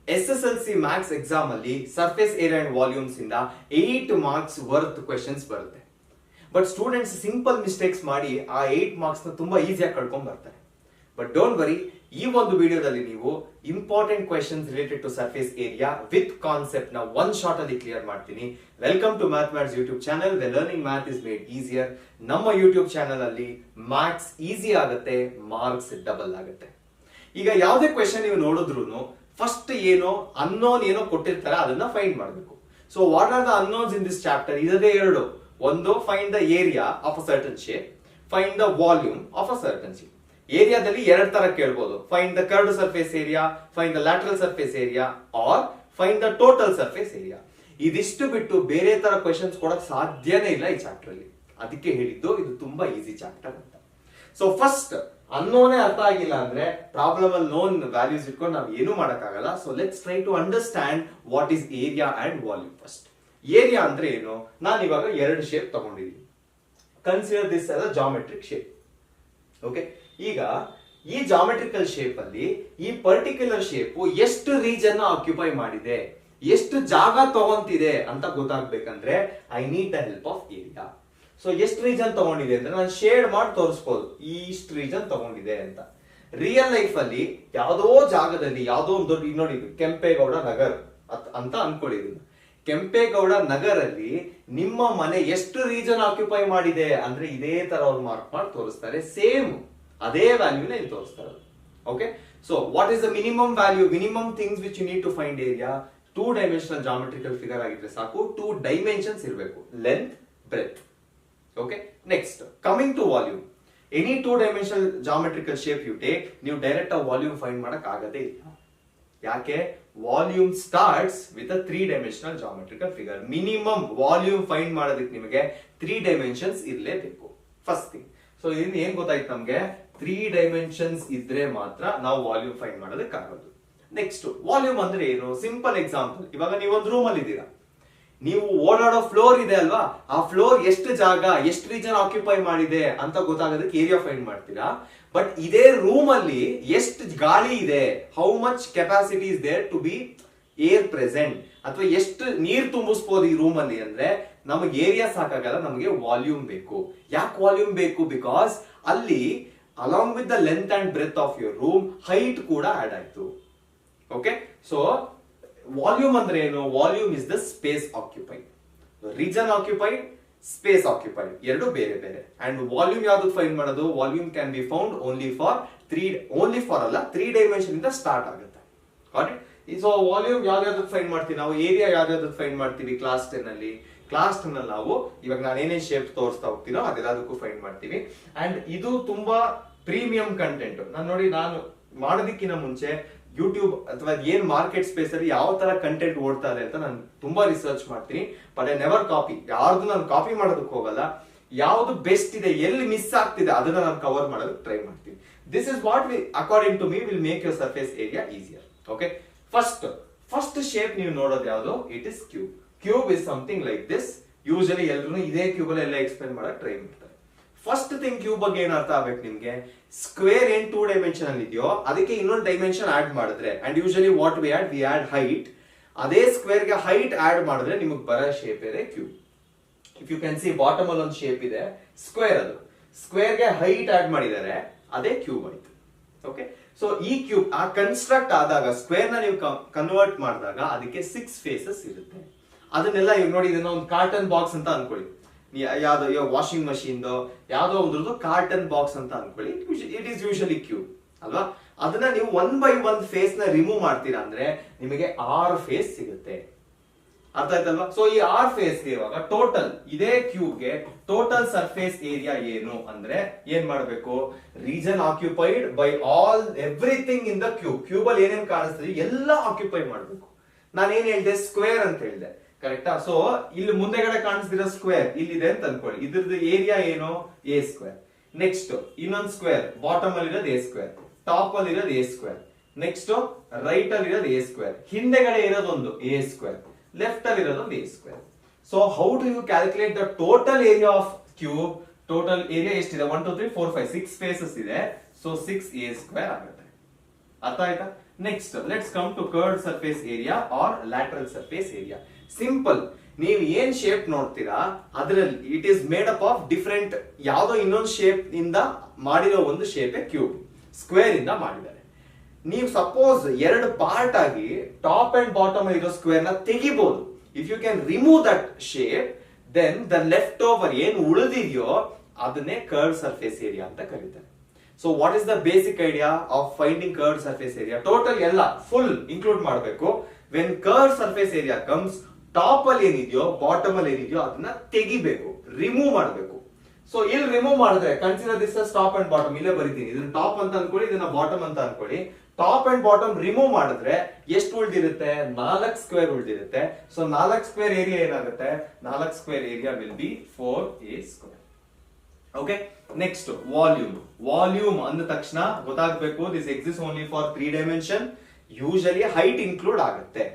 SSLC maths exam ಅಲ್ಲಿ surface area and volumes ಇಂದ 8 marks worth questions ಬರುತ್ತೆ. But students simple mistakes ಮಾಡಿ ಆ 8 ಮಾರ್ಕ್ಸ್ ನ ತುಂಬಾ ಈಸಿಯಾಗಿ ಕಳ್ಕೊಂಡ್ ಬರ್ತಾರೆ. ಬಟ್ ಡೋಂಟ್ ವರಿ, ಈ ಒಂದು ವಿಡಿಯೋದಲ್ಲಿ ನೀವು important questions related to surface area with concept ನ ಒನ್ ಶಾಟ್ ಅಲ್ಲಿ ಕ್ಲಿಯರ್ ಮಾಡ್ತೀನಿ. Welcome to maths YouTube channel we learning math is made easier. ನಮ್ಮ ಯೂಟ್ಯೂಬ್ ಚಾನಲ್ ಅಲ್ಲಿ ಮ್ಯಾಥ್ಸ್ ಈಸಿ ಆಗುತ್ತೆ, ಮಾರ್ಕ್ಸ್ ಡಬಲ್ ಆಗುತ್ತೆ. ಈಗ ಯಾವುದೇ ಕ್ವೆಶನ್ ನೀವು ನೋಡಿದ್ರು ಫಸ್ಟ್ ಏನೋ ಅನ್ನೋನ್ ಏನೋ ಕೊಟ್ಟಿರ್ತಾರೆ, ಅದನ್ನ ಫೈಂಡ್ ಮಾಡಬೇಕು. So what are the unknowns in this chapter? ಇದದೇ ಎರಡು. ಒಂದು, find the area of a certain shape, find the volume of a certain shape. ಏರಿಯಾದಲ್ಲಿ ಎರಡ್ ತರ ಕೇಳ್ಬೋದು, find the curved surface area, find the lateral surface area, or find the total surface area. ಇದಿಷ್ಟು ಬಿಟ್ಟು ಬೇರೆ ತರ ಕ್ವೆಶನ್ಸ್ ಕೊಡಕ್ ಸಾಧ್ಯನೇ ಇಲ್ಲ ಈ ಚಾಪ್ಟರ್ ಅಲ್ಲಿ. ಅದಕ್ಕೆ ಹೇಳಿದ್ದು ಇದು ತುಂಬಾ ಈಸಿ ಚಾಪ್ಟರ್ ಅಂತ. ಸೊ ಫಸ್ಟ್ ಅನ್ನೋನೇ ಅರ್ಥ ಆಗಿಲ್ಲ ಅಂದ್ರೆ ಪ್ರಾಬ್ಲಮ್ ಅಲ್ಲಿ ನೋನ್ ವ್ಯಾಲ್ಯೂಸ್ ಇಟ್ಕೊಂಡು ನಾವು ಏನು ಮಾಡಕ್ಕಾಗಲ್ಲ. So let's try to understand what is area and volume. First area ಅಂದ್ರೆ ಏನು? ನಾನು ಇವಾಗ ಎರಡು ಶೇಪ್ ತಗೊಂಡಿದ್ದೀನಿ. Consider this as a geometric shape. Okay, ಈಗ ಈ ಜಾಮೆಟ್ರಿಕಲ್ ಶೇಪ್ ಅಲ್ಲಿ ಈ ಪರ್ಟಿಕ್ಯುಲರ್ ಶೇಪ್ ಎಷ್ಟು ರೀಜನ್ ಆಕ್ಯುಪೈ ಮಾಡಿದೆ, ಎಷ್ಟು ಜಾಗ ತಗೊಂತಿದೆ ಅಂತ ಗೊತ್ತಾಗ್ಬೇಕಂದ್ರೆ I need the help of area. So ಎಷ್ಟು ರೀಜನ್ ತಗೊಂಡಿದೆ ಅಂದ್ರೆ ನಾನು ಶೇಡ್ ಮಾಡಿ ತೋರಿಸಬಹುದು, ಇಷ್ಟು ರೀಜನ್ ತಗೊಂಡಿದೆ ಅಂತ. ರಿಯಲ್ ಲೈಫ್ ಅಲ್ಲಿ ಯಾವ್ದೋ ಜಾಗದಲ್ಲಿ ಯಾವ್ದೋ ಒಂದು ದೊಡ್ಡ, ಈಗ ನೋಡಿ ಕೆಂಪೇಗೌಡ ನಗರ್ ಅಂತ ಅನ್ಕೊಂಡಿದ್ದೀನಿ. ಕೆಂಪೇಗೌಡ ನಗರಲ್ಲಿ ನಿಮ್ಮ ಮನೆ ಎಷ್ಟು ರೀಜನ್ ಆಕ್ಯುಪೈ ಮಾಡಿದೆ ಅಂದ್ರೆ ಇದೇ ತರ ಅವ್ರು ಮಾರ್ಕ್ ಮಾಡಿ ತೋರಿಸ್ತಾರೆ. ಸೇಮ್ ಅದೇ ವ್ಯಾಲ್ಯೂನ ಇಲ್ಲಿ ತೋರಿಸ್ತಾರೆ. Okay, so what is the minimum value, minimum things which you need to find area? 2 dimensional geometrical figure ಆಗಿದ್ರೆ ಸಾಕು. 2 ಡೈಮೆನ್ಷನ್ಸ್ ಇರಬೇಕು, length, breadth. Okay, next coming to volume. Any 2-dimensional geometrical shape you take, ನೀವು direct ಆ volume find ಮಾಡಕ್ ಆಗದೇ ಇಲ್ಲ. ಯಾಕೆ? Volume starts with a 3-dimensional geometrical figure. Minimum volume find ಮಾಡೋದಕ್ಕೆ ನಿಮಗೆ 3 ಡೈಮೆನ್ಷನ್ಸ್ ಇರಲೇಬೇಕು. First thing. ಸೊ ಇದನ್ನ ಏನ್ ಗೊತ್ತಾಯ್ತು ನಮ್ಗೆ? 3 ಡೈಮೆನ್ಷನ್ಸ್ ಇದ್ರೆ ಮಾತ್ರ ನಾವು ವಾಲ್ಯೂಮ್ ಫೈಂಡ್ ಮಾಡೋದಕ್ಕೆ ಆಗೋದು. ನೆಕ್ಸ್ಟ್, ವಾಲ್ಯೂಮ್ ಅಂದ್ರೆ ಏನು? Simple example. ಇವಾಗ ನೀವು ಒಂದು ರೂಮ್ ಅಲ್ಲಿ ಇದ್ದೀರಾ, ನೀವು ಓಡಾಡೋ ಫ್ಲೋರ್ ಇದೆ ಅಲ್ವಾ, ಆ ಫ್ಲೋರ್ ಎಷ್ಟು ಜಾಗ, ಎಷ್ಟು ರೀಜನ್ ಆಕ್ಯುಪೈ ಮಾಡಿದೆ ಅಂತ ಗೊತ್ತಾಗೋದಕ್ಕೆ ಏರಿಯಾ ಫೈಂಡ್ ಮಾಡ್ತೀರಾ. ಬಟ್ ಇದೇ ರೂಮ್ ಅಲ್ಲಿ ಎಷ್ಟು ಗಾಳಿ ಇದೆ, how much capacity is there to be air present, ಅಥವಾ ಎಷ್ಟು ನೀರ್ ತುಂಬಿಸಬಹುದು ಈ ರೂಮ್ ಅಲ್ಲಿ ಅಂದ್ರೆ ನಮಗೆ ಏರಿಯಾ ಸಾಕಾಗಲ್ಲ, ನಮಗೆ ವಾಲ್ಯೂಮ್ ಬೇಕು. ಯಾಕೆ ವಾಲ್ಯೂಮ್ ಬೇಕು? ಬಿಕಾಸ್ ಅಲ್ಲಿ along with the length and breadth of your room height ಕೂಡ ಆಡ್ ಆಯ್ತು. ಓಕೆ, ಸೊ ವಾಲ್ಯೂಮ್ ಅಂದ್ರೆ ಏನು? Volume is the space occupied. Region occupied, space occupied ಎರಡು ಬೇರೆ ಬೇರೆ. ಅಂಡ್ ವಾಲ್ಯೂಮ್ ಯಾವ್ದು ಫೈಂಡ್ ಮಾಡೋದು? Volume can be found only for 3 dimension ಇಂದ ಸ್ಟಾರ್ಟ್ ಆಗುತ್ತೆ. Got it? ಸೊ ವಾಲ್ಯೂಮ್ ಯಾವ್ದಾವ್ದಕ್ಕೆ ಫೈಂಡ್ ಮಾಡ್ತೀವಿ ನಾವು? ಏರಿಯಾ ಯಾವ್ದಾವ್ದಕ್ಕೆ ಫೈಂಡ್ ಮಾಡ್ತೀವಿ? ಕ್ಲಾಸ್ 10 ಅಲ್ಲಿ ನಾವು ಇವಾಗ ನಾನು ಏನೇನ್ ಶೇಪ್ ತೋರಿಸ್ತಾ ಹೋಗ್ತೀನೋ ಅದೆಲ್ಲದಕ್ಕೂ ಫೈಂಡ್ ಮಾಡ್ತೀವಿ. ಅಂಡ್ ಇದು ತುಂಬಾ ಪ್ರೀಮಿಯಂ ಕಂಟೆಂಟ್. ನಾನು ಮಾಡೋದಕ್ಕಿಂತ ಮುಂಚೆ ಯೂಟ್ಯೂಬ್ ಅಥವಾ ಏನ್ ಮಾರ್ಕೆಟ್ ಸ್ಪೇಸ್ ಅಲ್ಲಿ ಯಾವ ತರ ಕಂಟೆಂಟ್ ಓಡ್ತಾ ಇದೆ ಅಂತ ನಾನು ತುಂಬಾ ರಿಸರ್ಚ್ ಮಾಡ್ತೀನಿ. But I never copy. ಯಾರ್ದು ನಾನು ಕಾಪಿ ಮಾಡೋದಕ್ಕೆ ಹೋಗಲ್ಲ. ಯಾವ್ದು ಬೆಸ್ಟ್ ಇದೆ, ಎಲ್ಲಿ ಮಿಸ್ ಆಗ್ತಿದೆ ಅದನ್ನ ನಾನು ಕವರ್ ಮಾಡೋದಕ್ಕೆ ಟ್ರೈ ಮಾಡ್ತೀನಿ. This is what according to me will make your surface area easier. Okay, first shape ನೀವು ನೋಡೋದು ಯಾವುದು? It is cube. Cube is something like this. Usually ಎಲ್ಲರೂ ಇದೇ ಕ್ಯೂಬ್ ಅಲ್ಲಿ ಎಲ್ಲ ಎಕ್ಸ್ಪ್ಲೇನ್ ಮಾಡಕ್ ಟ್ರೈ ಮಾಡ್ತಾರೆ. ಫಸ್ಟ್ ಥಿಂಗ್, ಕ್ಯೂಬ್ ಬಗ್ಗೆ ಏನ್ ಅರ್ಥ ಆಗ್ಬೇಕು ನಿಮ್ಗೆ? ಸ್ಕ್ವೇರ್ ಏನ್ 2 ಡೈಮೆನ್ಷನ್ ಅಲ್ಲಿ ಇದೆಯೋ ಅದಕ್ಕೆ ಇನ್ನೊಂದು ಡೈಮೆನ್ಷನ್ ಆಡ್ ಮಾಡಿದ್ರೆ, and usually what we add height. ಅದೇ ಸ್ಕ್ವೇರ್ ಗೆ ಹೈಟ್ ಆಡ್ ಮಾಡಿದ್ರೆ ನಿಮಗೆ ಬರೋ ಶೇಪ್ ಇದೆ cube. If you can see bottom ಅಲ್ಲಿ ಒಂದು ಶೇಪ್ ಇದೆ ಸ್ಕ್ವೇರ್, ಅದು ಸ್ಕ್ವೇರ್ ಗೆ ಹೈಟ್ ಆಡ್ ಮಾಡಿದ್ದಾರೆ, ಅದೇ ಕ್ಯೂಬ್ ಆಯ್ತು. ಓಕೆ, ಸೊ ಈ ಕ್ಯೂಬ್ ಆ ಕನ್ಸ್ಟ್ರಕ್ಟ್ ಆದಾಗ ಸ್ಕ್ವೇರ್ ನ ನೀವು ಕನ್ವರ್ಟ್ ಮಾಡಿದಾಗ ಅದಕ್ಕೆ 6 ಫೇಸಸ್ ಇರುತ್ತೆ. ಅದನ್ನೆಲ್ಲ ಇವಾಗ ನೋಡಿ, ಇದನ್ನ ಒಂದು ಕಾರ್ಟನ್ ಬಾಕ್ಸ್ ಅಂತ ಅನ್ಕೊಳ್ಳಿ. ಯಾವ್ದೋ ವಾಷಿಂಗ್ ಮಷೀನ್ ಯಾವ್ದೋ ಒಂದ್ರದ್ದು ಕಾರ್ಟನ್ ಬಾಕ್ಸ್ ಅಂತ ಅನ್ಕೊಳ್ಳಿ. ಇಟ್ ಈಸ್ ಯೂಶಲಿ ಕ್ಯೂಬ್ ಅಲ್ವಾ? ಅದನ್ನ ನೀವು 1 by 1 ಫೇಸ್ ನ ರಿಮೂವ್ ಮಾಡ್ತೀರಾ ಅಂದ್ರೆ ನಿಮಗೆ 6 ಫೇಸ್ ಸಿಗುತ್ತೆ. ಅರ್ಥ ಆಯ್ತಲ್ವಾ? ಸೊ ಈ 6 ಫೇಸ್ ಗೆ ಇವಾಗ ಟೋಟಲ್ ಇದೇ ಕ್ಯೂಬ್ ಗೆ ಟೋಟಲ್ ಸರ್ಫೇಸ್ ಏರಿಯಾ ಏನು ಅಂದ್ರೆ ಏನ್ ಮಾಡ್ಬೇಕು? Region occupied by everything in the cube. Cube ಅಲ್ಲಿ ಏನೇನ್ ಕಾಣಿಸ್ತದೆ ಎಲ್ಲ ಆಕ್ಯುಪೈ ಮಾಡ್ಬೇಕು. ನಾನೇನ್ ಹೇಳ್ದೆ? ಸ್ಕ್ವೇರ್ ಅಂತ ಹೇಳ್ದೆ, ಕರೆಕ್ಟಾ? ಸೊ ಇಲ್ಲಿ ಮುಂದೆಗಡೆ ಕಾಣಿಸ್ತಿರೋ ಸ್ಕ್ವೇರ್ ಇಲ್ಲಿದೆ ಅಂತ ಅನ್ಕೊಳ್ಳಿ. ಇದ್ರದ್ದು ಏರಿಯಾ ಏನು? A square. ನೆಕ್ಸ್ಟ್ ಇನ್ನೊಂದು ಸ್ಕ್ವೇರ್, ಬಾಟಮ್ ಅಲ್ಲಿ ಇರೋದು ಎ ಸ್ಕ್ವೇರ್, ಟಾಪ್ ಅಲ್ಲಿ ಇರೋದು ಎ ಸ್ಕ್ವೇರ್, ನೆಕ್ಸ್ಟ್ ರೈಟ್ ಅಲ್ಲಿ ಇರೋದು ಎ ಸ್ಕ್ವೇರ್, ಹಿಂದೆಗಡೆ ಇರೋದೊಂದು ಎ ಸ್ಕ್ವೇರ್, ಲೆಫ್ಟ್ ಅಲ್ಲಿ ಇರೋದೊಂದು a square. So how do you calculate the total area of cube? Total area ಎಷ್ಟಿದೆ? 1 2 3 4 5 6 ಫೇಸಸ್ ಇದೆ. ಸೊ 6 ಎ ಸ್ಕ್ವೇರ್ ಆಗುತ್ತೆ. ಅರ್ಥ ಆಯ್ತಾ? Next let's come to curved surface area or lateral surface area. Simple, ನೀವು ಏನ್ shape ನೋಡ್ತೀರಾ ಅದರಲ್ಲಿ it is made up of different ಯಾವ್ದೋ ಇನ್ನೊಂದು ಶೇಪ್ ಇಂದ ಮಾಡಿರೋ ಒಂದು ಶೇಪ್ ಕ್ಯೂಬ್, ಸ್ಕ್ವೇರ್ ಇಂದ ಮಾಡಿದ್ದಾರೆ. ನೀವು ಸಪೋಸ್ ಎರಡು ಪಾರ್ಟ್ ಆಗಿ ಟಾಪ್ ಅಂಡ್ ಬಾಟಮ್ ಇರೋ ಸ್ಕ್ವೇರ್ ನ ತೆಗಿಬಹುದು. If you can remove that shape, then the left over ಏನ್ ಉಳಿದಿದೆಯೋ ಅದನ್ನೇ ಕರ್ವ್ಡ್ ಸರ್ಫೇಸ್ ಏರಿಯಾ ಅಂತ ಕರೀತಾರೆ. So what is the basic idea of finding curved surface area? Total ಎಲ್ಲ ಫುಲ್ ಇನ್ಕ್ಲೂಡ್ ಮಾಡಬೇಕು. When curved surface area comes, top ಅಲ್ಲಿ ಏನಿದೆಯೋ bottom ಅಲ್ಲಿ ಏನಿದೆಯೋ ಅದನ್ನ ತೆಗಿಬೇಕು, ರಿಮೂವ್ ಮಾಡಬೇಕು. ಸೊ ಇಲ್ಲಿ ರಿಮೂವ್ ಮಾಡಿದ್ರೆ consider this us top and bottom, ಇಲ್ಲೇ ಬರೀತೀನಿ, ಇದನ್ನ ಟಾಪ್ ಅಂತ ಅನ್ಕೊಳ್ಳಿ, ಇದನ್ನ ಬಾಟಮ್ ಅಂತ ಅನ್ಕೊಳ್ಳಿ. ಟಾಪ್ ಅಂಡ್ ಬಾಟಮ್ ರಿಮೂವ್ ಮಾಡಿದ್ರೆ ಎಷ್ಟು ಉಳಿದಿರುತ್ತೆ? 4 ಸ್ಕ್ವೇರ್ ಉಳಿದಿರುತ್ತೆ. ಸೊ 4 ಸ್ಕ್ವೇರ್ ಏರಿಯಾ ಏನಾಗುತ್ತೆ? 4 square area will B 4a square. Okay, next volume. Volume ಅಂದ ತಕ್ಷಣ ಗೊತ್ತಾಗಬೇಕು, this exist only for 3 dimension. Usually height include ಆಗುತ್ತೆ.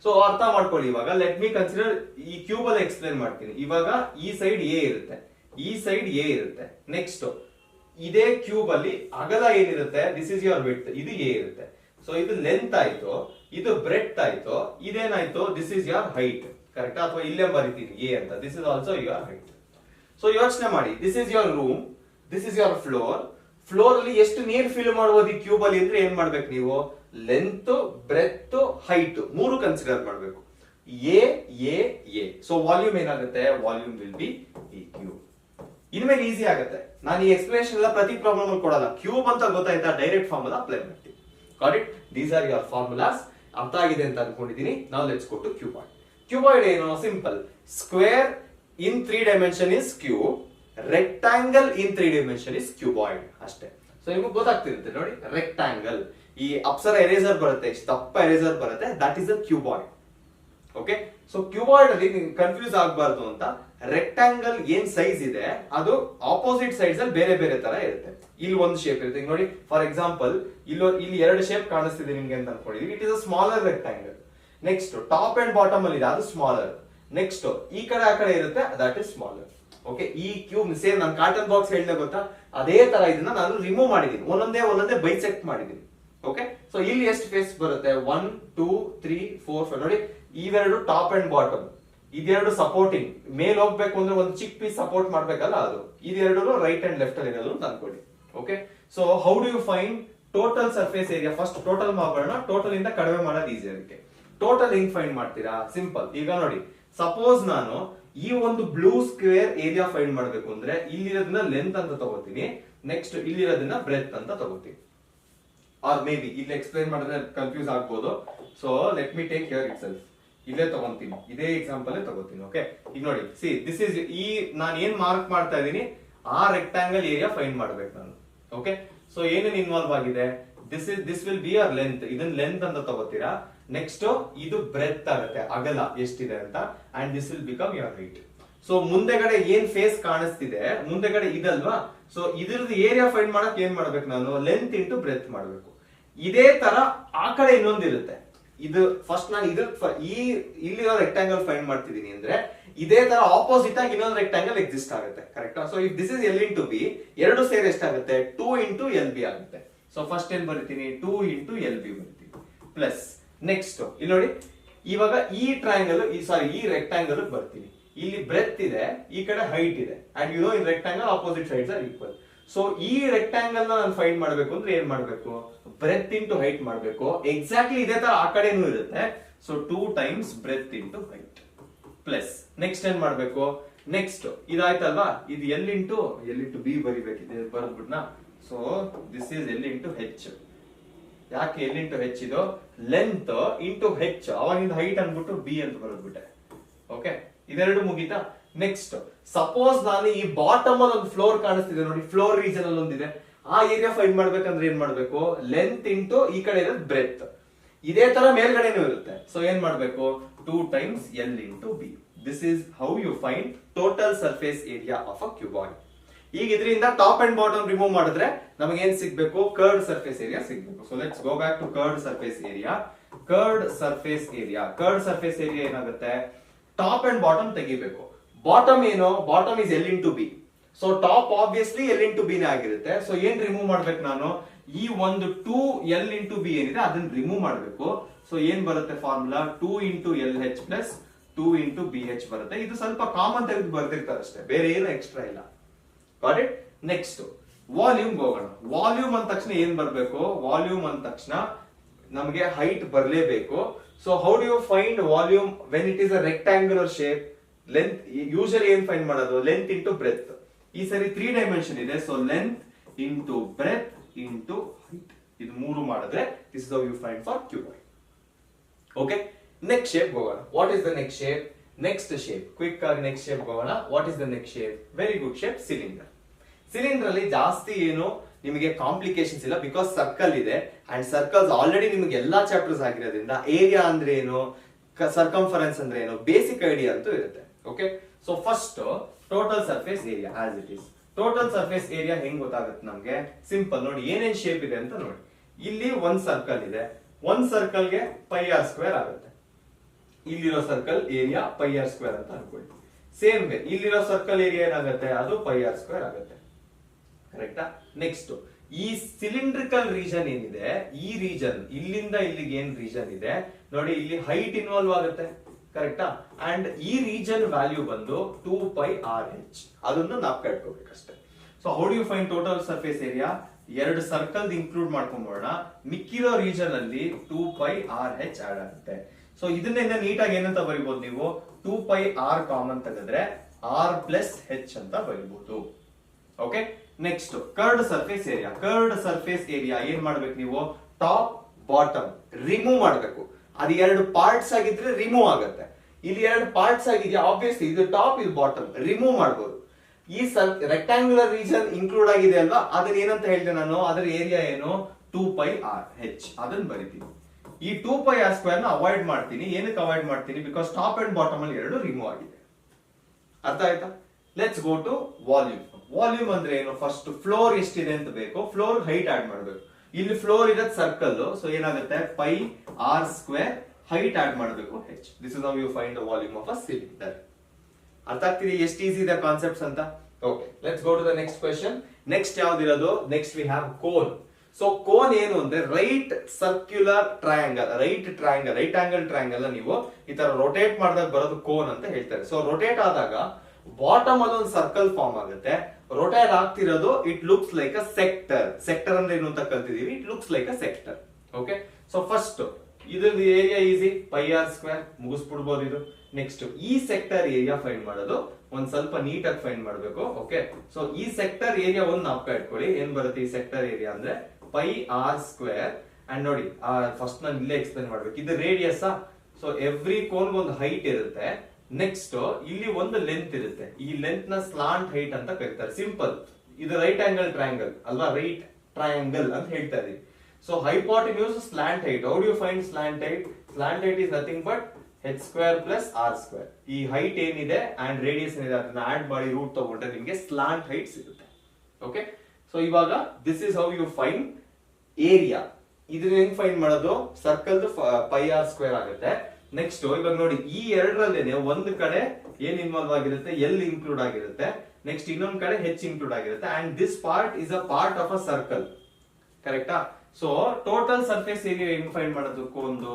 ಸೊ ಅರ್ಥ ಮಾಡ್ಕೊಳ್ಳಿ. ಇವಾಗ ಲೆಟ್ ಮಿ ಕನ್ಸಿಡರ್, ಈ ಕ್ಯೂಬ್ ಅಲ್ಲಿ ಎಕ್ಸ್ಪ್ಲೇನ್ ಮಾಡ್ತೀನಿ. ಇವಾಗ ಈ ಸೈಡ್ ಎ ಇರುತ್ತೆ, ಈ ಸೈಡ್ ಎ ಇರುತ್ತೆ. ನೆಕ್ಸ್ಟ್ ಇದೇ ಕ್ಯೂಬ್ ಅಲ್ಲಿ ಅಗಲ ಏನಿರುತ್ತೆ, ದಿಸ್ ಇಸ್ ಯುವರ್ ವಿಡ್ತ್, ಇದು ಎ ಇರುತ್ತೆ. ಸೊ ಇದು ಲೆಂತ್ ಆಯ್ತು, ಇದು ಬ್ರೆಡ್ತ್ ಆಯ್ತು, ಇದೇನಾಯ್ತು, this is your height. Correct? ಅಥವಾ ಇಲ್ಲೇ ಬರಿತೀನಿ ಎ ಅಂತ, this is also your height. So ಯೋಚನೆ ಮಾಡಿ, this is your room, this is your floor. Floor ಅಲ್ಲಿ ಎಷ್ಟು ನೀರ್ ಫಿಲ್ ಮಾಡಬಹುದು ಈ ಕ್ಯೂಬ್ ಅಲ್ಲಿ ಅಂದ್ರೆ ಏನ್ ಮಾಡ್ಬೇಕು ನೀವು? ಲೆಂತ್, ಬ್ರೆತ್, ಹೈಟ್ ಮೂರು ಕನ್ಸಿಡರ್ ಮಾಡಬೇಕು. A A A. So volume ಏನಾಗುತ್ತೆ? ವಾಲ್ಯೂಮ್ ವಿಲ್ ಬಿ ಈ ಕ್ಯೂಬ್. ಇನ್ಮೇಲೆ ಈಸಿ ಆಗುತ್ತೆ. ನಾನು ಈ ಎಕ್ಸ್ಪ್ಲನೇಷನ್ ಎಲ್ಲ ಪ್ರತಿ ಪ್ರಾಬ್ಲಮ್ ಅಲ್ಲಿ ಕೊಡಲ್ಲ. ಕ್ಯೂಬ್ ಅಂತ ಗೊತ್ತಾಯ್ತಾ? ಡೈರೆಕ್ಟ್ ಫಾರ್ಮುಲಾ ಅಪ್ಲೈ ಮಾಡ್ತೀವಿ. Got it? These are your formulas. ಅರ್ಥ ಆಗಿದೆ ಅಂತ ಅನ್ಕೊಂಡಿದೀನಿ. ನಾವು let's go to cuboid. Cuboid ಏನು? Simple. Square in 3 dimension is cube, rectangle in 3 dimension is cuboid ಅಷ್ಟೇ. ಸೊ ನಿಮಗೆ ಗೊತ್ತಾಗ್ತಿರುತ್ತೆ ನೋಡಿ, ರೆಕ್ಟಾಂಗಲ್, ಈ ಅಪ್ಸರ ಎರೇಸರ್ ಬರುತ್ತೆ, ದಪ್ಪ ಎರೇಸರ್ ಬರುತ್ತೆ, that is a cuboid. Okay, so cuboid ಅಲ್ಲಿ ಕನ್ಫ್ಯೂಸ್ ಆಗಬಾರ್ದು ಅಂತ ರೆಕ್ಟಾಂಗಲ್ ಏನ್ ಸೈಜ್ ಇದೆ ಅದು ಆಪೋಸಿಟ್ ಸೈಡ್ಸ್ ಅಲ್ಲಿ ಬೇರೆ ಬೇರೆ ತರ ಇರುತ್ತೆ. ಇಲ್ಲಿ ಒಂದು ಶೇಪ್ ಇರುತ್ತೆ ನೋಡಿ, ಫಾರ್ ಎಕ್ಸಾಂಪಲ್ ಇಲ್ಲಿ ಎರಡು ಶೇಪ್ ಕಾಣಿಸ್ತಿದೆ ನಿಮ್ಗೆ ಅಂತ ಅನ್ಕೊಂಡಿದೀವಿ. It is a smaller rectangle. Next top and bottom ಅಲ್ಲಿ ಇದೆ, ಅದು ಸ್ಮಾಲರ್. ನೆಕ್ಸ್ಟ್ ಈ ಕಡೆ ಆ ಕಡೆ ಇರುತ್ತೆ, ದಟ್ ಇಸ್ ಸ್ಮಾಲರ್. ಓಕೆ, ಈ ಕ್ಯೂಬ್ ಸೇಮ್ ನಾನು ಕಾಟನ್ ಬಾಕ್ಸ್ ಹೇಳಿದೆ ಗೊತ್ತಾ, ಅದೇ ತರ ಇದನ್ನ ನಾನು ರಿಮೂವ್ ಮಾಡಿದೀನಿ, ಒಂದೊಂದೇ ಬೈಸೆಕ್ಟ್ ಮಾಡಿದೀನಿ. ಓಕೆ, ಸೊ ಇಲ್ಲಿ ಎಷ್ಟು ಫೇಸ್ ಬರುತ್ತೆ? 1 2 3 4 5 ನೋಡಿ, ಇವೆರಡು ಟಾಪ್ ಅಂಡ್ ಬಾಟಮ್, ಇದೆರಡು ಸಪೋರ್ಟಿಂಗ್. ಮೇಲ್ ಹೋಗ್ಬೇಕು ಅಂದ್ರೆ ಒಂದು ಚಿಕ್ಕ ಪೀಸ್ ಸಪೋರ್ಟ್ ಮಾಡ್ಬೇಕಲ್ಲ, ಅದು. ಇದೆರಡು ರೈಟ್ ಅಂಡ್ ಲೆಫ್ಟ್ ಅಲ್ಲಿ ಇರೋದು ಅಂತ ಅನ್ಕೊಳ್ಳಿ. Okay, so how do you find total surface area? First total ಮಾಡೋಣ, ಟೋಟಲ್ ಇಂದ ಕಡಿಮೆ ಮಾಡೋದು ಈಸಿ. ಅದಕ್ಕೆ ಟೋಟಲ್ ಹೆಂಗ್ ಫೈಂಡ್ ಮಾಡ್ತೀರಾ? ಸಿಂಪಲ್. ಈಗ ನೋಡಿ, ಸಪೋಸ್ ನಾನು ಈ ಒಂದು ಬ್ಲೂ ಸ್ಕ್ವೇರ್ ಏರಿಯಾ ಫೈಂಡ್ ಮಾಡ್ಬೇಕು ಅಂದ್ರೆ ಇಲ್ಲಿರೋದನ್ನ ಲೆಂತ್ ಅಂತ ತಗೋತೀನಿ, ನೆಕ್ಸ್ಟ್ ಇಲ್ಲಿರೋದನ್ನ ಬ್ರೆತ್ ಅಂತ ತಗೋತೀನಿ. ಆರ್ ಮೇ ಬಿ ಇಲ್ಲಿ ಎಕ್ಸ್ಪ್ಲೈನ್ ಮಾಡಿದ್ರೆ ಕನ್ಫ್ಯೂಸ್ ಆಗ್ಬೋದು. So let me take here it self. ಇಲ್ಲೇ ತಗೊಂತೀನಿ, ಇದೇ ಎಕ್ಸಾಂಪಲ್ ತಗೋತೀನಿ. ಓಕೆ, ಈಗ ನೋಡಿ, ಸಿ ದಿಸ್ ಇಸ್, ಈ ನಾನು ಏನ್ ಮಾರ್ಕ್ ಮಾಡ್ತಾ ಇದೀನಿ, ಆ ರೆಕ್ಟಾಂಗಲ್ ಏರಿಯಾ ಫೈಂಡ್ ಮಾಡ್ಬೇಕು ನಾನು. ಓಕೆ, ಸೊ ಏನೇನ್ ಇನ್ವಾಲ್ವ್ ಆಗಿದೆ? This will be our length, ಇದನ್ನ ಲೆಂತ್ ಅಂತ ತಗೋತೀರಾ. ನೆಕ್ಸ್ಟ್ ಇದು ಬ್ರೆತ್ ಆಗುತ್ತೆ, ಅಗಲ ಎಷ್ಟಿದೆ ಅಂತ, and this will become your height. So ಮುಂದೆಗಡೆ ಏನ್ ಫೇಸ್ ಕಾಣಿಸ್ತಿದೆ, ಮುಂದೆಗಡೆ ಇದಲ್ವಾ, ಸೊ ಇದ್ರದ್ದು ಏರಿಯಾ ಫೈಂಡ್ ಮಾಡಕ್ ಏನ್ ಮಾಡ್ಬೇಕು ನಾನು? ಲೆಂತ್ ಇಂಟು ಬ್ರೆತ್ ಮಾಡ್ಬೇಕು. ಇದೇ ತರ ಆ ಕಡೆ ಇನ್ನೊಂದಿರುತ್ತೆ. ಇದು ಫಸ್ಟ್ ನಾನು ಇಲ್ಲಿರೋ ರೆಕ್ಟಾಂಗಲ್ ಫೈಂಡ್ ಮಾಡ್ತಿದೀನಿ ಅಂದ್ರೆ ಇದೇ ತರ ಆಪೋಸಿಟ್ ಆಗಿ ಇನ್ನೊಂದು ರೆಕ್ಟಾಂಗಲ್ ಎಕ್ಸಿಸ್ಟ್ ಆಗುತ್ತೆ. ಕರೆಕ್ಟಾ? So if this is L into B, ಎರಡು ಸೇರಿ ಎಷ್ಟಾಗುತ್ತೆ? 2 ಇಂಟು ಎಲ್ ಬಿ ಆಗುತ್ತೆ. ಸೊ ಫಸ್ಟ್ ಏನ್ ಬರೀತೀನಿ? 2 ಇಂಟು ಎಲ್ ಬಿ ಬರೀತೀನಿ, ಪ್ಲಸ್ ನೆಕ್ಸ್ಟ್ ಇಲ್ಲಿ ನೋಡಿ, ಇವಾಗ ಈ ಟ್ರಯಾಂಗಲ್, ಈ ರೆಕ್ಟಾಂಗಲ್ ಬರ್ತೀನಿ. ಇಲ್ಲಿ ಬ್ರೆತ್ ಇದೆ, ಈ ಕಡೆ ಹೈಟ್ ಇದೆ, and you know in rectangle opposite sides are equal. So ಈ ರೆಕ್ಟಾಂಗಲ್ ನಾನು ಫೈಂಡ್ ಮಾಡ್ಬೇಕು ಅಂದ್ರೆ ಏನ್ ಮಾಡ್ಬೇಕು? ಬ್ರೆತ್ ಇಂಟು ಹೈಟ್ ಮಾಡ್ಬೇಕು. ಎಕ್ಸಾಕ್ಟ್ಲಿ ಇದೇ ತರ ಆ ಕಡೆನೂ ಇರುತ್ತೆ. So 2 times breadth into height, plus next ಏನ್ ಮಾಡ್ಬೇಕು? ನೆಕ್ಸ್ಟ್ ಇದಾಯ್ತಲ್ವಾ, ಇದು ಎಲ್ ಇಂಟು ಬಿ ಬರಿಬೇಕಿದೆ, ಬರೆದ್ಬಿಟ್ನಾ? So this is L into H. ಯಾಕೆ ಎಲ್ ಇಂಟು ಹೆಚ್? ಇದು ಲೆಂತ್ ಇಂಟು ಹೆಚ್, ಅವಾಗಿಂದ ಹೈಟ್ ಅನ್ಬಿಟ್ಟು ಬಿ ಅಂತ ಬರೆದ್ಬಿಟ್ಟೆ. ಓಕೆ, ಇದೆರಡು ಮುಗೀತಾ? ನೆಕ್ಸ್ಟ್ ಸಪೋಸ್ ನಾನು ಈ ಬಾಟಮ್ ಅಲ್ಲಿ ಒಂದು ಫ್ಲೋರ್ ಕಾಣಿಸ್ತಿದೆ ನೋಡಿ, ಫ್ಲೋರ್ ರೀಜನ್ ಅಲ್ಲಿ ಒಂದಿದೆ, ಆ ಏರಿಯಾ ಫೈಂಡ್ ಮಾಡ್ಬೇಕಂದ್ರೆ ಏನ್ ಮಾಡ್ಬೇಕು? ಲೆಂತ್ ಇಂಟು ಈ ಕಡೆ ಇರೋದು ಬ್ರೆತ್. ಇದೇ ತರ ಮೇಲ್ಗಡೆನೂ ಇರುತ್ತೆ. ಸೊ ಏನ್ ಮಾಡ್ಬೇಕು? 2 times L into B. This is how you find total surface area of a cuboid. ಈಗ ಇದರಿಂದ ಟಾಪ್ ಅಂಡ್ ಬಾಟಮ್ ರಿಮೂವ್ ಮಾಡಿದ್ರೆ ನಮಗೆ ಏನ್ ಸಿಗ್ಬೇಕು? ಕರ್ವ್ಡ್ ಸರ್ಫೇಸ್ ಏರಿಯಾ ಸಿಗ್ಬೇಕು. So let's go back to curved surface area. Curved surface area ಏನಾಗುತ್ತೆ? Top and bottom ತೆಗಿಬೇಕು. Bottom ಏನು? Bottom is L into B. So top obviously L into B ನೇ ಆಗಿರುತ್ತೆ. ಸೊ ಏನ್ ರಿಮೂವ್ ಮಾಡ್ಬೇಕು ನಾನು? ಈ ಒಂದು 2L into B ಏನಿದೆ ಅದನ್ನ ರಿಮೂವ್ ಮಾಡಬೇಕು. ಸೊ ಏನ್ ಬರುತ್ತೆ formula 2 into LH plus 2 into BH ಬರುತ್ತೆ. ಇದು ಸ್ವಲ್ಪ ಕಾಮನ್ ತೆಗೆದು ಬರ್ತಿರ್ತಾರೆ ಅಷ್ಟೇ, ಬೇರೆ ಏನು ಎಕ್ಸ್ಟ್ರಾ ಇಲ್ಲ. Got it? ನೆಕ್ಸ್ಟ್ ವಾಲ್ಯೂಮ್ ಹೋಗೋಣ. ವಾಲ್ಯೂಮ್ ಅಂದ ತಕ್ಷಣ ಏನ್ ಬರ್ಬೇಕು? ವಾಲ್ಯೂಮ್ ಅಂದ ತಕ್ಷಣ ನಮಗೆ ಹೈಟ್ ಬರಲೇಬೇಕು. So how do you find volume when it is a rectangular shape? Length usually ಏನ್ ಫೈಂಡ್ ಮಾಡೋದು? Length into breadth. ಈ ಸರಿ 3 ಡೈಮೆನ್ಷನ್ ಇದೆ. So length into breadth into height, ಇದು 3 ಮಾಡಿದ್ರೆ this is how you find for cuboid. Okay, next shape ಹೋಗೋಣ. What is the next shape? Next shape quick ಆಗಿ next shape ಹೋಗೋಣ. What is the next shape? Very good shape, cylinder. Cylinder ಅಲ್ಲಿ ಜಾಸ್ತಿ ಏನು ನಿಮಗೆ complications ಇಲ್ಲ, because circle ಇದೆ and circles already ನಿಮಗೆ ಎಲ್ಲಾ ಚಾಪ್ಟರ್ಸ್ ಆಗಿರೋದ್ರಿಂದ ಏರಿಯಾ ಅಂದ್ರೆ ಏನು, ಸರ್ಕಂಫರೆನ್ಸ್ ಅಂದ್ರೆ ಏನು, ಬೇಸಿಕ್ ಐಡಿಯಾ ಅಂತೂ ಇರುತ್ತೆ. Okay, so first total surface area as it is. Total surface area ಹೆಂಗ್ ಗೊತ್ತಾಗುತ್ತೆ ನಮ್ಗೆ? ಸಿಂಪಲ್ ನೋಡಿ, ಏನೇನ್ ಶೇಪ್ ಇದೆ ಅಂತ ನೋಡಿ. ಇಲ್ಲಿ ಒಂದ್ ಸರ್ಕಲ್ ಇದೆ, ಒಂದ್ ಸರ್ಕಲ್ ಗೆ πr² ಆಗುತ್ತೆ. ಇಲ್ಲಿರೋ ಸರ್ಕಲ್ ಏರಿಯಾ πr² ಅಂತ ಅನ್ಕೊಳ್ಳಿ. ಸೇಮ್ ವೇ ಇಲ್ಲಿರೋ ಸರ್ಕಲ್ ಏರಿಯಾ ಏನಾಗುತ್ತೆ? ಅದು πr² ಆಗುತ್ತೆ. ಕರೆಕ್ಟಾ? ನೆಕ್ಸ್ಟ್ ಈ ಸಿಲಿಂಡ್ರಿಕಲ್ ರೀಜನ್ ಏನಿದೆ, ಈ ರೀಜನ್ ಇಲ್ಲಿಂದ ಇಲ್ಲಿಗೆ ಏನ್ ರೀಜನ್ ಇದೆ ನೋಡಿ, ಇಲ್ಲಿ ಹೈಟ್ ಇನ್ವಾಲ್ವ್ ಆಗುತ್ತೆ. ಕರೆಕ್ಟಾ? ಅಂಡ್ ಈ ರೀಜನ್ ವ್ಯಾಲ್ಯೂ ಬಂದು 2πrh. ಅದನ್ನು ನಾವು ಕಟ್ಕೋಬೇಕಷ್ಟೇ. So how do you find total surface area? ಎರಡು ಸರ್ಕಲ್ ಇನ್ಕ್ಲೂಡ್ ಮಾಡ್ಕೊಂಬೋಣ. ಮಿಕ್ಕಿರೋ ರೀಜನ್ ಅಲ್ಲಿ 2πrh ಆಡ್ ಆಗುತ್ತೆ. ಸೊ ಇದನ್ನಿಂದ ನೀಟಾಗಿ ಏನಂತ ಬರಿಬಹುದು ನೀವು? 2πr ಕಾಮನ್ ತೆಗೆದ್ರೆ r ಪ್ಲಸ್ h ಅಂತ ಬರಿಬಹುದು. Okay, next curved surface area. Curved surface area ಏನ್ ಮಾಡ್ಬೇಕು ನೀವು? ಟಾಪ್ ಬಾಟಮ್ ರಿಮೂವ್ ಮಾಡ್ಬೇಕು. ಅದು 2 ಪಾರ್ಟ್ಸ್ ಆಗಿದ್ರೆ ರಿಮೂವ್ ಆಗುತ್ತೆ. ಇಲ್ಲಿ 2 ಪಾರ್ಟ್ಸ್ ಆಗಿದೆಯಾ, ಆಬ್ವಿಯಸ್ಲಿ ಇದು ಟಾಪ್ ಇದು ಬಾಟಮ್, ರಿಮೂವ್ ಮಾಡಬಹುದು. ಈ ರೆಕ್ಟಾಂಗ್ಯುಲರ್ ರೀಜನ್ ಇನ್ಕ್ಲೂಡ್ ಆಗಿದೆ ಅಲ್ವಾ, ಅದನ್ನ ಏನಂತ ಹೇಳಿದೆ ನಾನು? ಅದರ ಏರಿಯಾ ಏನು? 2πrh. ಅದನ್ನ ಬರಿತೀನಿ. ಈ 2πr² ನ ಅವಾಯ್ಡ್ ಮಾಡ್ತೀನಿ. ಏನಕ್ಕೆ ಅವಾಯ್ಡ್ ಮಾಡ್ತೀನಿ? ಬಿಕಾಸ್ ಟಾಪ್ ಅಂಡ್ ಬಾಟಮ್ ಅಲ್ಲಿ 2 ರಿಮೂವ್ ಆಗಿದೆ. ಅರ್ಥ ಆಯ್ತಾ? Let's go to volume. Volume ಅಂದ್ರೆ ಏನು? ಫಸ್ಟ್ ಫ್ಲೋರ್ ಎಷ್ಟಿದೆ ಅಂತ ಬೇಕು, ಫ್ಲೋರ್ ಹೈಟ್ ಆಡ್ ಮಾಡಬೇಕು. ಇಲ್ಲಿ ಫ್ಲೋರ್ ಇರೋದು ಸರ್ಕಲ್, ಸೊ ಏನಾಗುತ್ತೆ? πr², ಹೈಟ್ ಆಡ್ ಮಾಡಬೇಕು h. This is how you find the volume of a cylinder. ಅರ್ಥ ಆಗ್ತಿದೆ ಎಷ್ಟು ಈಸಿ ಇದೆ ಕಾನ್ಸೆಪ್ಟ್ಸ್ ಅಂತ? Okay, let's go to the next question. Next ಯಾವ್ದಿರೋದು? Next we have cone. So cone ಏನು ಅಂದ್ರೆ right circular triangle, right angle triangle ನೀವು ಈ ತರ ರೊಟೇಟ್ ಮಾಡಿದಾಗ ಬರೋದು ಕೋನ್ ಅಂತ ಹೇಳ್ತಾರೆ. ಸೊ ರೊಟೇಟ್ ಆದಾಗ ಬಾಟಮ್ ಅಲ್ಲಿ ಒಂದು ಸರ್ಕಲ್ ಫಾರ್ಮ್ ಆಗುತ್ತೆ. ರೊಟೇಟ್ ಆಗ್ತಿರೋದು it looks like a sector. Sector ಅಂದ್ರೆ ಏನು ಅಂತ ಕಲ್ತಿದೀವಿ. It looks like a sector. Okay, so first ಇದ್ರದ್ದು ಏರಿಯಾ ಈಸಿ, πr², ಮುಗಿಸ್ಬಿಡ್ಬೋದು ಇದು. ನೆಕ್ಸ್ಟ್ ಈ ಸೆಕ್ಟರ್ ಏರಿಯಾ ಫೈಂಡ್ ಮಾಡೋದು ಒಂದ್ ಸ್ವಲ್ಪ ನೀಟಾಗಿ ಫೈಂಡ್ ಮಾಡಬೇಕು. ಓಕೆ, ಸೊ ಈ ಸೆಕ್ಟರ್ ಏರಿಯಾ ಒಂದು ನಾಪ್ಕ ಇಟ್ಕೊಳ್ಳಿ. ಏನ್ ಬರುತ್ತೆ ಈ ಸೆಕ್ಟರ್ ಏರಿಯಾ ಅಂದ್ರೆ? πr². ಅಂಡ್ ನೋಡಿ, ಫಸ್ಟ್ ನಾನು ಇಲ್ಲೇ ಎಕ್ಸ್ಪ್ಲೇನ್ ಮಾಡ್ಬೇಕು. ಇದು ರೇಡಿಯಸ್. ಸೊ ಎವ್ರಿ ಕೋನ್ ಒಂದು ಹೈಟ್ ಇರುತ್ತೆ. ನೆಕ್ಸ್ಟ್ ಇಲ್ಲಿ ಒಂದು ಲೆಂತ್ ಇರುತ್ತೆ. ಈ ಲೆಂತ್ ನ ಸ್ಲಾಂಟ್ ಹೈಟ್ ಅಂತ ಕರೀತಾರೆ. ಸಿಂಪಲ್, ಇದು ರೈಟ್ ಆಂಗಲ್ ಟ್ರಯಾಂಗಲ್ ಅಲ್ವಾ? ರೈಟ್ ಟ್ರಯಾಂಗಲ್ ಅಂತ ಹೇಳ್ತಾ ಇದೀವಿ. So hypotenuse slant height. How do you find slant height? Slant height is nothing but h² plus r². ಈ ಹೈಟ್ ಏನಿದೆ ಅಂಡ್ ರೇಡಿಯಸ್ ಏನಿದೆ ಅದನ್ನ ಆಡ್ ಮಾಡಿ ರೂಟ್ ತಗೊಂಡ್ರೆ ನಿಮಗೆ ಸ್ಲಾಂಟ್ ಹೈಟ್ ಸಿಗುತ್ತೆ. ಓಕೆ, ಸೊ ಇವಾಗ this is how you find area. ಇದನ್ನ ಹೆಂಗ್ ಫೈಂಡ್ ಮಾಡೋದು? ಸರ್ಕಲ್ πr² ಆಗುತ್ತೆ. ನೆಕ್ಸ್ಟ್ ಇವಾಗ ನೋಡಿ, ಈ ಎರಡರಲ್ಲೇನೆ ಒಂದು ಕಡೆ ಏನ್ ಇನ್ವಾಲ್ವ್ ಆಗಿರುತ್ತೆ? ಎಲ್ ಇನ್ಕ್ಲೂಡ್ ಆಗಿರುತ್ತೆ. ನೆಕ್ಸ್ಟ್ ಇನ್ನೊಂದ್ ಕಡೆ ಹೆಚ್ ಇನ್ಕ್ಲೂಡ್ ಆಗಿರುತ್ತೆ. And this part is a part of a circle. ಕರೆಕ್ಟಾ? ಸೊ ಟೋಟಲ್ ಸರ್ಫೇಸ್ ಏರಿಯಾ ಹೆಂಗ್ ಫೈಂಡ್ ಮಾಡೋದು? ಒಂದು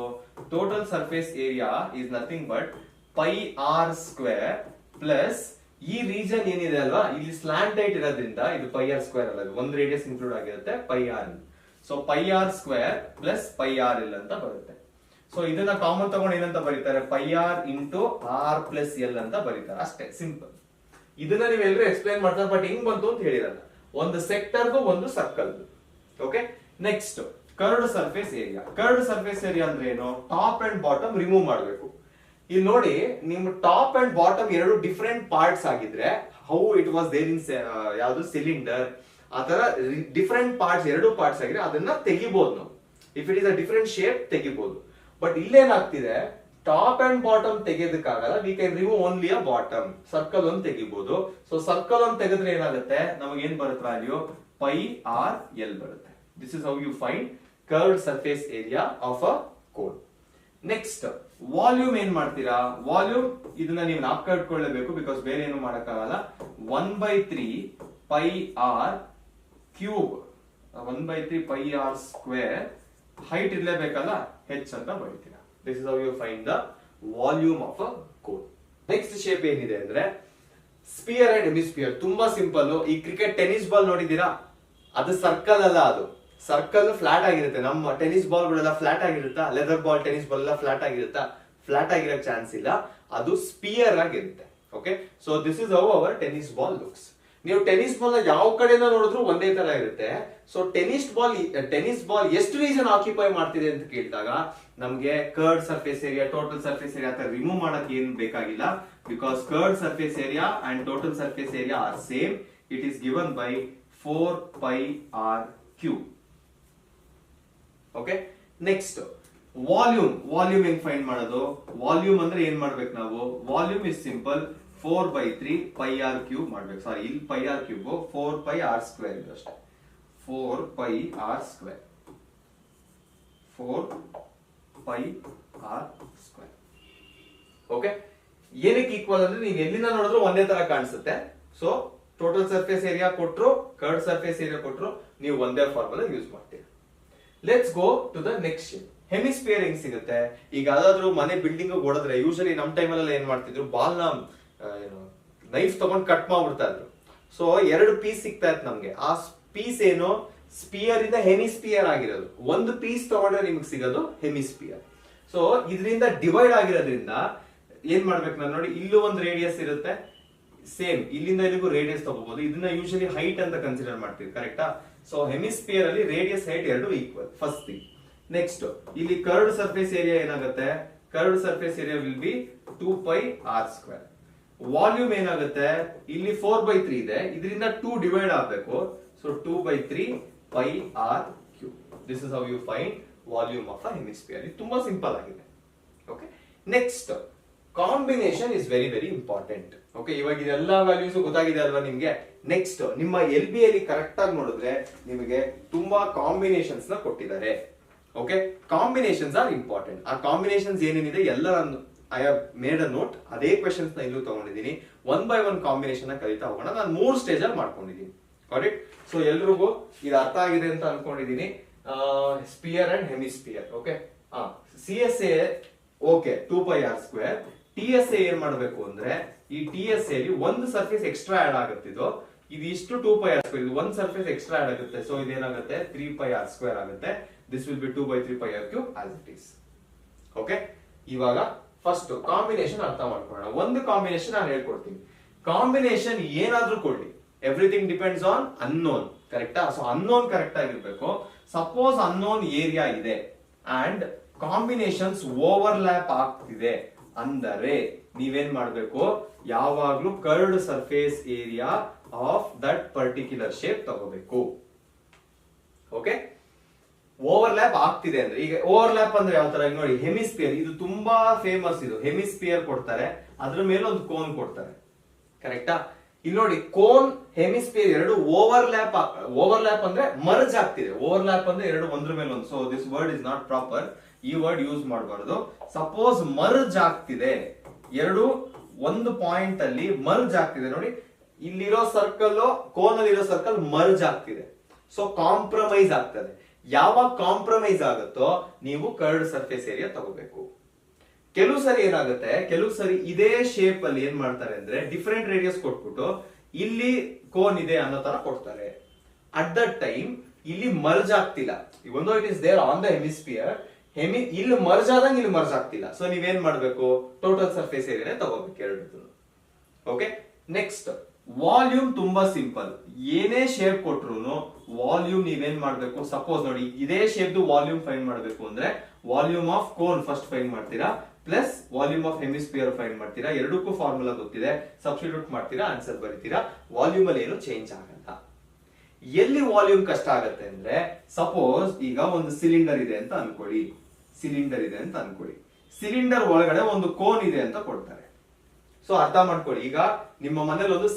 total surface area is nothing but πr² plus ಈ ರೀಜನ್ ಏನಿದೆ ಅಲ್ವಾ, ಇಲ್ಲಿ ಸ್ಲಾಂಟ್ ಹೈಟ್ ಇರೋದ್ರಿಂದ ಇದು πr² ಅಲ್ಲ, ಒಂದು ರೇಡಿಯಸ್ ಇನ್ಕ್ಲೂಡ್ ಆಗಿರುತ್ತೆ πr. So πr² plus πrl ಅಂತ ಬರುತ್ತೆ. ಸೊ ಇದನ್ನ ಕಾಮನ್ ತಗೊಂಡು ಏನಂತ ಬರೀತಾರೆ? πr into r plus L ಅಂತ ಬರೀತಾರೆ. ಅಷ್ಟೇ, ಸಿಂಪಲ್. ಇದನ್ನ ನೀವೆಲ್ಲರೂ ಎಕ್ಸ್ಪ್ಲೈನ್ ಮಾಡ್ತಾರೆ, ಬಟ್ ಹೆಂಗ್ ಬಂತು ಅಂತ ಹೇಳಿರಲ್ಲ. ಒಂದು ಸೆಕ್ಟರ್ದು ಒಂದು circle. Okay, next curved surface area. Curved surface area ಅಂದ್ರೆ ಏನು? ಟಾಪ್ ಅಂಡ್ ಬಾಟಮ್ ರಿಮೂವ್ ಮಾಡಬೇಕು. ಇಲ್ಲಿ ನೋಡಿ, ನಿಮ್ top and bottom 2 different parts ಆಗಿದ್ರೆ how it was there in ಯಾವುದು ಸಿಲಿಂಡರ್, ಆತರ ಡಿಫರೆಂಟ್ ಪಾರ್ಟ್ಸ್ 2 ಪಾರ್ಟ್ಸ್ ಆಗಿದ್ರೆ ಅದನ್ನ ತೆಗಿಬಹುದು ನಾವು. If it is a different shape ತೆಗಿಬಹುದು. ಬಟ್ ಇಲ್ಲೇನಾಗ್ತಿದೆ? ಟಾಪ್ ಅಂಡ್ ಬಾಟಮ್ ತೆಗೆಯೋದಕ್ಕಾಗಲ್ಲ. We can remove only a bottom. Circle ಒಂದು ತೆಗಿಬಹುದು. ಸೊ ಸರ್ಕಲ್ ಒಂದು ತೆಗೆದ್ರೆ ಏನಾಗುತ್ತೆ? ನಮಗೆ ಏನ್ ಬರುತ್ತೆ ವ್ಯಾಲ್ಯೂ? πrl ಬರುತ್ತೆ. This is how you find curved surface area of a cone. Next volume ಏನ್ ಮಾಡ್ತೀರಾ? ವಾಲ್ಯೂಮ್ ಇದನ್ನ ನೀವು ನಾಪ್ಕ ಇಟ್ಕೊಳ್ಳೇಬೇಕು, ಬಿಕಾಸ್ ಬೇರೆ ಏನು ಮಾಡಕ್ಕಾಗಲ್ಲ. 1/3 πr³ 1/3πr², ಹೈಟ್ ಇರ್ಲೇಬೇಕಲ್ಲ, h ಅಂತ ಬರೀತೀರಾ. This is how you find the volume of a cone. Next shape ಏನಿದೆ ಅಂದ್ರೆ ಸ್ಪಿಯರ್ ಅಂಡ್ ಹೆಮಿಸ್ಪಿಯರ್. ತುಂಬಾ ಸಿಂಪಲ್. ಈ ಕ್ರಿಕೆಟ್ ಟೆನ್ನಿಸ್ ಬಾಲ್ ನೋಡಿದೀರಾ, ಅದು ಸರ್ಕಲ್ ಅಲ್ಲ, ಅದು ಸರ್ಕಲ್ ಫ್ಲಾಟ್ ಆಗಿರುತ್ತೆ. ನಮ್ಮ ಟೆನ್ನಿಸ್ ಬಾಲ್ ಗಳೆಲ್ಲ ಫ್ಲಾಟ್ ಆಗಿರುತ್ತಾ, ಲೆದರ್ ಬಾಲ್ ಟೆನ್ನಿಸ್ ಬಾಲ್ ಎಲ್ಲ ಫ್ಲಾಟ್ ಆಗಿರುತ್ತಾ? ಫ್ಲಾಟ್ ಆಗಿರಕ್ ಚಾನ್ಸ್ ಇಲ್ಲ, ಅದು ಸ್ಪಿಯರ್ ಆಗಿರುತ್ತೆ. Okay, so this is how our tennis ball looks. ನೀವು ಟೆನ್ನಿಸ್ ಬಾಲ್ ಯಾವ ಕಡೆಯಿಂದ ನೋಡಿದ್ರು ಒಂದೇ ತರ ಇರುತ್ತೆ. ಸೊ ಟೆನ್ನಿಸ್ ಬಾಲ್ ಎಷ್ಟು ರೀಸನ್ ಆಕ್ಯುಪೈ ಮಾಡ್ತಿದೆ ಅಂತ ಕೇಳಿದಾಗ ನಮ್ಗೆ curd surface area, total surface area ಅಂತ ರಿಮೂವ್ ಮಾಡಕ್ ಏನ್ ಬೇಕಾಗಿಲ್ಲ. Because curd surface area and total surface area are same. It is given by 4πr³. Okay, next volume ಹೆಂಗ್ ಫೈಂಡ್ ಮಾಡೋದು? ವಾಲ್ಯೂಮ್ ಅಂದ್ರೆ ಏನ್ ಮಾಡ್ಬೇಕು ನಾವು? ವಾಲ್ಯೂಮ್ ಇಸ್ ಸಿಂಪಲ್, 4/3πr³ ಮಾಡ್ಬೇಕು. ಸಾರಿ, ಇಲ್ಲಿ πr³ 4πr² ಇದೆ ಅಷ್ಟೇ. 4πr². ಓಕೆ, ಏನಕ್ಕೆ ಈಕ್ವಲ್ ಅಂದ್ರೆ ನೀವು ಎಲ್ಲಿಂದ ನೋಡಿದ್ರು ಒಂದೇ ತರ ಕಾಣಿಸುತ್ತೆ. ಸೊ ಟೋಟಲ್ ಸರ್ಫೇಸ್ ಏರಿಯಾ ಕೊಟ್ರು, ಕರ್ಡ್ ಸರ್ಫೇಸ್ ಏರಿಯಾ ಕೊಟ್ರು, ನೀವು ಒಂದೇ ಫಾರ್ಮುಲಾ ಯೂಸ್ ಮಾಡ್ತೀರಿ. Let's go to the next shape. Hemisphere ಹೆಂಗ್ ಸಿಗುತ್ತೆ? ಈಗ ಯಾವ್ದಾದ್ರು ಮನೆ ಬಿಲ್ಡಿಂಗ್ ಹೊಡೆದ್ರೆ ಯೂಶಲಿ ನಮ್ ಟೈಮಲ್ಲಿ ಏನ್ ಮಾಡ್ತಿದ್ರು, ಬಾಲ್ ನ ನೈಫ್ ತಗೊಂಡ್ ಕಟ್ ಮಾಡ್ಬಿಡ್ತಾ ಇದ್ರು. ಸೊ 2 ಪೀಸ್ ಸಿಗ್ತಾ ಇತ್ತು ನಮ್ಗೆ. ಆ ಪೀಸ್ ಏನು? ಸ್ಪಿಯರ್ ಇಂದ ಹೆಮಿಸ್ಪಿಯರ್ ಆಗಿರೋದು. ಒಂದು ಪೀಸ್ ತಗೊಂಡ್ರೆ ನಿಮ್ಗೆ ಸಿಗೋದು ಹೆಮಿಸ್ಪಿಯರ್. ಸೊ ಇದರಿಂದ ಡಿವೈಡ್ ಆಗಿರೋದ್ರಿಂದ ಏನ್ ಮಾಡ್ಬೇಕು ನಾನು ನೋಡಿ, ಇಲ್ಲೂ ಒಂದು ರೇಡಿಯಸ್ ಇರುತ್ತೆ, ಸೇಮ್ ಇಲ್ಲಿಂದ ಇಲ್ಲಿಗೂ ರೇಡಿಯಸ್ ತಗೋಬಹುದು. ಇದನ್ನ ಯೂಶಲಿ ಹೈಟ್ ಅಂತ ಕನ್ಸಿಡರ್ ಮಾಡ್ತೀವಿ, ಕರೆಕ್ಟಾ? ಸೊ ಹೆಮಿಸ್ಪಿಯರ್ ಅಲ್ಲಿ ರೇಡಿಯಸ್ ಹೈಟ್ ಎರಡು ಈಕ್ವಲ್, ಫಸ್ಟ್ ಥಿಂಗ್. ನೆಕ್ಸ್ಟ್ ಇಲ್ಲಿ ಕರ್ಡ್ ಸರ್ಫೇಸ್ ಏರಿಯಾ ಏನಾಗುತ್ತೆ? Curved surface area will be 2πr². Volume ಏನಾಗುತ್ತೆ? ಇಲ್ಲಿ 4/3 ಇದೆ, ಇದರಿಂದ 2 ಡಿವೈಡ್ ಆಗಬೇಕು. So 2/3πr³. This is how you find volume of a hemisphere. ಇದು ತುಂಬಾ ಸಿಂಪಲ್ ಆಗಿದೆ. Okay, next combination is very very important. Okay, ಇವಾಗ ಇದೆಲ್ಲ ವ್ಯಾಲ್ಯೂಸ್ ಗೊತ್ತಾಗಿದೆ ಅಲ್ವಾ ನಿಮ್ಗೆ? ನೆಕ್ಸ್ಟ್ ನಿಮ್ಮ LB ಅಲ್ಲಿ ಕರೆಕ್ಟ್ ಆಗಿ ನೋಡಿದ್ರೆ ನಿಮಗೆ ತುಂಬಾ ಕಾಂಬಿನೇಷನ್ಸ್ ನ ಕೊಟ್ಟಿದ್ದಾರೆ. Okay, combinations are important. ಆ ಕಾಂಬಿನೇಷನ್ಸ್ ಏನೇನಿದೆ ಎಲ್ಲ I have made a note. ಅದೇ ಕ್ವೆಶನ್ಸ್ ನ ಇಲ್ಲೂ ತಗೊಂಡಿದ್ದೀನಿ. 1 by 1 ಕಾಂಬಿನೇಷನ್ ನ ಕಲಿತಾ ಹೋಗೋಣ. ನಾನು 3 ಸ್ಟೇಜ್ ಅಲ್ಲಿ ಮಾಡ್ಕೊಂಡಿದ್ದೀನಿ. ಕರೆಕ್ಟ್? ಸೊ ಎಲ್ರಿಗೂ ಇದು ಅರ್ಥ ಆಗಿದೆ ಅಂತ ಅನ್ಕೊಂಡಿದ್ದೀನಿ. Sphere and hemisphere. Okay, CSA okay 2πr². TSA ಏನ್ ಮಾಡ್ಬೇಕು ಅಂದ್ರೆ, ಈ TSA ಅಲ್ಲಿ ಒಂದು ಸರ್ಫೇಸ್ ಎಕ್ಸ್ಟ್ರಾ ಆಡ್ ಆಗುತ್ತೆ. ಇದು ಇಷ್ಟು 2πr², ಇದು ಒಂದು ಸರ್ಫೇಸ್ ಎಕ್ಸ್ಟ್ರಾ ಆಡ್ ಆಗುತ್ತೆ. ಸೊ ಇದೇನಾಗುತ್ತೆ? 3πr² ಆಗುತ್ತೆ. This will B 2/3πr³ as it is. Okay, ಇವಾಗ ಫಸ್ಟ್ ಕಾಂಬಿನೇಷನ್ ಅರ್ಥ ಮಾಡ್ಕೊಳ್ಳೋಣ. ಒಂದು ಕಾಂಬಿನೇಷನ್ ನಾನು ಹೇಳ್ಕೊಡ್ತೀನಿ. ಕಾಂಬಿನೇಷನ್ ಏನಾದ್ರೂ ಕೊಡ್ಲಿ, ಎವ್ರಿಥಿಂಗ್ ಡಿಪೆಂಡ್ಸ್ ಆನ್ ಅನ್ನೋನ್, ಕರೆಕ್ಟಾ? ಸೊ ಅನ್ನೋನ್ ಕರೆಕ್ಟ್ ಆಗಿರ್ಬೇಕು. ಸಪೋಸ್ ಅನ್ನೋನ್ ಏರಿಯಾ ಇದೆ ಅಂಡ್ ಕಾಂಬಿನೇಷನ್ಸ್ ಓವರ್ಲ್ಯಾಪ್ ಆಗ್ತಿದೆ ಅಂದರೆ ನೀವೇನ್ ಮಾಡ್ಬೇಕು? ಯಾವಾಗ್ಲೂ curd surface area of that particular shape ತಗೋಬೇಕು. ಓಕೆ, ಓವರ್ಲ್ಯಾಪ್ ಆಗ್ತಿದೆ ಅಂದ್ರೆ, ಈಗ ಓವರ್ಲ್ಯಾಪ್ ಅಂದ್ರೆ ಯಾವ ತರ ನೋಡಿ, ಹೆಮಿಸ್ಪಿಯರ್ ಇದು ತುಂಬಾ ಫೇಮಸ್. ಇದು ಹೆಮಿಸ್ಪಿಯರ್ ಕೊಡ್ತಾರೆ, ಅದ್ರ ಮೇಲೆ ಒಂದು ಕೋನ್ ಕೊಡ್ತಾರೆ, ಕರೆಕ್ಟಾ? ಇಲ್ಲಿ ನೋಡಿ, ಕೋನ್ ಹೆಮಿಸ್ಪಿಯರ್ ಎರಡು ಓವರ್ಲ್ಯಾಪ್ ಅಂದ್ರೆ ಮರ್ಜ್ ಆಗ್ತಿದೆ. ಓವರ್ಲ್ಯಾಪ್ ಅಂದ್ರೆ ಎರಡು ಒಂದ್ರ ಮೇಲೆ ಒಂದು. So this word is not proper. ಈ ವರ್ಡ್ ಯೂಸ್ ಮಾಡಬಾರದು. ಸಪೋಸ್ ಮರ್ಜ್ ಆಗ್ತಿದೆ, ಎರಡು ಒಂದು ಪಾಯಿಂಟ್ ಅಲ್ಲಿ ಮರ್ಜ್ ಆಗ್ತಿದೆ ನೋಡಿ, ಇಲ್ಲಿರೋ ಸರ್ಕಲ್, ಕೋನ್ ಅಲ್ಲಿ ಇರೋ ಸರ್ಕಲ್ ಮರ್ಜ್ ಆಗ್ತಿದೆ. ಸೊ ಕಾಂಪ್ರಮೈಸ್ ಆಗ್ತದೆ. ಯಾವಾಗ ಕಾಂಪ್ರಮೈಸ್ ಆಗುತ್ತೋ ನೀವು ಕರ್ಡ್ ಸರ್ಫೇಸ್ ಏರಿಯಾ ತಗೋಬೇಕು. ಕೆಲವು ಸರಿ ಏನಾಗುತ್ತೆ, ಕೆಲವು ಸರಿ ಇದೇ ಶೇಪ್ ಅಲ್ಲಿ ಏನ್ ಮಾಡ್ತಾರೆ ಅಂದ್ರೆ ಡಿಫರೆಂಟ್ ರೇಡಿಯಸ್ ಕೊಟ್ಬಿಟ್ಟು ಇಲ್ಲಿ ಕೋನ್ ಇದೆ ಅನ್ನೋ ತರ ಕೊಡ್ತಾರೆ. ಅಟ್ ದಟ್ ಟೈಮ್ ಇಲ್ಲಿ ಮರ್ಜ್ ಆಗ್ತಿಲ್ಲ. ಒಂದು it is there on the hemisphere, ಇಲ್ಲಿ ಮರ್ಜ್ ಆದಂಗೆ ಇಲ್ಲಿ ಮರ್ಜ್ ಆಗ್ತಿಲ್ಲ. ಸೊ ನೀವೇನ್ ಮಾಡ್ಬೇಕು? ಟೋಟಲ್ ಸರ್ಫೇಸ್ ಏರಿಯಾ ತಗೋಬೇಕು ಎರಡು. ಓಕೆ, ನೆಕ್ಸ್ಟ್ ವಾಲ್ಯೂಮ್ ತುಂಬಾ ಸಿಂಪಲ್. ಏನೇ ಶೇಪ್ ಕೊಟ್ರು ವಾಲ್ಯೂಮ್ ನೀವೇನ್ ಮಾಡ್ಬೇಕು? ಸಪೋಸ್ ನೋಡಿ, ಇದೇ ಶೇಪ್ ವಾಲ್ಯೂಮ್ ಫೈಂಡ್ ಮಾಡ್ಬೇಕು ಅಂದ್ರೆ volume of cone first find ಮಾಡ್ತೀರಾ, plus volume of hemisphere find ಮಾಡ್ತೀರಾ. ಎರಡಕ್ಕೂ ಫಾರ್ಮುಲಾ ಗೊತ್ತಿದೆ, ಸಬ್ಸ್ಟಿಟ್ಯೂಟ್ ಮಾಡ್ತೀರಾ, ಆನ್ಸರ್ ಬರೀತೀರಾ. ವಾಲ್ಯೂಮ್ ಅಲ್ಲಿ ಏನು ಚೇಂಜ್ ಆಗಲ್ಲ. ಎಲ್ಲಿ ವಾಲ್ಯೂಮ್ ಕಷ್ಟ ಆಗತ್ತೆ ಅಂದ್ರೆ, ಸಪೋಸ್ ಈಗ ಒಂದು ಸಿಲಿಂಡರ್ ಇದೆ ಅಂತ ಅನ್ಕೊಳ್ಳಿ. ಸಿಲಿಂಡರ್ ಒಳಗಡೆ ಒಂದು ಕೋನ್ ಇದೆ ಅಂತ ಕೊಡ್ತಾರೆ. ಸೊ ಅರ್ಥ ಮಾಡ್ಕೊಳ್ಳಿ, ಈಗ ನಿಮ್ಮ ಮನೇಲಿ ಒಂದು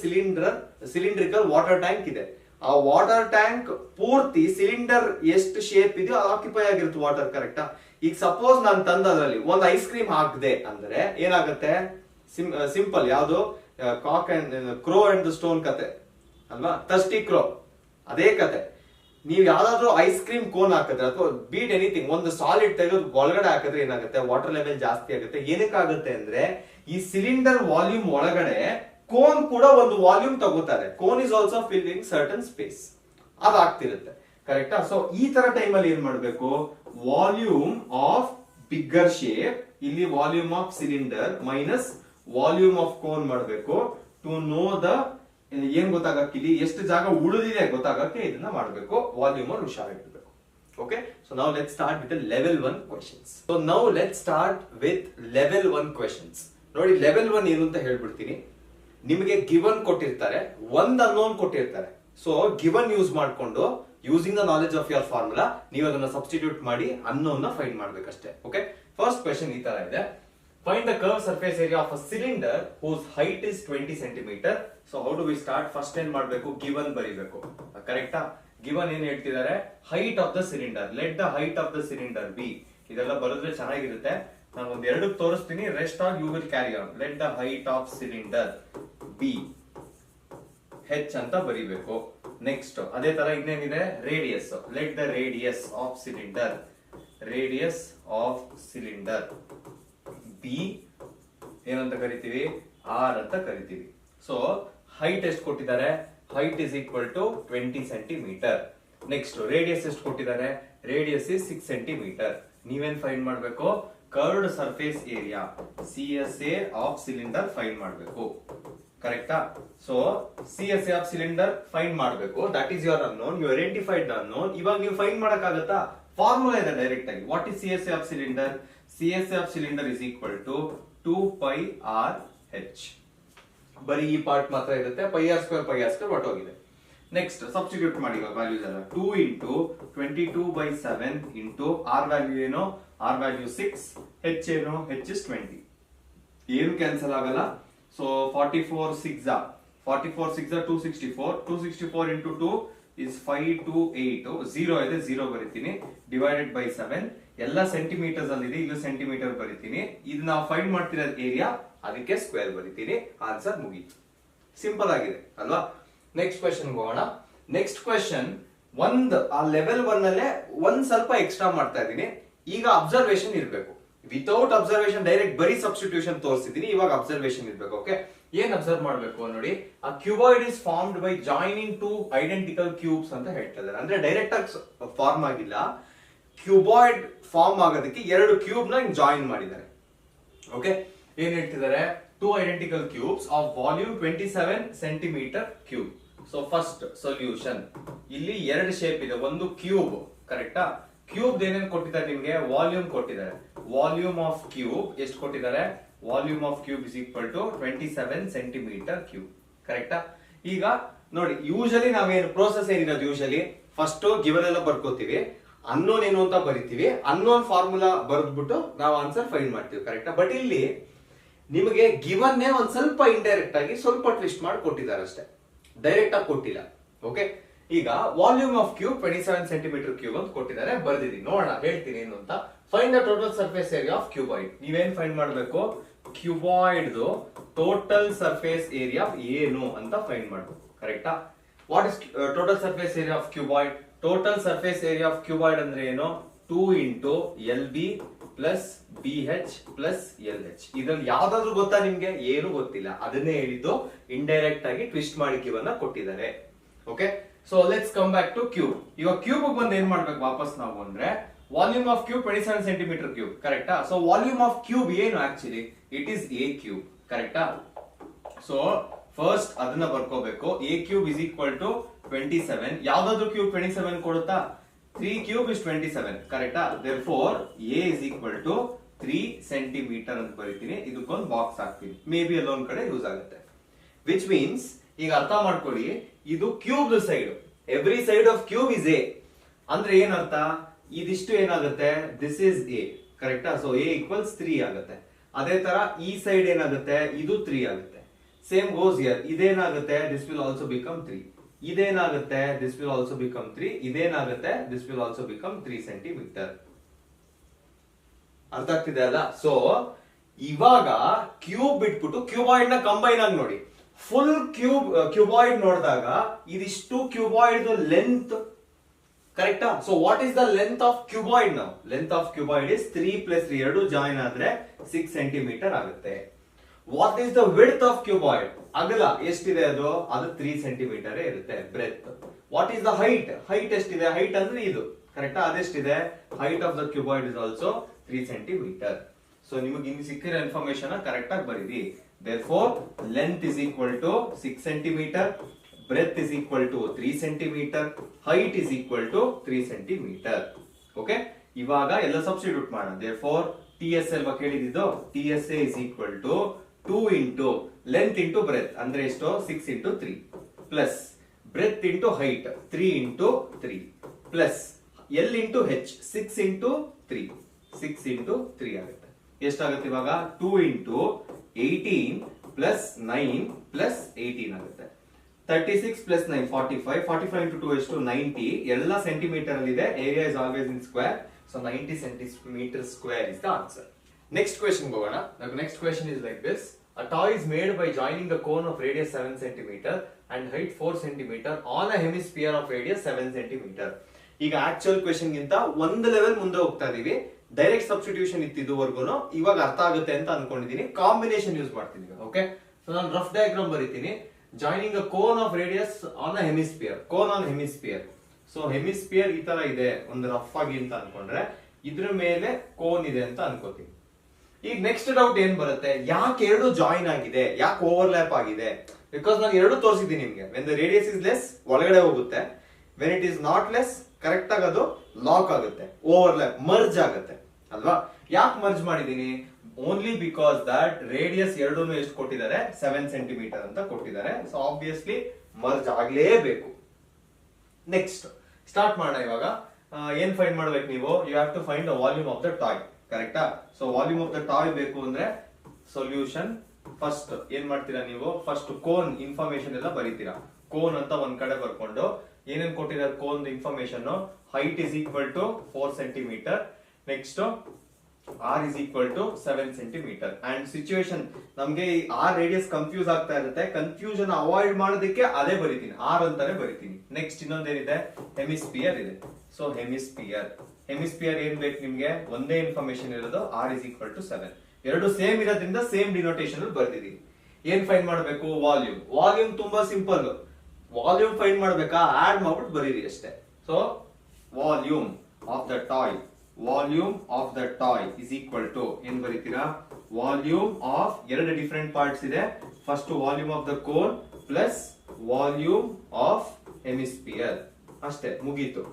ಸಿಲಿಂಡ್ರಿಕಲ್ ವಾಟರ್ ಟ್ಯಾಂಕ್ ಇದೆ. ಆ ವಾಟರ್ ಟ್ಯಾಂಕ್ ಪೂರ್ತಿ ಸಿಲಿಂಡರ್ ಎಷ್ಟು ಶೇಪ್ ಇದೆಯೋ ಆಕ್ಯುಪೈ ಆಗಿರುತ್ತೆ ವಾಟರ್, ಕರೆಕ್ಟಾ? ಈಗ ಸಪೋಸ್ ನಾನು ತಂದದ್ರಲ್ಲಿ ಒಂದು ಐಸ್ ಕ್ರೀಮ್ ಹಾಕಿದೆ ಅಂದ್ರೆ ಏನಾಗುತ್ತೆ? ಸಿಂಪಲ್, ಯಾವುದು cock and crow and the stone ಕತೆ ಅಲ್ವಾ? ಥರ್ಸ್ಟಿ ಕ್ರೋ, ಅದೇ ಕತೆ. ನೀವು ಯಾವ್ದಾದ್ರು ಐಸ್ ಕ್ರೀಮ್ ಕೋನ್ ಹಾಕಿದ್ರೆ ಅಥವಾ ಬೀಟ್ ಎನಿಥಿಂಗ್ ಒಂದು ಸಾಲಿಡ್ ತೆಗೆದು ಒಳಗಡೆ ಹಾಕಿದ್ರೆ ಏನಾಗುತ್ತೆ, ವಾಟರ್ ಲೆವೆಲ್ ಜಾಸ್ತಿ ಆಗುತ್ತೆ. ಏನಕ್ಕಾಗುತ್ತೆ ಅಂದ್ರೆ ಈ ಸಿಲಿಂಡರ್ ವಾಲ್ಯೂಮ್ ಒಳಗಡೆ ಕೋನ್ ಕೂಡ ಒಂದು ವಾಲ್ಯೂಮ್ ತಗೋತಾರೆ. Cone is also filling certain space, ಅದಾಗ್ತಿರುತ್ತೆ. ಕರೆಕ್ಟಾ? ಸೊ ಈ ತರ ಟೈಮಲ್ಲಿ ಏನ್ ಮಾಡ್ಬೇಕು, ವಾಲ್ಯೂಮ್ ಆಫ್ ಬಿಗ್ಗರ್ ಶೇಪ್, ಇಲ್ಲಿ volume of cylinder minus volume of cone ಮಾಡಬೇಕು ಟು ನೋ ದ ಏನ್ ಗೊತ್ತಾಗಕ್ಕೆ, ಇಲ್ಲಿ ಎಷ್ಟು ಜಾಗ ಉಳಿದಿದೆ ಗೊತ್ತಾಗಕ್ಕೆ ಇದನ್ನ ಮಾಡಬೇಕು. ವಾಲ್ಯೂಮ್ ಅಲ್ಲಿ ಹುಷಾರಾಗಿರ್ಬೇಕು. ಓಕೆ, ಸೊ ನಾವು let start with level 1 questions. So now let start with level 1 questions. ನೋಡಿ, ಲೆವೆಲ್ 1 ಏನು ಅಂತ ಹೇಳ್ಬಿಡ್ತೀನಿ. ನಿಮಗೆ ಗಿವನ್ ಕೊಟ್ಟಿರ್ತಾರೆ, ಒಂದ್ ಅನ್ನೋನ್ ಕೊಟ್ಟಿರ್ತಾರೆ. ಸೊ ಗಿವನ್ ಯೂಸ್ ಮಾಡ್ಕೊಂಡು using the knowledge of your formula ನೀವು ಅದನ್ನ ಸಬ್ಸ್ಟಿಟ್ಯೂಟ್ ಮಾಡಿ ಅನ್ನೋನ್ನ ಫೈಂಡ್ ಮಾಡ್ಬೇಕಷ್ಟೇ. ಓಕೆ, ಫಸ್ಟ್ ಕ್ವೆಶನ್ ಈ ತರ ಇದೆ. Find the curved surface area of a cylinder whose height is 20 centimeter. So how do we start? First ಏನ್ ಮಾಡ್ಬೇಕು, given ಬರಿಬೇಕು. ಕರೆಕ್ಟಾ? given ಏನ್ ಹೇಳ್ತಿದ್ದಾರೆ, height of the cylinder. Let the height of the cylinder be. ಇದೆಲ್ಲ ಬರೆದ್ರೆ ಚೆನ್ನಾಗಿರುತ್ತೆ. ನಾನು ಒಂದ್ ಎರಡಕ್ಕೆ ತೋರಿಸ್ತೀನಿ, rest all you will carry on. Let the height of cylinder be h ಅಂತ ಬರಿಬೇಕು. ನೆಕ್ಸ್ಟ್ ಅದೇ ತರ ಇನ್ನೇನಿದೆ, radius. Let the radius of cylinder be ಏನಂತ ಕರಿತೀವಿ, ಆರ್ ಅಂತ ಕರಿತೀವಿ. ಸೊ ಹೈಟ್ ಎಷ್ಟು ಕೊಟ್ಟಿದ್ದಾರೆ, height is equal to 20 centimetre. Next radius ಎಷ್ಟು ಕೊಟ್ಟಿದ್ದಾರೆ, ರೇಡಿಯಸ್ ಇಸ್ 6 ಸೆಂಟಿಮೀಟರ್. ನೀವೇನ್ ಫೈಂಡ್ ಮಾಡ್ಬೇಕು, curved surface area CSA of cylinder find ಮಾಡ್ಬೇಕು. ಕರೆಕ್ಟಾ? So CSA of cylinder find ಮಾಡ್ಬೇಕು. That is your unknown. You identified the unknown. ಇವಾಗ ನೀವು find ಮಾಡಕ್ ಆಗತ್ತಾ, ಫಾರ್ಮುಲಾ ಇದೆ ಡೈರೆಕ್ಟ್ ಆಗಿ. What is CSA of cylinder? CSA of cylinder is equal to 2 pi r h. ಬರೀ ಈ ಪಾರ್ಟ್ ಮಾತ್ರ ಇರುತ್ತೆ, pi r square ಹೊರಟೋಗಿದೆ. ನೆಕ್ಸ್ಟ್ ಸಬ್ಸ್ಟಿಟ್ಯೂಟ್ ಮಾಡಿ ವ್ಯಾಲ್ಯೂಸ್ ಎಲ್ಲ. 2 into 22/7 into r ವ್ಯಾಲ್ಯೂ ಏನು, r ವ್ಯಾಲ್ಯೂ 6, h ಏನು, h is 20. ಏನು ಕ್ಯಾನ್ಸಲ್ ಆಗಲ್ಲ. So 44 6 264, 264 into 2 is 528. 0 ಇದೆ, 0 ಬರೀತೀನಿ. Divided by 7. ಎಲ್ಲ ಸೆಂಟಿಮೀಟರ್ಸ್ ಅಲ್ಲಿ ಇದೆ, ಇದು ಸೆಂಟಿಮೀಟರ್ ಬರೀತೀನಿ. ಇದು ನಾವು ಫೈಂಡ್ ಮಾಡ್ತಿರೋದು ಏರಿಯಾ, ಅದಕ್ಕೆ ಸ್ಕ್ವೇರ್ ಬರೀತೀನಿ. ಆನ್ಸರ್ ಮುಗೀತು. ಸಿಂಪಲ್ ಆಗಿದೆ ಅಲ್ವಾ? ನೆಕ್ಸ್ಟ್ ಕ್ವೆಶನ್ ಹೋಗೋಣ. ನೆಕ್ಸ್ಟ್ ಕ್ವೆಶನ್ ಆ ಲೆವೆಲ್ 1 ಅಲ್ಲೇ ಒಂದ್ ಸ್ವಲ್ಪ ಎಕ್ಸ್ಟ್ರಾ ಮಾಡ್ತಾ ಇದ್ದೀನಿ. ಈಗ ಅಬ್ಸರ್ವೇಷನ್ ಇರಬೇಕು. ವಿತೌಟ್ ಅಬ್ಸರ್ವೇಷನ್ ಡೈರೆಕ್ಟ್ ಬರೀ ಸಬ್ಸ್ಟಿಟ್ಯೂಷನ್ ತೋರಿಸಿದೀನಿ. ಇವಾಗ ಅಬ್ಸರ್ವೇಷನ್ ಇರಬೇಕು. ಓಕೆ, ಏನ್ ಅಬ್ಸರ್ವ್ ಮಾಡ್ಬೇಕು ನೋಡಿ. ಆ cuboid is formed by joining two identical cubes ಅಂತ ಹೇಳ್ತಾ ಇದ್ದಾರೆ. ಅಂದ್ರೆ ಡೈರೆಕ್ಟ್ ಆಗಿ ಫಾರ್ಮ್ ಆಗಿಲ್ಲ, ಕ್ಯೂಬಾಯ್ಡ್ ಫಾರ್ಮ್ ಆಗೋದಕ್ಕೆ ಎರಡು ಕ್ಯೂಬ್ ನ ಜಾಯಿನ್ ಮಾಡಿದ್ದಾರೆ. ಓಕೆ, ಏನ್ ಹೇಳ್ತಿದ್ದಾರೆ, 2 identical cubes of volume 27 centimetre cube. So first solution, ಇಲ್ಲಿ ಎರಡು ಶೇಪ್ ಇದೆ, ಒಂದು ಕ್ಯೂಬ್. ಕರೆಕ್ಟಾ? ಕ್ಯೂಬ್ ಏನೇನು ಕೊಟ್ಟಿದ್ದಾರೆ ನಿಮ್ಗೆ, ವಾಲ್ಯೂಮ್ ಕೊಟ್ಟಿದ್ದಾರೆ. ವಾಲ್ಯೂಮ್ ಆಫ್ ಕ್ಯೂಬ್ ಎಷ್ಟು ಕೊಟ್ಟಿದ್ದಾರೆ, volume of cube is equal to 27 centimetre cube. ಕರೆಕ್ಟಾ? ಈಗ ನೋಡಿ, ಯೂಶಲಿ ನಾವೇನು ಪ್ರೋಸೆಸ್ ಏನಿರೋದು, ಯೂಶಲಿ ಫಸ್ಟ್ ಗಿವನ್ ಎಲ್ಲ ಬರ್ಕೋತೀವಿ, ಅನ್ನೋನ್ ಏನು ಅಂತ ಬರಿತೀವಿ, ಅನ್ನೋನ್ ಫಾರ್ಮುಲಾ ಬರೆದ್ಬಿಟ್ಟು ನಾವು ಆನ್ಸರ್ ಫೈಂಡ್ ಮಾಡ್ತೀವಿ. ಕರೆಕ್ಟಾ? ಬಟ್ ಇಲ್ಲಿ ನಿಮಗೆ ಗಿವನ್ ಒಂದ್ ಸ್ವಲ್ಪ ಇಂಡೈರೆಕ್ಟ್ ಆಗಿ ಸ್ವಲ್ಪ ಟ್ವಿಸ್ಟ್ ಮಾಡಿ ಕೊಟ್ಟಿದ್ದಾರೆ ಅಷ್ಟೇ, ಡೈರೆಕ್ಟ್ ಆಗಿ ಕೊಟ್ಟಿಲ್ಲ. ಓಕೆ, ಈಗ volume of cube 27 centimetre cube ಅಂತ ಕೊಟ್ಟಿದ್ದಾರೆ, ಬರ್ದಿದ್ದೀನಿ. ನೋಡೋಣ, ಹೇಳ್ತೀನಿ ಏನು ಅಂತ. Find the total surface area of cuboid. ನೀವೇನ್ ಫೈಂಡ್ ಮಾಡ್ಬೇಕು, ಕ್ಯೂಬಾಯ್ಡ್ ಟೋಟಲ್ ಸರ್ಫೇಸ್ ಏರಿಯಾ ಏನು ಅಂತ ಫೈಂಡ್ ಮಾಡ್ಬೇಕು. ಕರೆಕ್ಟಾ? What is total surface area of cuboid? Total surface area of cuboid ಅಂದ್ರೆ ಏನು, 2 into LB plus BH plus LH. ಇದ್ರಲ್ಲಿ ಯಾವ್ದಾದ್ರು ಗೊತ್ತಾ ನಿಮ್ಗೆ? ಏನು ಗೊತ್ತಿಲ್ಲ, ಅದನ್ನೇ ಹೇಳಿದ್ದು. ಇಂಡೈರೆಕ್ಟ್ ಆಗಿ ಟ್ವಿಸ್ಟ್ ಮಾಡಿ ಗಿವನ್ನ ಕೊಟ್ಟಿದ್ದಾರೆ. Okay, so let's come back to cube. ಇವಾಗ ಕ್ಯೂಬ್ ಬಂದು ಏನ್ ಮಾಡ್ಬೇಕು ವಾಪಸ್ ನಾವು ಅಂದ್ರೆ, volume of cube 27 centimetre cube. ಕರೆಕ್ಟಾ? ಸೊ ವಾಲ್ಯೂಮ್ ಆಫ್ ಕ್ಯೂಬ್ ಏನು actually, it is A cube. ಕರೆಕ್ಟಾ? ಸೊ ಫಸ್ಟ್ ಅದನ್ನ ಬರ್ಕೋಬೇಕು. A cube is equal to 27. ಯಾವ್ದಾದ್ರು ಕ್ಯೂಬ್ 27 ಕೊಡುತ್ತಾ? 3 ಕ್ಯೂಬ್ ಇಸ್ 27. ಕರೆಕ್ಟಾ? Therefore A is equal to 3 centimetre ಅಂತ ಬರೀತೀನಿ. ಇದಕ್ಕೊಂದು ಬಾಕ್ಸ್ ಹಾಕ್ತೀನಿ, ಮೇ ಬಿ ಅಲ್ಲೊಂದ್ ಕಡೆ ಯೂಸ್ ಆಗುತ್ತೆ. ವಿಚ್ ಮೀನ್ಸ್, ಈಗ ಅರ್ಥ ಮಾಡ್ಕೊಳ್ಳಿ, ಇದು cube side. Every side of cube is A. ಅಂದ್ರೆ ಏನರ್ಥ, ಇದಿಷ್ಟು ಏನಾಗುತ್ತೆ, ದಿಸ್ ಇಸ್ A. ಕರೆಕ್ಟಾ? ಸೊ A ಈಕ್ವಲ್ಸ್ 3 ಆಗುತ್ತೆ. ಅದೇ ತರ ಈ ಸೈಡ್ ಏನಾಗುತ್ತೆ, ಇದು 3 ಆಗುತ್ತೆ. Same goes here. ಇದೇನಾಗುತ್ತೆ, ದಿಸ್ ವಿಲ್ ಆಲ್ಸೋ ಬಿಕಮ್ 3. ಇದೇನಾಗುತ್ತೆ, ದಿಸ್ ವಿಲ್ ಆಲ್ಸೋ ಬಿಕಮ್ 3. ಇದೇನಾಗುತ್ತೆ, this will also become 3 centimetre. ಅರ್ಥ ಆಗ್ತಿದೆ ಅಲ್ಲ? ಸೊ ಇವಾಗ ಕ್ಯೂಬ್ ಬಿಟ್ಬಿಟ್ಟು ಕ್ಯೂಬಾಯ್ಡ್ ನ ಕಂಬೈನ್ ಆಗಿ ನೋಡಿ. ಫುಲ್ ಕ್ಯೂಬಾಯ್ಡ್ ನೋಡಿದಾಗ ಇದಿಷ್ಟು ಕ್ಯೂಬಾಯ್ಡ್ ಲೆಂತ್ ಕರೆಕ್ಟಾ? So what is the length of cuboid ನಾವು? ಲೆಂತ್ ಆಫ್ ಕ್ಯೂಬಾಯ್ಡ್ ಇಸ್ 3 + 3 ಎರಡು ಜಾಯಿನ್ ಆದ್ರೆ 6 ಸೆಂಟಿಮೀಟರ್ ಆಗುತ್ತೆ. What is the width of cuboid? ಅಗಲ ಎಷ್ಟಿದೆ ಅದು? ಅದು 3 ಸೆಂಟಿಮೀಟರ್ ಇರುತ್ತೆ. Breadth. What is the height? Height ಎಷ್ಟಿದೆ? ಹೈಟ್ ಅಂದ್ರೆ ಇದು ಕರೆಕ್ಟಾ? ಅದೆಷ್ಟಿದೆ? Height of the cuboid is also 3 centimetre. So ನಿಮಗೆ ಇನ್ನು ಸಿಕ್ಕಿರೋ ಇನ್ಫಾರ್ಮೇಶನ್ ಕರೆಕ್ಟ್ ಆಗಿ ಬರೀರಿ. therefore length is equal to 6 centimeter, breadth is equal to 3 centimeter, height is equal to 3 centimeter. Okay, ಇವಾಗ ಎಲ್ಲ ಸಬ್ಸ್ಟಿಟ್ಯೂಟ್ ಮಾಡೋಣ. therefore TSA ಅಲ್ವಾ ಕೇಳಿದ್ದು? TSA is equal to 2 into length into breadth ಅಂದ್ರೆ ಎಷ್ಟು? 6 into 3 plus breadth into height 3 into 3 plus L into H 6 into 3 6 into 3 ಆಗುತ್ತೆ. ಎಷ್ಟಾಗುತ್ತೆ ಇವಾಗ? 2 into 18 plus 9 plus 18 ಆಗುತ್ತೆ. 36 plus 9 45 45 into 2 ಎಷ್ಟು? 90. ಎಲ್ಲ ಸೆಂಟಿಮೀಟರ್ ಅಲ್ಲಿ ಇದೆ. Area is always in square. So 90 centimeter square is the answer. Next question ಹೋಗೋಣ. Next question is like this. A toy is made by joining a cone of radius 7 centimeter and height 4 centimeter on a hemisphere of radius 7 centimeter. ಈಗ actual question ಗಿಂತ ಒಂದು level ಮುಂದೆ ಹೋಗ್ತಾ ಇದೀವಿ. Direct substitution ಇದ್ದಿದುವರೆಗೂ ಇವಾಗ ಅರ್ಥ ಆಗುತ್ತೆ ಅಂತ ಅನ್ಕೊಂಡಿದೀನಿ. ಕಾಂಬಿನೇಷನ್ ಯೂಸ್ ಮಾಡ್ತೀನಿ. ಓಕೆ, ಸೊ ನಾನು ರಫ್ ಡಯಾಗ್ರಾಮ್ ಬರೀತೀನಿ. Joining a cone of radius on a hemisphere. Cone on hemisphere. So hemisphere ಈ ತರ ಇದೆ ಒಂದು ರಫ್ ಆಗಿ ಅಂತ ಅನ್ಕೊಂಡ್ರೆ, ಇದ್ರ ಮೇಲೆ ಕೋನ್ ಇದೆ ಅಂತ ಅನ್ಕೋತೀನಿ. ಈಗ ನೆಕ್ಸ್ಟ್ ಡೌಟ್ ಏನ್ ಬರುತ್ತೆ? ಯಾಕೆ ಎರಡು ಜಾಯಿನ್ ಆಗಿದೆ? ಯಾಕೆ ಓವರ್ಲ್ಯಾಪ್ ಆಗಿದೆ? ಬಿಕಾಸ್ ನಾನು ಎರಡು ತೋರಿಸಿದ್ದೀನಿ ನಿಮ್ಗೆ. When the radius is less ಒಳಗಡೆ ಹೋಗುತ್ತೆ, when it is not less correct ಆಗಿ ಅದು ಲಾಕ್ ಆಗುತ್ತೆ, ಓವರ್ಲ್ಯಾಪ್ ಮರ್ಜ್ ಆಗುತ್ತೆ ಅಲ್ವಾ? ಯಾಕೆ ಮರ್ಜ್ ಮಾಡಿದೀನಿ? ಓನ್ಲಿ ಬಿಕಾಸ್ ದಟ್ ರೇಡಿಯಸ್ ಎರಡೂ ಎಷ್ಟು ಕೊಟ್ಟಿದ್ದಾರೆ? 7 ಸೆಂಟಿಮೀಟರ್ ಅಂತ ಕೊಟ್ಟಿದ್ದಾರೆ. ಸೊ ಆಬ್ವಿಯಸ್ಲಿ ಮರ್ಜ್ ಆಗ್ಲೇಬೇಕು. ನೆಕ್ಸ್ಟ್ ಸ್ಟಾರ್ಟ್ ಮಾಡೋಣ. ಇವಾಗ ಏನ್ ಫೈಂಡ್ ಮಾಡ್ಬೇಕು ನೀವು? You have to find the volume of the toy. ಕರೆಕ್ಟಾ? So volume of the toy ಬೇಕು ಅಂದ್ರೆ ಸೊಲ್ಯೂಷನ್ ಫಸ್ಟ್ ಏನ್ ಮಾಡ್ತೀರಾ ನೀವು? ಫಸ್ಟ್ ಕೋನ್ ಇನ್ಫಾರ್ಮೇಶನ್ ಎಲ್ಲ ಬರೀತೀರಾ. ಕೋನ್ ಅಂತ ಒಂದ್ ಕಡೆ ಬರ್ಕೊಂಡು ಏನೇನ್ ಕೊಟ್ಟಿದ್ದಾರೆ cone information? Height is equal to 4 centimetre. Next R is equal to 7 centimeter. And situation ನಮ್ಗೆ R ರೇಡಿಯಸ್ ಕನ್ಫ್ಯೂಸ್ ಆಗ್ತಾ ಇರುತ್ತೆ. ಕನ್ಫ್ಯೂಷನ್ ಅವಾಯ್ಡ್ ಮಾಡೋದಕ್ಕೆ ಅದೇ ಬರೀತೀನಿ, R ಅಂತಾನೆ ಬರೀತೀನಿ. ನೆಕ್ಸ್ಟ್ ಇನ್ನೊಂದೇನಿದೆ? ಹೆಮಿಸ್ಪಿಯರ್ ಇದೆ. ಸೊ ಹೆಮಿಸ್ಪಿಯರ್ ಏನ್ ಬೇಕು ನಿಮ್ಗೆ? ಒಂದೇ ಇನ್ಫಾರ್ಮೇಶನ್ ಇರೋದು. R is equal to 7. ಎರಡು ಸೇಮ್ ಇರೋದ್ರಿಂದ ಸೇಮ್ ಡಿನೋಟೇಷನ್ ಅಲ್ಲಿ ಬರ್ದಿದೀನಿ. ಏನ್ ಫೈಂಡ್ ಮಾಡಬೇಕು? ವಾಲ್ಯೂಮ್. ವಾಲ್ಯೂಮ್ ತುಂಬಾ ಸಿಂಪಲ್. ವಾಲ್ಯೂಮ್ ಫೈಂಡ್ ಮಾಡ್ಬೇಕಾ? ಆಡ್ ಮಾಡ್ಬಿಟ್ಟು ಬರೀರಿ ಅಷ್ಟೇ. So volume of the toy, volume of the toy is equal to ಏನ್ ಬರೀತೀರಾ? ವಾಲ್ಯೂಮ್ ಆಫ್ ಎರಡು ಡಿಫರೆಂಟ್ ಪಾರ್ಟ್ಸ್ ಇದೆ. First volume of the cone plus volume of hemisphere. ಅಷ್ಟೇ, ಮುಗೀತು.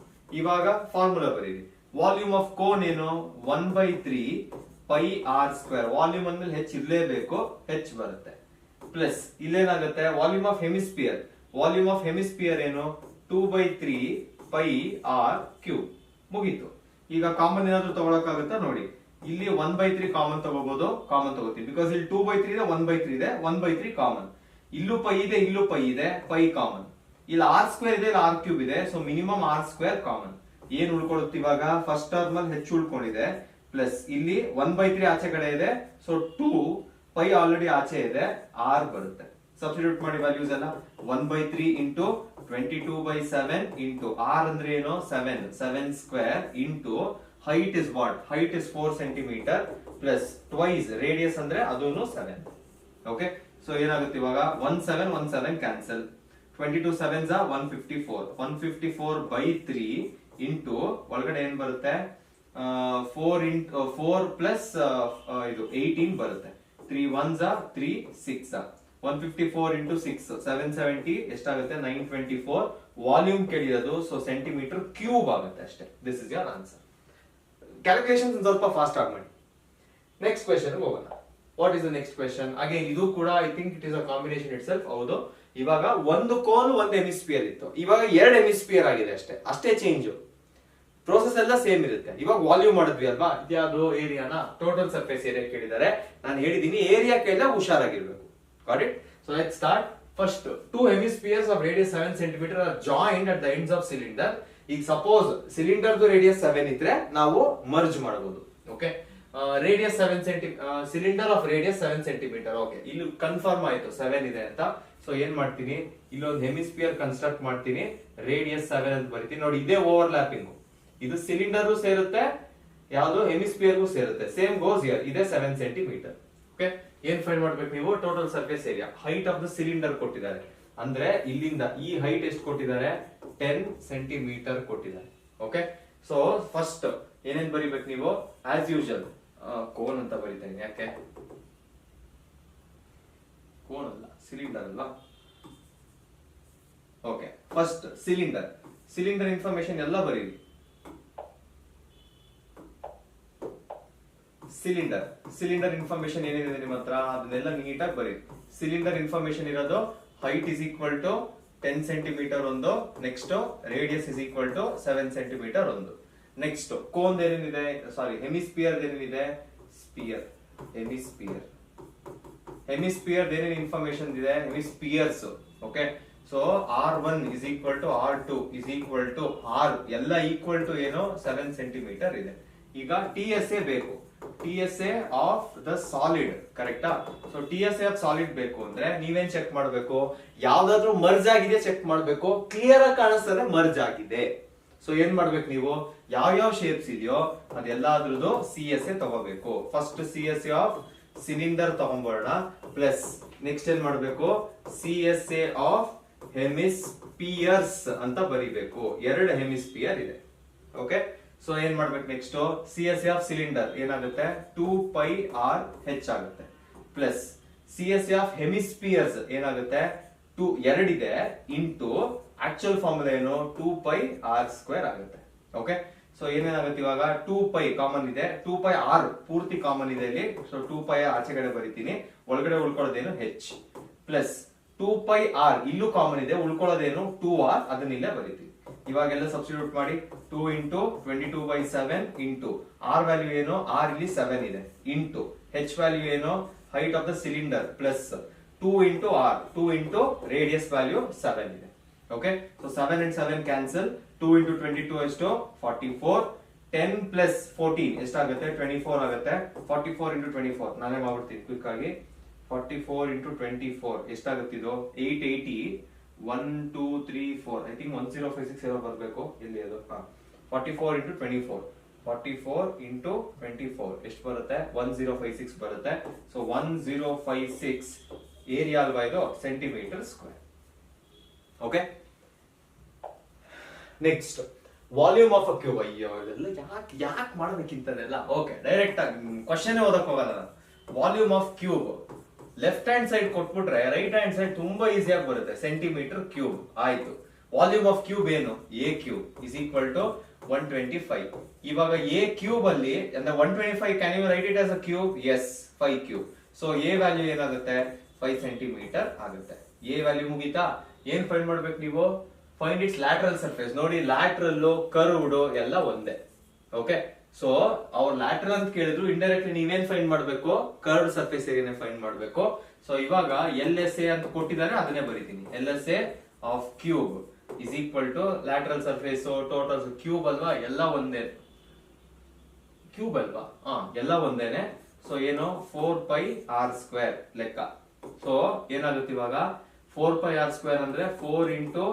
ಇವಾಗ ಫಾರ್ಮುಲಾ ಬರೀರಿ. ವಾಲ್ಯೂಮ್ ಆಫ್ ಕೋನ್ ಏನು? 1/3 ಪೈ ಆರ್ ಸ್ಕ್ವೇರ್. ವಾಲ್ಯೂಮ್ ಅಂದ್ಮೇಲೆ ಹೆಚ್ಚು ಇರ್ಲೇಬೇಕು, ಹೆಚ್ಚು ಬರುತ್ತೆ. ಪ್ಲಸ್ ಇಲ್ಲೇನಾಗುತ್ತೆ? Volume of hemisphere. Volume of hemisphere ಏನು? 2/3 ಪೈ ಆರ್ ಕ್ಯೂಬ್. ಮುಗೀತು. ಈಗ ಕಾಮನ್ ಏನಾದ್ರು ತಗೊಳಕಾಗುತ್ತಾ ನೋಡಿ? ಇಲ್ಲಿ 1/3 ಕಾಮನ್ ತಗೋಬಹುದು. ಕಾಮನ್ ತಗೋತೀವಿ ಬಿಕಾಸ್ ಇಲ್ಲಿ 2/3 ಇದೆ, 1/3 ಇದೆ, 1/3 ಕಾಮನ್. ಇಲ್ಲೂ ಪೈ ಇದೆ, ಇಲ್ಲೂ ಪೈ ಇದೆ, ಪೈ ಕಾಮನ್. ಇಲ್ಲಿ ಆರ್ ಸ್ಕ್ವೇರ್ ಇದೆ, ಇಲ್ಲಿ ಆರ್ ಕ್ಯೂಬ್ ಇದೆ. So minimum R square common. ಏನ್ ಉಳ್ಕೊಳ್ಳುತ್ತೆ ಇವಾಗ? ಫಸ್ಟ್ ಟರ್ಮ್ ಅಲ್ಲಿ ಹೆಚ್ಚು ಉಳ್ಕೊಂಡಿದೆ. ಪ್ಲಸ್ ಇಲ್ಲಿ 1/3 ಆಚೆ ಕಡೆ ಇದೆ. ಸೊ 2 ಪೈ ಆಲ್ರೆಡಿ ಆಚೆ ಇದೆ, ಆರ್ ಬರುತ್ತೆ. ಸಬ್ಸ್ಟಿಟ್ಯೂಟ್ ಮಾಡಿ ವ್ಯಾಲ್ಯೂಸ್ ಎಲ್ಲ. 1/3 ಇಂಟು 22/7 ಇಂಟು ಆರ್ ಅಂದ್ರೆ ಏನು? 7 square into height is what? Height is 4 centimetre plus twice radius ಅಂದ್ರೆ ಅದೂನು 7. ಓಕೆ, ಸೊ ಏನಾಗುತ್ತೆ ಇವಾಗ? 1 7 ಕ್ಯಾನ್ಸಲ್. 22 7s 154. 154/3 ಇಂಟು ಒಳಗಡೆ ಏನ್ ಬರುತ್ತೆ? 4 ಪ್ಲಸ್ ಇದು 18 ಬರುತ್ತೆ. 3 1s 3 6. 154 into 6 770 ಎಷ್ಟಾಗುತ್ತೆ? 924. ವಾಲ್ಯೂಮ್ ಕೇಳಿರೋದು, ಸೊ ಸೆಂಟಿಮೀಟರ್ ಕ್ಯೂಬ್ ಆಗುತ್ತೆ ಅಷ್ಟೇ. This is your answer. Calculations ಸ್ವಲ್ಪ ಫಾಸ್ಟ್ ಆಗಿ ಮಾಡಿ. ನೆಕ್ಸ್ಟ್ ಕ್ವೆಶ್ಚನ್ ಹೋಗೋಣ. What is the next question? Again ಇದು ಕೂಡ I think it is a combination it self. ಹೌದು, ಇವಾಗ ಒಂದು ಕೋನ್ ಒಂದು ಹೆಮಿಸ್ಪಿಯರ್ ಇತ್ತು, ಇವಾಗ ಎರಡು ಹೆಮಿಸ್ಪಿಯರ್ ಆಗಿದೆ ಅಷ್ಟೇ ಚೇಂಜ್. ಪ್ರೋಸೆಸ್ ಎಲ್ಲ ಸೇಮ್ ಇರುತ್ತೆ. ಇವಾಗ ವಾಲ್ಯೂಮ್ ಮಾಡಿದ್ವಿ ಅಲ್ವಾ? ಇದ್ಯಾವುದು? ಏರಿಯಾನ ಟೋಟಲ್ ಸರ್ಫೇಸ್ ಏರಿಯಾ ಕೇಳಿದ್ದಾರೆ. ನಾನು ಹೇಳಿದೀನಿ ಏರಿಯಾ ಕೇಳಿದ್ರೆ ಹುಷಾರಾಗಿರ್ಬೇಕು. Got it? So let's start. First, two hemispheres of radius 7 cm are joined at the ends of cylinder. ಈಗ ಸಪೋಸ್ ಸಿಲಿಂಡರ್ ರೇಡಿಯಸ್ 7 ಇದ್ರೆ ನಾವು ಮರ್ಜ್ ಮಾಡಬಹುದು. Okay, radius 7 cylinder of radius 7 centimetre. Okay, ಇಲ್ಲಿ confirm ಆಯ್ತು 7 ಇದೆ ಅಂತ. So ಏನ್ ಮಾಡ್ತೀನಿ, ಇಲ್ಲೊಂದು ಹೆಮಿಸ್ಪಿಯರ್ ಕನ್ಸ್ಟ್ರಕ್ಟ್ ಮಾಡ್ತೀನಿ, ರೇಡಿಯಸ್ 7 ಅಂತ ಬರಿತೀನಿ. ನೋಡಿ, ಇದೇ ಓವರ್ಲ್ಯಾಪಿಂಗ್. ಇದು ಸಿಲಿಂಡರ್ ಸೇರುತ್ತೆ, ಯಾವ್ದು ಹೆಮಿಸ್ಪಿಯರ್ಗೂ ಸೇರುತ್ತೆ. ಸೇಮ್ ಗೋಸ್ ಹಿಯರ್, ಇದೆ 7 ಸೆಂಟಿಮೀಟರ್. ಓಕೆ, ಏನ್ ಫೈಂಡ್ ಮಾಡ್ಬೇಕು ನೀವು? Total surface area. Height of the cylinder ಕೊಟ್ಟಿದ್ದಾರೆ, ಅಂದ್ರೆ ಇಲ್ಲಿಂದ ಈ ಹೈಟ್ ಎಷ್ಟು ಕೊಟ್ಟಿದ್ದಾರೆ? 10 ಸೆಂಟಿಮೀಟರ್ ಕೊಟ್ಟಿದ್ದಾರೆ. ಓಕೆ, ಸೊ ಫಸ್ಟ್ ಏನೇನ್ ಬರಿಬೇಕು ನೀವು? ಆಸ್ ಯೂಶುವಲ್ ಕೋನ್ ಅಂತ ಬರೀತೇನೆ. ಯಾಕೆ ಕೋನ್ ಅಲ್ಲ, ಸಿಲಿಂಡರ್ ಅಲ್ವಾ? ಓಕೆ, ಫಸ್ಟ್ ಸಿಲಿಂಡರ್ ಇನ್ಫಾರ್ಮೇಶನ್ ಎಲ್ಲ ಬರೀರಿ. ಸಿಲಿಂಡರ್ ಇನ್ಫಾರ್ಮೇಶನ್ ಏನಿದೆ ನಿಮ್ಮ ಹತ್ರ ಅದನ್ನೆಲ್ಲ ನೀಟಾಗಿ ಬರೀರಿ. ಸಿಲಿಂಡರ್ ಇನ್ಫಾರ್ಮೇಶನ್ ಇರೋದು height is equal to 10 centimetre ಒಂದು, next radius is equal to 7 centimetre ಒಂದು. ನೆಕ್ಸ್ಟ್ ಕೋನ್ ಏನೇನಿದೆ, ಸಾರಿ ಹೆಮಿಸ್ಪಿಯರ್ ಏನೇನಿದೆ? ಸ್ಪಿಯರ್, ಹೆಮಿಸ್ಪಿಯರ್ ಏನೇನು ಇನ್ಫಾರ್ಮೇಶನ್ ಇದೆ? Hemispheres. Okay, so R1 is equal to R2 is equal to R, ಎಲ್ಲ equal to ಏನು? 7 centimetre ಇದೆ. ಈಗ TSA ಬೇಕು, TSA ಆಫ್ ದ ಸಾಲಿಡ್, ಕರೆಕ್ಟಾ? ಸೊ TSA ಆಫ್ ಸಾಲಿಡ್ ಬೇಕು ಅಂದ್ರೆ ನೀವೇನ್ ಚೆಕ್ ಮಾಡ್ಬೇಕು? ಯಾವ್ದಾದ್ರು ಮರ್ಜ್ ಆಗಿದೆ ಚೆಕ್ ಮಾಡ್ಬೇಕು. ಕ್ಲಿಯರ್ ಆಗಿ ಕಾಣಿಸ್ತದೆ ಮರ್ಜ್ ಆಗಿದೆ. ಸೊ ಏನ್ ಮಾಡ್ಬೇಕು ನೀವು? ಯಾವ ಶೇಪ್ಸ್ ಇದೆಯೋ ಅದೆಲ್ಲಾದ್ರದ್ದು CSA ತಗೋಬೇಕು. ಫಸ್ಟ್ CSA ಆಫ್ ಸಿಲಿಂಡರ್ ತಗೊಂಬೋಣ, ಪ್ಲಸ್ ನೆಕ್ಸ್ಟ್ ಏನ್ ಮಾಡ್ಬೇಕು? CSA ಆಫ್ ಹೆಮಿಸ್ಪಿಯರ್ಸ್ ಅಂತ ಬರಿಬೇಕು. 2 ಹೆಮಿಸ್ಪಿಯರ್ ಇದೆ. ಓಕೆ, ಸೊ ಏನ್ ಮಾಡ್ಬೇಕು ನೆಕ್ಸ್ಟ್? CSA ಆಫ್ ಸಿಲಿಂಡರ್ ಏನಾಗುತ್ತೆ? 2πRh ಆಗುತ್ತೆ, ಪ್ಲಸ್ CSA ಆಫ್ ಹೆಮಿಸ್ಪಿಯರ್ಸ್ ಏನಾಗುತ್ತೆ? 2 ಇದೆ ಇಂಟು ಆಕ್ಚುಯಲ್ ಫಾರ್ಮುಲಾ ಏನು? 2πr² ಆಗುತ್ತೆ. ಓಕೆ, ಸೊ ಏನೇನಾಗುತ್ತೆ ಇವಾಗ? 2π ಕಾಮನ್ ಇದೆ, 2πr ಪೂರ್ತಿ ಕಾಮನ್ ಇದೆ ಇಲ್ಲಿ. ಸೊ 2π ಆಚೆಗಡೆ ಬರಿತೀನಿ, ಒಳಗಡೆ ಉಳ್ಕೊಳ್ಳೋದೇನು? h, ಪ್ಲಸ್ 2πr ಇಲ್ಲೂ ಕಾಮನ್ ಇದೆ, ಉಳ್ಕೊಳ್ಳೋದೇನು? 2r, ಅದನ್ನಿಲ್ಲೇ ಬರಿತೀನಿ. ಇವಾಗೆಲ್ಲ ಸಬ್ಸ್ಟಿಟ್ಯೂಟ್ ಮಾಡಿ. 2 ಇಂಟು 22/7 ಇಂಟು r ವ್ಯಾಲ್ಯೂ ಏನು? r ಇಲ್ಲಿ 7 ಇದೆ, ಇಂಟು h ವ್ಯಾಲ್ಯೂ ಏನು? Height of the cylinder, plus 2 into r, 2 into radius value 7 ಇದೆ. Okay, so 7 and 7 cancel. 2 into 22 ಎಷ್ಟು? 44. 10 ಪ್ಲಸ್ 14 ಎಷ್ಟಾಗುತ್ತೆ? 24 ಆಗುತ್ತೆ. 44 ಇಂಟು 24 ನಾನೇ ಮಾಡ್ಬಿಡ್ತೀನಿ ಕ್ವಿಕ್ ಆಗಿ. 44 ಇಂಟು 24 ಎಷ್ಟಾಗುತ್ತೆ ಇದು? 880. 1 2 3 4 ಐ ಥಿಂಕ್ 1056 ಏನೋ ಬರ್ಬೇಕು. ಎಲ್ಲಿ ಅದು? 44 ಇಂಟು 24, 44 ಇಂಟು 24 ಎಷ್ಟು ಬರುತ್ತೆ? 1056 ಬರುತ್ತೆ. ಸೊ 1056 ಏರಿಯಾ ಅಲ್ವಾ ಇದು? Centimetre square. Okay, next volume of a cube. ಅಯ್ಯೋ, ಇದೆಲ್ಲ ಯಾಕೆ ಮಾಡ್ಬೇಕಿಂತದೆಲ್ಲ? ಓಕೆ, ಡೈರೆಕ್ಟ್ ಆಗಿ ಕ್ವಶನ್ ಓದಕ್ ಹೋಗಲ್ಲ ನಾನು. Volume of cube left hand side ಕೊಟ್ಬಿಟ್ರೆ ರೈಟ್ ಹ್ಯಾಂಡ್ ಸೈಡ್ ತುಂಬಾ ಈಸಿಯಾಗಿ ಬರುತ್ತೆ. ಸೆಂಟಿಮೀಟರ್ ಕ್ಯೂಬ್ ಆಯ್ತು. ವಾಲ್ಯೂಮ್ ಆಫ್ ಕ್ಯೂಬ್ ಏನು? A cube is equal to 125. ಇವಾಗ A ಕ್ಯೂಬ್ ಅಲ್ಲಿ 125, can you write it as a cube? Yes, 5 cube. So A value ಏನಾಗುತ್ತೆ? 5 centimetre ಆಗುತ್ತೆ. A ವ್ಯಾಲ್ಯೂ ಮುಗೀತಾ? ಏನ್ ಫೈಂಡ್ ಮಾಡ್ಬೇಕು ನೀವು? Find it's lateral surface. ನೋಡಿ, ಲ್ಯಾಟ್ರಲ್ ಕರ್ವ್ಡ್ ಎಲ್ಲ ಒಂದೇ. ಓಕೆ, ಸೊ ಅವ್ರ ಲ್ಯಾಟ್ರಲ್ ಅಂತ ಕೇಳಿದ್ರು, ಇಂಡೈರೆಕ್ಟ್ಲಿ ನೀವೇನ್ ಫೈಂಡ್ ಮಾಡ್ಬೇಕು? ಕರ್ವ್ಡ್ ಸರ್ಫೇಸ್ ಏರಿಯಾನೇ ಫೈಂಡ್ ಮಾಡ್ಬೇಕು. ಸೊ ಇವಾಗ LSA ಅಂತ ಕೊಟ್ಟಿದ್ದಾರೆ, ಅದನ್ನೇ ಬರೀತೀನಿ. LSA of cube is equal to lateral surface total cube ಅಲ್ವಾ? ಎಲ್ಲ ಒಂದೇ ಕ್ಯೂಬ್ ಅಲ್ವಾ? ಎಲ್ಲ ಒಂದೇನೆ. ಸೊ ಏನು? 4πr² ಲೆಕ್ಕ. ಸೊ ಏನಾಗುತ್ತೆ ಇವಾಗ? 4πr² ಅಂದ್ರೆ 4 ಇಂಟು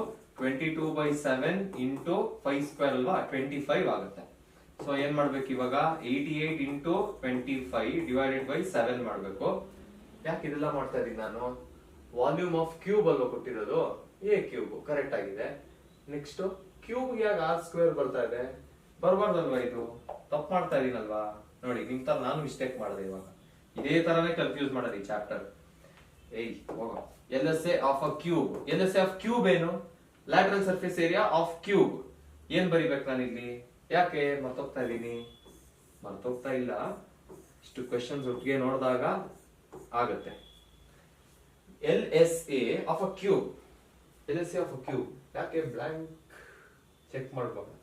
22/7 ಇಂಟು 5² ಅಲ್ವಾ? 25 ಆಗುತ್ತೆ. ಸೊ ಏನ್ ಮಾಡ್ಬೇಕು ಇವಾಗ? 88 ಇಂಟು 25 ಡಿವೈಡೆಡ್ ಬೈ 7 ಮಾಡ್ಬೇಕು. ಯಾಕೆ ಇದೆಲ್ಲ ಮಾಡ್ತಾ ಇದೀನಿ ನಾನು? ವಾಲ್ಯೂಮ್ ಆಫ್ ಕ್ಯೂಬ್ ಅಲ್ವಾ ಕೊಟ್ಟಿರೋದು? A ಕ್ಯೂಬ್ ಕರೆಕ್ಟ್ ಆಗಿದೆ. ನೆಕ್ಸ್ಟ್ ಕ್ಯೂಬ್ ಯಾಕೆ R² ಬರ್ತಾ ಇದೆ? ಬರ್ಬಾರ್ದಲ್ವಾ? ಇದು ತಪ್ಪು ಮಾಡ್ತಾ ಇದೀನಲ್ವಾ? ನೋಡಿ, ನಿಮ್ ತರ ನಾನು ಮಿಸ್ಟೇಕ್ ಮಾಡಿದೆ. ಇವಾಗ ಇದೇ ತರನೇ ಕನ್ಫ್ಯೂಸ್ ಮಾಡೋದು ಈ ಚಾಪ್ಟರ್. ಹೋಗ. LSA of a cube. LSA of cube ಏನು? Lateral surface area of cube. ಏನ್ ಬರಿಬೇಕು ನಾನು ಇಲ್ಲಿ? ಯಾಕೆ ಮರ್ತೋಗ್ತಾ ಇದೀನಿ? ಮರ್ತೋಗ್ತಾ ಇಲ್ಲ, ಇಷ್ಟು ಕ್ವೆಶನ್ಸ್ ಒಟ್ಟಿಗೆ ನೋಡಿದಾಗ ಆಗುತ್ತೆ. LSA of a cube. LSA of a cube ಯಾಕೆ ಬ್ಲಾಂಕ್ ಚೆಕ್ ಮಾಡ್ಬೋದು?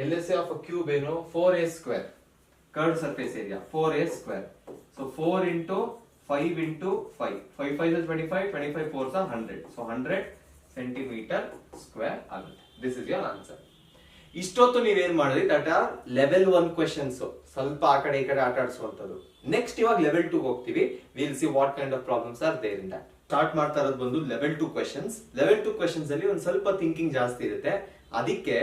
LSA ಆಫ್ ಅ ಕ್ಯೂಬ್ ಏನು? 4a². Curved surface area 4a². So 4 into 5 into 5, 5 5 is 25, 25 4s are 100. So 100 centimetre square ಆಗುತ್ತೆ. This is your answer. ಇಷ್ಟೊತ್ತು ನೀವೇನ್ ಮಾಡಿದ್ರಿ that are level 1 questions, ಸ್ವಲ್ಪ ಆ ಕಡೆ ಈ ಕಡೆ ಆಟ ಆಡಿಸುವಂತದ್ದು. ನೆಕ್ಸ್ಟ್ ಇವಾಗ ಲೆವೆಲ್ 2 ಹೋಗ್ತೀವಿ. Will see what kind of problems are there in that. Start ಮಾಡ್ತಾ ಇರೋದು ಬಂದು ಲೆವೆಲ್ 2 ಕ್ವೆಶನ್ಸ್. ಲೆವೆಲ್ 2 ಕ್ವೆಶನ್ಸ್ ಅಲ್ಲಿ ಒಂದ್ ಸ್ವಲ್ಪ ಥಿಂಕಿಂಗ್ ಜಾಸ್ತಿ ಇರುತ್ತೆ. ಅದಕ್ಕೆ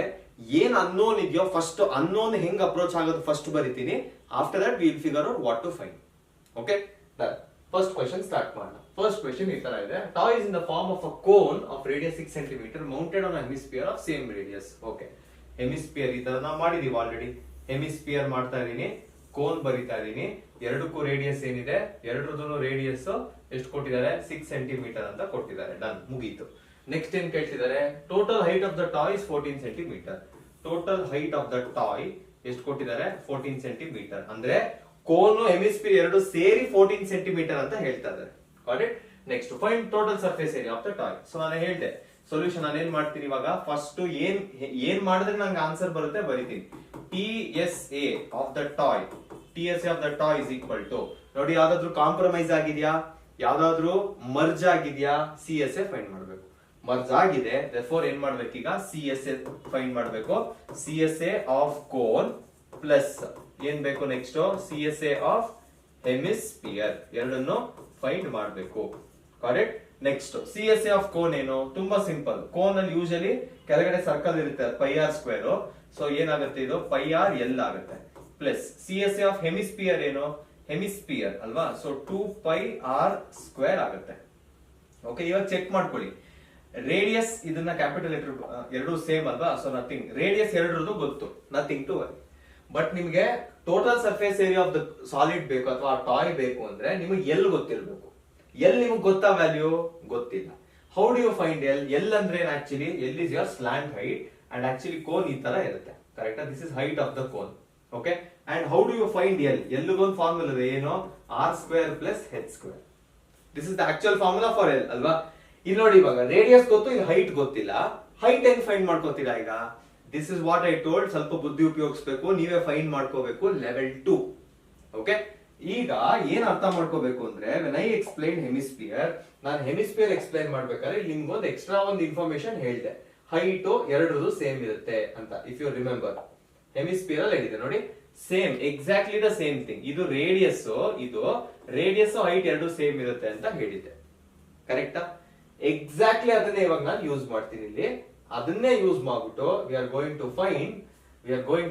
ಏನ್ ಅನ್ನೋನ್ ಇದೆಯೋ ಫಸ್ಟ್ ಅನ್ನೋನ್ ಹೆಂಗ್ ಅಪ್ರೋಚ್ ಆಗೋದು ಫಸ್ಟ್ ಬರಿತೀನಿ. After that will figure out what to find. Okay, first question start ಮಾಡೋಣ. ಫಸ್ಟ್ ಕ್ವೆಶನ್ ಈ ತರ ಇದೆ. Toy is in the form of a cone of radius 6 cm mounted on hemisphere of same radius. Okay, hemisphere ಈ ತರ ನಾವು ಮಾಡಿದೀವಿ already. Hemisphere ಮಾಡ್ತಾ ಇದೀನಿ, ಕೋನ್ ಬರಿತಾ ಇದೀನಿ. ಎರಡಕ್ಕೂ ರೇಡಿಯಸ್ ಏನಿದೆ, ಎರಡರದ್ದು ರೇಡಿಯಸ್ ಎಷ್ಟು ಕೊಟ್ಟಿದ್ದಾರೆ, 6 cm ಅಂತ ಕೊಟ್ಟಿದ್ದಾರೆ. ಡನ್, ಮುಗೀತು. ನೆಕ್ಸ್ಟ್ ಏನ್ ಕೇಳ್ತಿದ್ದಾರೆ, total height of the toy is 14 cm. Total height of the toy ಎಷ್ಟು ಕೊಟ್ಟಿದ್ದಾರೆ, 14 cm. ಅಂದ್ರೆ ಕೋನ್ ಹೆಮಿಸ್ಪಿಯರ್ ಎರಡು ಸೇರಿ 14 cm ಅಂತ ಹೇಳ್ತಾ ಇದ್ದಾರೆ. Got it. Next find total surface area of the toy. So ನಾನು ಹೇಳಿದೆ ಸೊಲ್ಯೂಷನ್ ನಾನು ಏನ್ ಮಾಡ್ತೀನಿ ಇವಾಗ, ಫಸ್ಟ್ ಏನ್ ಮಾಡಿದ್ರೆ ನಂಗೆ ಆನ್ಸರ್ ಬರುತ್ತೆ ಬರಿತೀನಿ. TSA of the toy, TSA of the toy is equal to, ನೋಡಿ ಯಾವ್ದಾದ್ರು ಕಾಂಪ್ರಮೈಸ್ ಆಗಿದ್ಯಾ, ಯಾವ್ದಾದ್ರು ಮರ್ಜ್ ಆಗಿದ್ಯಾ, CSA ಫೈಂಡ್ ಮಾಡ್ಬೇಕು. ಮರ್ಜ್ ಆಗಿದೆ, therefore ಏನ್ ಮಾಡ್ಬೇಕೀಗ, CSA ಫೈಂಡ್ ಮಾಡ್ಬೇಕು. CSA ಆಫ್ ಕೋನ್ ಪ್ಲಸ್ ಏನ್ ಬೇಕು ನೆಕ್ಸ್ಟ್, CSA ಆಫ್ ಹೆಮಿಸ್ಪಿಯರ್ ಎರಡನ್ನು ಫೈಂಡ್ ಮಾಡ್ಬೇಕು. Correct. Next CSA of cone ಏನು, ತುಂಬಾ ಸಿಂಪಲ್. ಕೋನ್ ಅಲ್ಲಿ ಯೂಶಲಿ ಕೆಳಗಡೆ ಸರ್ಕಲ್ ಇರುತ್ತೆ πr². ಸೊ ಏನಾಗುತ್ತೆ ಇದು πrl ಆಗುತ್ತೆ. ಪ್ಲಸ್ CSA ಆಫ್ ಹೆಮಿಸ್ಪಿಯರ್ ಏನು, ಹೆಮಿಸ್ಪಿಯರ್ ಅಲ್ವಾ, ಸೊ 2πr² ಆಗುತ್ತೆ. ಓಕೆ, ಇವಾಗ ಚೆಕ್ ಮಾಡ್ಕೊಳ್ಳಿ. ರೇಡಿಯಸ್ ಇದನ್ನ ಕ್ಯಾಪಿಟಲ್ ಲೆಟರ್ ಎರಡು ಸೇಮ್ ಅಲ್ವಾ, ಸೊ ನಥಿಂಗ್. ರೇಡಿಯಸ್ ಎರಡರದ್ದು ಗೊತ್ತು, ನಥಿಂಗ್ ಟು ವರಿ. ಬಟ್ ನಿಮ್ಗೆ total surface area of the solid ಬೇಕು ಅಥವಾ ಟಾಯ್ ಬೇಕು ಅಂದ್ರೆ ನಿಮಗೆ ಎಲ್ ಗೊತ್ತಿರಬೇಕು. ಎಲ್ ನಿಮಗೆ ಗೊತ್ತಾ ವ್ಯಾಲ್ಯೂ, ಗೊತ್ತಿಲ್ಲ. How do you find L? L ಅಂದ್ರೆ actually L is your slant height and actually cone ಈ ತರ ಇರುತ್ತೆ. Correct, this is height of the cone. Okay, and how do you find L? ಎಲ್ಗೊಂದು formula ಇದೆ, ಏನು, r² plus h². This is the actual formula for L ಅಲ್ವಾ. ಇಲ್ಲಿ ನೋಡಿ, ಇವಾಗ ರೇಡಿಯಸ್ ಗೊತ್ತು, ಈಗ ಹೈಟ್ ಗೊತ್ತಿಲ್ಲ. ಹೈಟ್ ಹೆಂಗ್ ಫೈಂಡ್ ಮಾಡ್ಕೋತೀರಾ ಈಗ? This is what I told. ಸ್ವಲ್ಪ ಬುದ್ಧಿ ಉಪಯೋಗಿಸಬೇಕು, ನೀವೇ ಫೈಂಡ್ ಮಾಡ್ಕೋಬೇಕು. ಲೆವೆಲ್ 2. ಓಕೆ, ಈಗ ಏನ್ ಅರ್ಥ ಮಾಡ್ಕೋಬೇಕು ಅಂದ್ರೆ, ವೆನ್ ಐ ಎಕ್ಸ್ಪ್ಲೈನ್ ಹೆಮಿಸ್ಪಿಯರ್, ನಾನು ಹೆಮಿಸ್ಪಿಯರ್ ಎಕ್ಸ್ಪ್ಲೈನ್ ಮಾಡ್ಬೇಕಾದ್ರೆ ಇಲ್ಲಿ ನಿಮ್ಗೆ ಒಂದು ಎಕ್ಸ್ಟ್ರಾ ಒಂದು ಇನ್ಫಾರ್ಮೇಶನ್ ಹೇಳಿದೆ. ಹೈಟ್ ಎರಡರದ್ದು ಸೇಮ್ ಇರುತ್ತೆ ಅಂತ. ಇಫ್ ಯು ರಿಮೆಂಬರ್, ಹೆಮಿಸ್ಪಿಯರ್ ಅಲ್ಲಿ ಹೇಳಿದೆ ನೋಡಿ, same, exactly the same thing. ಇದು ರೇಡಿಯಸ್, ಇದು ರೇಡಿಯಸ್ ಹೈಟ್ ಎರಡು ಸೇಮ್ ಇರುತ್ತೆ ಅಂತ ಹೇಳಿದ್ದೆ. ಕರೆಕ್ಟಾ? ಎಕ್ಸಾಕ್ಟ್ಲಿ ಅದನ್ನೇ ಇವಾಗ ನಾನು ಯೂಸ್ ಮಾಡ್ತೀನಿ ಇಲ್ಲಿ. ಅದನ್ನೇ ಯೂಸ್ ಮಾಡ್ಬಿಟ್ಟು we are going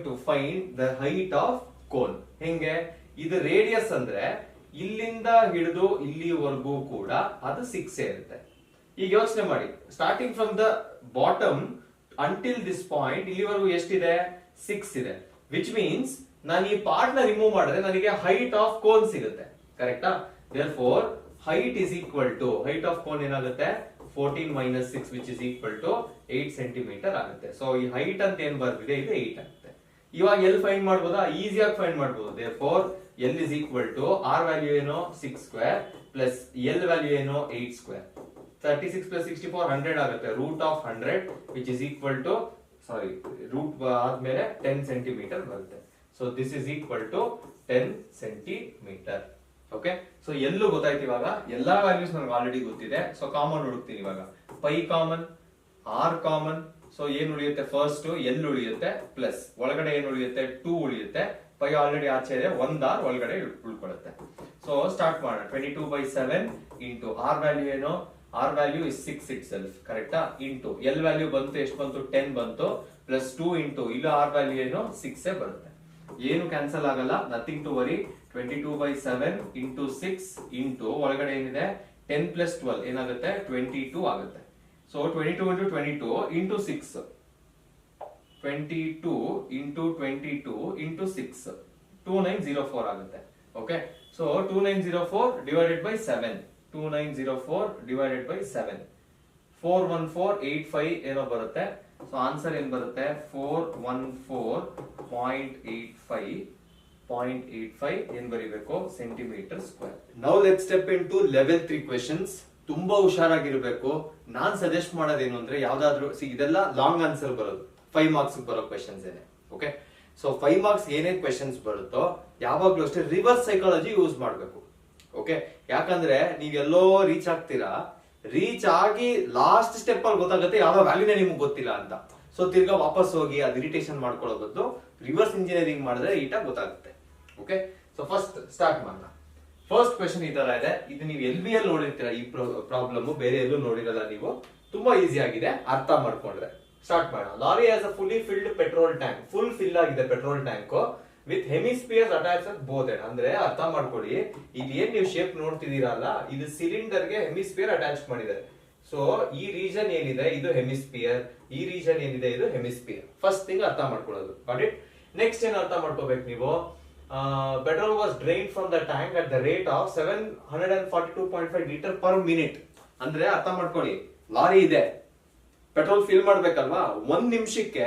to find the height of cone. ಹೆಂಗೆ? ಇದು ರೇಡಿಯಸ್ ಅಂದ್ರೆ ಇಲ್ಲಿಂದ ಹಿಡಿದು ಇಲ್ಲಿವರೆಗೂ ಕೂಡ ಅದು 6 ಇರುತ್ತೆ. ಈಗ ಯೋಚನೆ ಮಾಡಿ, starting from the bottom until this point ಇಲ್ಲಿವರೆಗೂ ಎಷ್ಟಿದೆ, 6 ಇದೆ. ವಿಚ್ ಮೀನ್ಸ್ ನಾನು ಈ ಪಾರ್ಟ್ ನ ರಿಮೂವ್ ಮಾಡಿದ್ರೆ ನನಗೆ ಹೈಟ್ ಆಫ್ ಕೋನ್ ಸಿಗುತ್ತೆ. ಕರೆಕ್ಟಾ? therefore height is equal to, height of cone ಏನಾಗುತ್ತೆ, 14 minus 6 which is equal to 8 cm ಆಗುತ್ತೆ. ಸೊ ಈ ಹೈಟ್ ಅಂತ ಏನ್ ಬರ್ತಿದೆ ಇದು 8 ಆಗುತ್ತೆ. ಇವಾಗ ಎಲ್ ಫೈಂಡ್ ಮಾಡಬಹುದಾ? ಈಸಿಯಾಗಿ ಫೈಂಡ್ ಮಾಡಬಹುದು. therefore L is equal to R value ಏನು 6² ಪ್ಲಸ್ L ವ್ಯಾಲ್ಯೂ ಏನು 8². 36 plus 64 100 ಆಗುತ್ತೆ. Root of 100 which is equal to, sorry, root ಆದ್ಮೇಲೆ 10 cm ಬರುತ್ತೆ. So this is equal to 10 cm. Okay, so ಎಲ್ಲೂ ಗೊತ್ತಾಯ್ತು. ಇವಾಗ ಎಲ್ಲಾ ವ್ಯಾಲ್ಯೂಸ್ ನನಗೆ ಆಲ್ರೆಡಿ ಗೊತ್ತಿದೆ. ಸೊ ಕಾಮನ್ ಹುಡುಕ್ತೀನಿ ಇವಾಗ. Pi common, R common. So ಏನ್ ಉಳಿಯುತ್ತೆ, ಫಸ್ಟ್ ಎಲ್ ಉಳಿಯುತ್ತೆ, ಪ್ಲಸ್ ಒಳಗಡೆ ಏನ್ ಉಳಿಯುತ್ತೆ, 2 ಉಳಿಯುತ್ತೆ. ಪೈ ಆಲ್ರೆಡಿ ಆಚೆ ಇದೆ, 1 ಆರ್ ಒಳಗಡೆ ಉಳ್ಕೊಳ್ಳುತ್ತೆ. ಸೊ ಸ್ಟಾರ್ಟ್ ಮಾಡೋಣ. 22/7 ಇಂಟು ಆರ್ ವ್ಯಾಲ್ಯೂ ಏನು, R value is 6 itself. ಕರೆಕ್ಟಾ? ಇಂಟು ಎಲ್ ವ್ಯಾಲ್ಯೂ ಬಂತು, ಎಷ್ಟು ಬಂತು, 10 ಬಂತು. ಪ್ಲಸ್ 2 ಇಂಟು ಇಲ್ಲ ಆರ್ ವ್ಯಾಲ್ಯೂ ಏನು 6 ಬರುತ್ತೆ. ಏನು ಕ್ಯಾನ್ಸಲ್ ಆಗಲ್ಲ, nothing to worry. 22/7 into 6 into ಒಳಗಡೆ ಏನಿದೆ 10 ಪ್ಲಸ್ 12 ಏನಾಗುತ್ತೆ, 22 ಆಗುತ್ತೆ. So 22 into 22 into 6, 22 into 22 into 6, 2904 ಆಗುತ್ತೆ. Okay, so 2904 divided by 7, 2904 divided by 7, 41485 ಏನೋ ಬರುತ್ತೆ. ಸೊ ಆನ್ಸರ್ ಏನ್ ಬರುತ್ತೆ, 414.85 ಏನ್ ಬರೀಬೇಕು, centimetre square. Now let's step in two level 3 questions. ತುಂಬಾ ಹುಷಾರಾಗಿರ್ಬೇಕು. ನಾನ್ ಸಜೆಸ್ಟ್ ಮಾಡೋದೇನು ಅಂದ್ರೆ, ಯಾವ್ದಾದ್ರು ಇದೆಲ್ಲ ಲಾಂಗ್ ಆನ್ಸರ್ ಬರೋದು, 5 ಮಾರ್ಕ್ಸ್ ಬರೋ ಕ್ವೆಶನ್ಸ್ ಏನೇ. ಓಕೆ, ಸೊ 5 ಮಾರ್ಕ್ಸ್ ಏನೇನ್ ಕ್ವೆಶನ್ಸ್ ಬರುತ್ತೋ ಯಾವಾಗ್ಲೂ ಅಷ್ಟೇ ರಿವರ್ಸ್ ಸೈಕಾಲಜಿ ಯೂಸ್ ಮಾಡ್ಬೇಕು. ಓಕೆ, ಯಾಕಂದ್ರೆ ನೀವೆಲ್ಲೋ ರೀಚ್ ಆಗ್ತೀರಾ, ರೀಚ್ ಆಗಿ ಲಾಸ್ಟ್ ಸ್ಟೆಪ್ ಅಲ್ಲಿ ಗೊತ್ತಾಗುತ್ತೆ ಯಾವ ವ್ಯಾಲ್ಯೂನೇ ನಿಮ್ಗೆ ಗೊತ್ತಿಲ್ಲ ಅಂತ. ಸೊ ತಿರ್ಗಾ ವಾಪಸ್ ಹೋಗಿ ಅದು ಇರಿಟೇಷನ್ ಮಾಡ್ಕೊಳ್ಳೋ ಬದಲು ರಿವರ್ಸ್ ಇಂಜಿನಿಯರಿಂಗ್ ಮಾಡಿದ್ರೆ ನೀಟಾಗಿ ಗೊತ್ತಾಗುತ್ತೆ. ಓಕೆ, ಸೊ ಫಸ್ಟ್ ಸ್ಟಾರ್ಟ್ ಮಾಡೋಣ. ಫಸ್ಟ್ ಕ್ವೆಶನ್ ಈ ತರ ಇದೆ. ಇದು ನೀವು LBL ನೋಡಿರ್ತೀರಾ, ಈ ಪ್ರಾಬ್ಲಮ್ ಬೇರೆ ಎಲ್ಲೂ ನೋಡಿರಲ್ಲ ನೀವು. ತುಂಬಾ ಈಸಿ ಆಗಿದೆ ಅರ್ಥ ಮಾಡ್ಕೊಂಡ್ರೆ. ಸ್ಟಾರ್ಟ್ ಮಾಡೋಣ. Lorry has a fully filled petrol tank. Full fill ಆಗಿದೆ petrol tank with hemispheres attach at both end. ಅಂದ್ರೆ ಅರ್ಥ ಮಾಡ್ಕೊಳ್ಳಿ, ಇಲ್ಲಿ ಏನ್ ನೀವು ಶೇಪ್ ನೋಡ್ತಿದ್ದೀರಲ್ಲ, ಇದು ಸಿಲಿಂಡರ್ ಗೆ ಹೆಮಿಸ್ಪಿಯರ್ ಅಟ್ಯಾಚ್ ಮಾಡಿದ್ದಾರೆ. ಸೊ ಈ ರೀಜನ್ ಏನಿದೆ ಇದು ಹೆಮಿಸ್ಪಿಯರ್, ಈ ರೀಜನ್ ಏನಿದೆ ಇದು ಹೆಮಿಸ್ಪಿಯರ್. ಫಸ್ಟ್ ಥಿಂಗ್ ಅರ್ಥ ಮಾಡ್ಕೊಳ್ಳೋದು. Got it. ನೆಕ್ಸ್ಟ್ ಏನ್ ಅರ್ಥ ಮಾಡ್ಕೋಬೇಕು ನೀವು, petrol was drained from the tank at the rate of 742.5 liter per minute. ಅಂದ್ರೆ ಅರ್ಥ ಮಾಡ್ಕೊಳ್ಳಿ, ಲಾರಿ ಇದೆ, ಪೆಟ್ರೋಲ್ ಫಿಲ್ ಮಾಡ್ಬೇಕಲ್ವಾ, 1 ನಿಮಿಷಕ್ಕೆ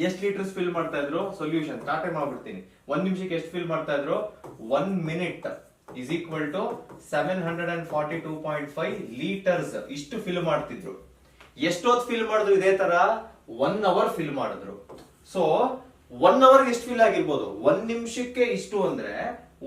ಎಷ್ಟು ಲೀಟರ್ಸ್ ಫಿಲ್ ಮಾಡ್ತಾ ಇದ್ರು? ಸೊಲ್ಯೂಷನ್ ಸ್ಟಾರ್ಟ್ ಮಾಡ್ಬಿಡ್ತೀನಿ. 1 ನಿಮಿಷಕ್ಕೆ ಎಷ್ಟು ಫಿಲ್ ಮಾಡ್ತಾ ಇದ್ರು? 1 minute is equal to 742.5 litres. ಇಷ್ಟು ಫಿಲ್ ಮಾಡ್ತಿದ್ರು. ಎಷ್ಟೊತ್ತು ಫಿಲ್ ಮಾಡಿದ್ರು? ಇದೇ ತರ 1 ಅವರ್ ಫಿಲ್ ಮಾಡಿದ್ರು. ಸೊ 1 ಅವರ್ ಎಷ್ಟು ಫಿಲ್ ಆಗಿರ್ಬೋದು? 1 ನಿಮಿಷಕ್ಕೆ ಇಷ್ಟು ಅಂದ್ರೆ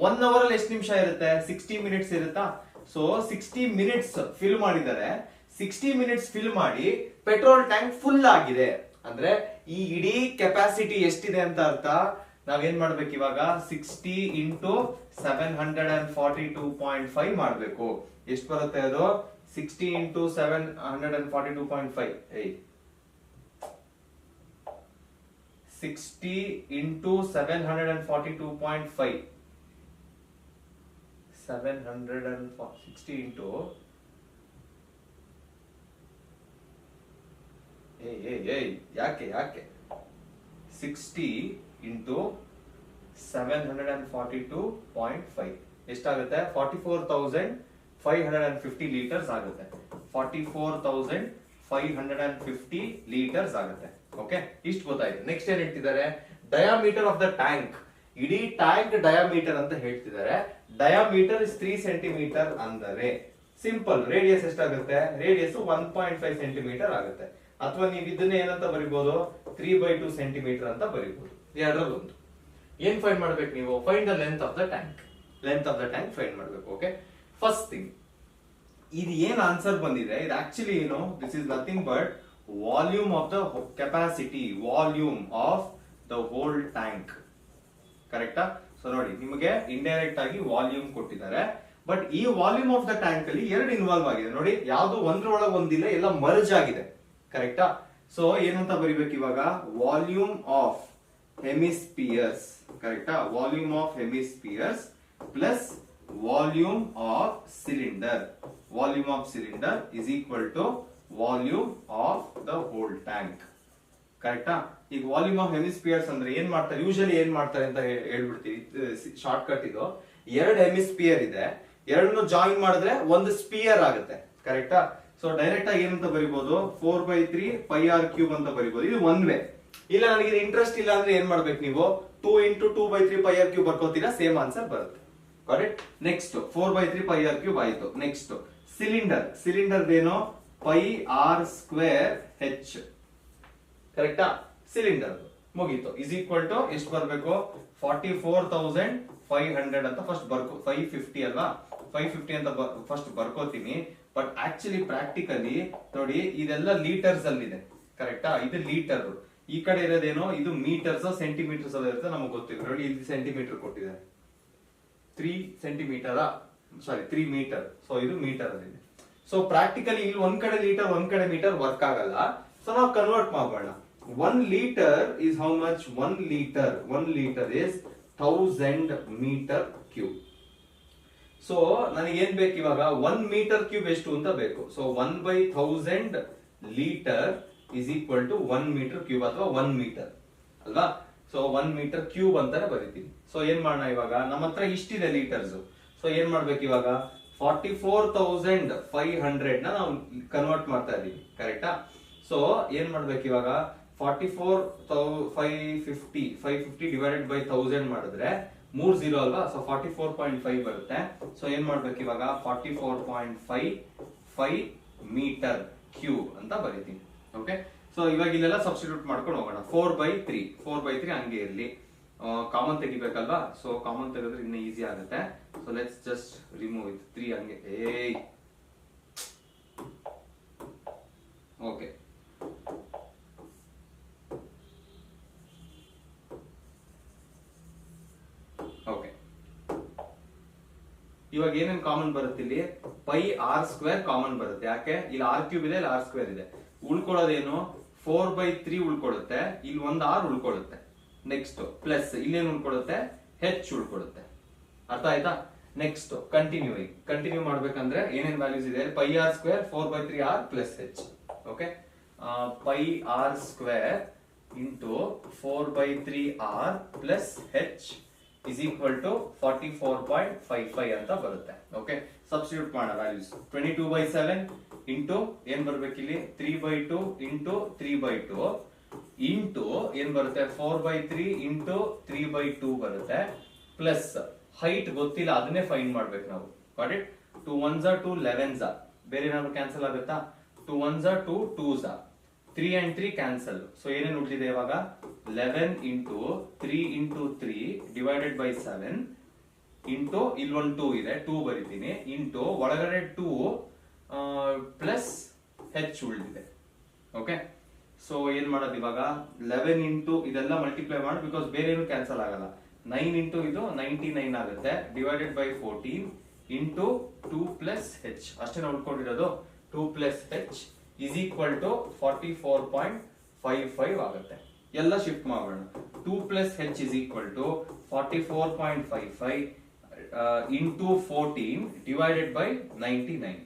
1 ಅವರ್ ಅಲ್ಲಿ ಎಷ್ಟು ನಿಮಿಷ ಇರುತ್ತೆ? 60 ಮಿನಿಟ್ಸ್ ಇರುತ್ತಾ? ಸೊ 60 ಮಿನಿಟ್ಸ್ ಫಿಲ್ ಮಾಡಿದ್ದಾರೆ. 60 ಮಿನಿಟ್ಸ್ ಫಿಲ್ ಮಾಡಿ ಪೆಟ್ರೋಲ್ ಟ್ಯಾಂಕ್ ಫುಲ್ ಆಗಿದೆ ಅಂದ್ರೆ ಈ ಇಡೀ ಕೆಪಾಸಿಟಿ ಎಷ್ಟಿದೆ ಅಂತ ಅರ್ಥ. ನಾವೇನ್ ಮಾಡ್ಬೇಕು ಇವಾಗ? 60 ಇಂಟು 742.5 ಮಾಡ್ಬೇಕು. ಎಷ್ಟು ಬರುತ್ತೆ ಅದು? 60 ಇಂಟು 742.5 60 into 742.5 760 into ಯಾಕೆ 60 into 742.5 ಎಷ್ಟಾಗುತ್ತೆ? 44,550 ಲೀಟರ್ಸ್ ಆಗುತ್ತೆ. 44,550 ಲೀಟರ್ಸ್ ಆಗುತ್ತೆ. ಓಕೆ, ಇಷ್ಟು ಗೊತ್ತಾಯ್ತು. ನೆಕ್ಸ್ಟ್ ಏನ್ ಹೇಳ್ತಿದ್ದಾರೆ? Diameter of the tank. ಇಡೀ ಟ್ಯಾಂಕ್ ಡಯಾಮೀಟರ್ ಅಂತ ಹೇಳ್ತಿದ್ದಾರೆ. ಡಯಾಮೀಟರ್ ಇಸ್ 3 ಸೆಂಟಿಮೀಟರ್ ಅಂದರೆ ಸಿಂಪಲ್. ರೇಡಿಯಸ್ ಎಷ್ಟಾಗುತ್ತೆ? ರೇಡಿಯಸ್ 1.5 ಸೆಂಟಿಮೀಟರ್ ಆಗುತ್ತೆ. ಅಥವಾ ನೀವು ಇದನ್ನ ಏನಂತ ಬರಿಬಹುದು? 3/2 ಸೆಂಟಿಮೀಟರ್ ಅಂತ ಬರಿಬಹುದು. ಎರಡರಲ್ಲಿ ಒಂದು. ಏನ್ ಫೈಂಡ್ ಮಾಡ್ಬೇಕು ನೀವು? Find the length of the tank. Length of the tank find ಮಾಡ್ಬೇಕು. ಓಕೆ, ಫಸ್ಟ್ ಥಿಂಗ್ ಇದು ಏನ್ ಆನ್ಸರ್ ಬಂದಿದೆ, ಇದು ಆಕ್ಚುಲಿ ಏನು? This is nothing but volume of the capacity, volume of the whole tank. ಕರೆಕ್ಟಾ? ಸೊ ನೋಡಿ, ನಿಮಗೆ ಇಂಡೈರೆಕ್ಟ್ ಆಗಿ ವಾಲ್ಯೂಮ್ ಕೊಟ್ಟಿದ್ದಾರೆ. ಬಟ್ ಈ ವಾಲ್ಯೂಮ್ ಆಫ್ ದ ಟ್ಯಾಂಕ್ ಅಲ್ಲಿ ಎರಡು ಇನ್ವಾಲ್ವ್ ಆಗಿದೆ ನೋಡಿ. ಯಾವ್ದು ಒಂದ್ರೊಳಗೆ ಒಂದಿಲ್ಲ, ಎಲ್ಲ ಮರ್ಜ್ ಆಗಿದೆ. ಕರೆಕ್ಟಾ? ಸೊ ಏನಂತ ಬರಿಬೇಕು ಇವಾಗ? Volume of hemispheres. ಕರೆಕ್ಟಾ? Volume of hemispheres plus volume of cylinder. Volume of cylinder is equal to volume of the whole tank. ಕರೆಕ್ಟಾ? ಈಗ ವಾಲ್ಯೂಮ್ ಆಫ್ ಹೆಮಿಸ್ಪಿಯರ್ಸ್ ಅಂದ್ರೆ ಏನ್ ಮಾಡ್ತಾರೆ? ಯೂಶಲಿ ಏನ್ ಮಾಡ್ತಾರೆ ಅಂತ ಹೇಳ್ಬಿಡ್ತೀವಿ. ಶಾರ್ಟ್ ಕಟ್ ಇದು. 2 ಹೆಮಿಸ್ಪಿಯರ್ ಇದೆ, ಎರಡನ್ನು ಜಾಯಿನ್ ಮಾಡಿದ್ರೆ ಒಂದು ಸ್ಪಿಯರ್ ಆಗುತ್ತೆ. ಕರೆಕ್ಟಾ? ಸೊ ಡೈರೆಕ್ಟ್ ಆಗಿ ಏನಂತ ಬರಿಬಹುದು? 4/3 πr³ ಅಂತ ಬರಿಬಹುದು. ಇದು ಒನ್ ವೇ. ಇಲ್ಲ ನನಗೆ ಇಂಟ್ರೆಸ್ಟ್ ಇಲ್ಲ ಅಂದ್ರೆ ಏನ್ ಮಾಡ್ಬೇಕು ನೀವು? 2 into 2/3 πr³ ಬರ್ಕೋತೀರಾ, ಸೇಮ್ ಆನ್ಸರ್ ಬರುತ್ತೆ. ಕರೆಕ್ಟ್? ನೆಕ್ಸ್ಟ್ 4/3 πr³ ಆಯ್ತು. Next cylinder. ಸಿಲಿಂಡರ್ ಏನು? πr²h. ಕರೆಕ್ಟಾ? ಸಿಲಿಂಡರ್ ಮುಗೀತು. ಇಸ್ ಈಕ್ವಲ್ ಟು ಎಷ್ಟು ಬರ್ಬೇಕು? 44,500 ಅಂತ ಫಸ್ಟ್ ಬರ್ಕೋ. 550 ಅಲ್ವಾ? 550 ಅಂತ ಫಸ್ಟ್ ಬರ್ಕೋತೀನಿ. ಬಟ್ ಆಕ್ಚುಲಿ ಪ್ರಾಕ್ಟಿಕಲಿ ನೋಡಿ, ಇದೆಲ್ಲ ಲೀಟರ್ಸ್ ಅಲ್ಲಿ ಇದೆ. ಕರೆಕ್ಟಾ? ಇದು ಲೀಟರ್. ಈ ಕಡೆ ಇರೋದೇನೋ ಇದು ಮೀಟರ್ಸ್ ಸೆಂಟಿಮೀಟರ್ಸ್ ಅಲ್ಲಿ ಇರುತ್ತೆ, ನಮಗೆ ಗೊತ್ತಿಲ್ಲ. ನೋಡಿ, ಇಲ್ಲಿ ಸೆಂಟಿಮೀಟರ್ ಕೊಟ್ಟಿದ್ದಾರೆ. 3 ಸೆಂಟಿಮೀಟರ್, ಸಾರಿ 3 ಮೀಟರ್. ಸೊ ಇದು ಮೀಟರ್ ಅಲ್ಲಿ ಇದೆ. ಸೊ ಪ್ರಾಕ್ಟಿಕಲಿ ಇಲ್ಲಿ ಒಂದ್ ಕಡೆ ಲೀಟರ್ ಒಂದ್ ಕಡೆ ಮೀಟರ್ ವರ್ಕ್ ಆಗಲ್ಲ. ಸೊ ನಾವು ಕನ್ವರ್ಟ್ ಮಾಡೋಣ. 1 litre is how much? 1 litre is 1000 metre cube. So ನನಗೆ ಏನ್ ಬೇಕು ಇವಾಗ? 1 ಮೀಟರ್ ಕ್ಯೂಬ್ ಎಷ್ಟು ಅಂತ ಬೇಕು. So 1/1000 litre is equal to 1 metre cube ಅಥವಾ 1 ಮೀಟರ್ ಅಲ್ವಾ? ಸೊ 1 ಮೀಟರ್ ಕ್ಯೂಬ್ ಅಂತಾನೆ ಬರೀತೀನಿ. ಸೊ ಏನ್ ಮಾಡೋಣ ಇವಾಗ? ನಮ್ಮ ಹತ್ರ ಇಷ್ಟಿದೆ ಲೀಟರ್ಸ್. ಸೊ ಏನ್ ಮಾಡ್ಬೇಕು ಇವಾಗ? 44,500 ನ ನಾವು ಕನ್ವರ್ಟ್ ಮಾಡ್ತಾ ಇದೀವಿ. ಕರೆಕ್ಟಾ? ಸೊ ಏನ್ ಮಾಡ್ಬೇಕು ಇವಾಗ? 44,550 ಡಿವೈಡೆಡ್ ಬೈ 1000 ಮಾಡಿದ್ರೆ 30 ಅಲ್ವಾ? ಸೊ 44.5 ಬರುತ್ತೆ. ಸೊ ಏನ್ ಮಾಡ್ಬೇಕು ಇವಾಗ? 44.55 ಮೀಟರ್ ಕ್ಯೂಬ್ ಅಂತ ಬರೀತೀನಿ. ಓಕೆ, ಸೊ ಇವಾಗ ಇಲ್ಲೆಲ್ಲ ಸಬ್ಸ್ಟಿಟ್ಯೂಟ್ ಮಾಡ್ಕೊಂಡು ಹೋಗೋಣ. 4/3 ಹಂಗೆ ಇರ್ಲಿ. ಕಾಮನ್ ತೆಗಿಬೇಕಲ್ವಾ? ಸೊ ಕಾಮನ್ ತೆಗೆದ್ರೆ ಇನ್ನ ಈಸಿ ಆಗುತ್ತೆ. So let's just remove it. 3 ಹಂಗೆ. ಓಕೆ, ಇವಾಗ ಏನೇನ್ ಕಾಮನ್ ಬರುತ್ತೆ ಇಲ್ಲಿ, ಪೈ ಆರ್ ಸ್ಕ್ವೇರ್ ಕಾಮನ್ ಬರುತ್ತೆ. ಯಾಕೆ, ಇಲ್ಲಿ ಆರ್ ಕ್ಯೂಬ್ ಇದೆ, ಇಲ್ಲಿ ಆರ್ ಸ್ಕ್ವೇರ್ ಇದೆ. ಉಳ್ಕೊಳ್ಳೋದೇನು 4/3 ಉಳ್ಕೊಳ್ಳುತ್ತೆ, ಇಲ್ಲಿ ಒಂದು ಆರ್ ಉಳ್ಕೊಳ್ಳುತ್ತೆ. ನೆಕ್ಸ್ಟ್ ಪ್ಲಸ್ ಇಲ್ಲೇನು ಉಳ್ಕೊಳ್ಳುತ್ತೆ, ಹೆಚ್ ಉಳ್ಕೊಳ್ಳುತ್ತೆ. ಅರ್ಥ ಆಯ್ತಾ? ನೆಕ್ಸ್ಟ್ ಕಂಟಿನ್ಯೂ ಮಾಡ್ಬೇಕಂದ್ರೆ ಏನೇನ್ ವ್ಯಾಲ್ಯೂಸ್ ಇದೆ, pi R square 4/3 R plus H. Okay, pi R square into 4/3 R plus H is equal to 44.55 ಅಂತ ಬರುತ್ತೆ. ಓಕೆ, ಸಬ್ಸ್ಟಿಟ್ಯೂಟ್ ಮಾಡೋಣ ವ್ಯಾಲ್ಯೂಸ್. 22/7 ಇಂಟು ಏನ್ ಬರ್ಬೇಕಿಲ್ಲಿ 3/2 ಇಂಟು 3/2 ಇಂಟು ಏನ್ ಬರುತ್ತೆ 4/3 ಇಂಟು 3/2 ಬರುತ್ತೆ. ಪ್ಲಸ್ ಹೈಟ್ ಗೊತ್ತಿಲ್ಲ, ಅದನ್ನೇ ಫೈಂಡ್ ಮಾಡ್ಬೇಕು ನಾವು. Got it? 2 1s are 2 11s are. ಬೇರೆ ಏನಾದ್ರು ಕ್ಯಾನ್ಸಲ್ ಆಗುತ್ತಾ? 2 1s are 2 2s are. 3 and 3 cancel. So ಏನೇನು ಉಳಿದಿದೆ ಇವಾಗ 11 into 3 into 3 divided by 7 into ಇಲ್ಲೊಂದು 2 ಇದೆ, 2 ಬರಿತೀನಿ, ಇಂಟು ಒಳಗಡೆ 2 ಪ್ಲಸ್ ಹೆಚ್ ಉಳಿದಿದೆ. ಓಕೆ, ಸೊ ಏನ್ ಮಾಡೋದು ಇವಾಗ 11 ಇಂಟು ಇದೆಲ್ಲ ಮಲ್ಟಿಪ್ಲೈ ಮಾಡಿ, ಬಿಕಾಸ್ ಬೇರೆ ಏನು ಕ್ಯಾನ್ಸಲ್ ಆಗಲ್ಲ. 9 ಇಂಟು ಇದು 99 ಆಗುತ್ತೆ, ಡಿವೈಡೆಡ್ ಬೈ 14 ಇಂಟು 2 ಪ್ಲಸ್ ಹೆಚ್, ಅಷ್ಟೇ ನಾವು ಉಳ್ಕೊಂಡಿರೋದು. 2 plus H is equal to 44.55 ಆಗುತ್ತೆ. ಎಲ್ಲ ಶಿಫ್ಟ್ ಮಾಡೋಣ. 2 plus h is equal to 44.55 into 14 divided by 99.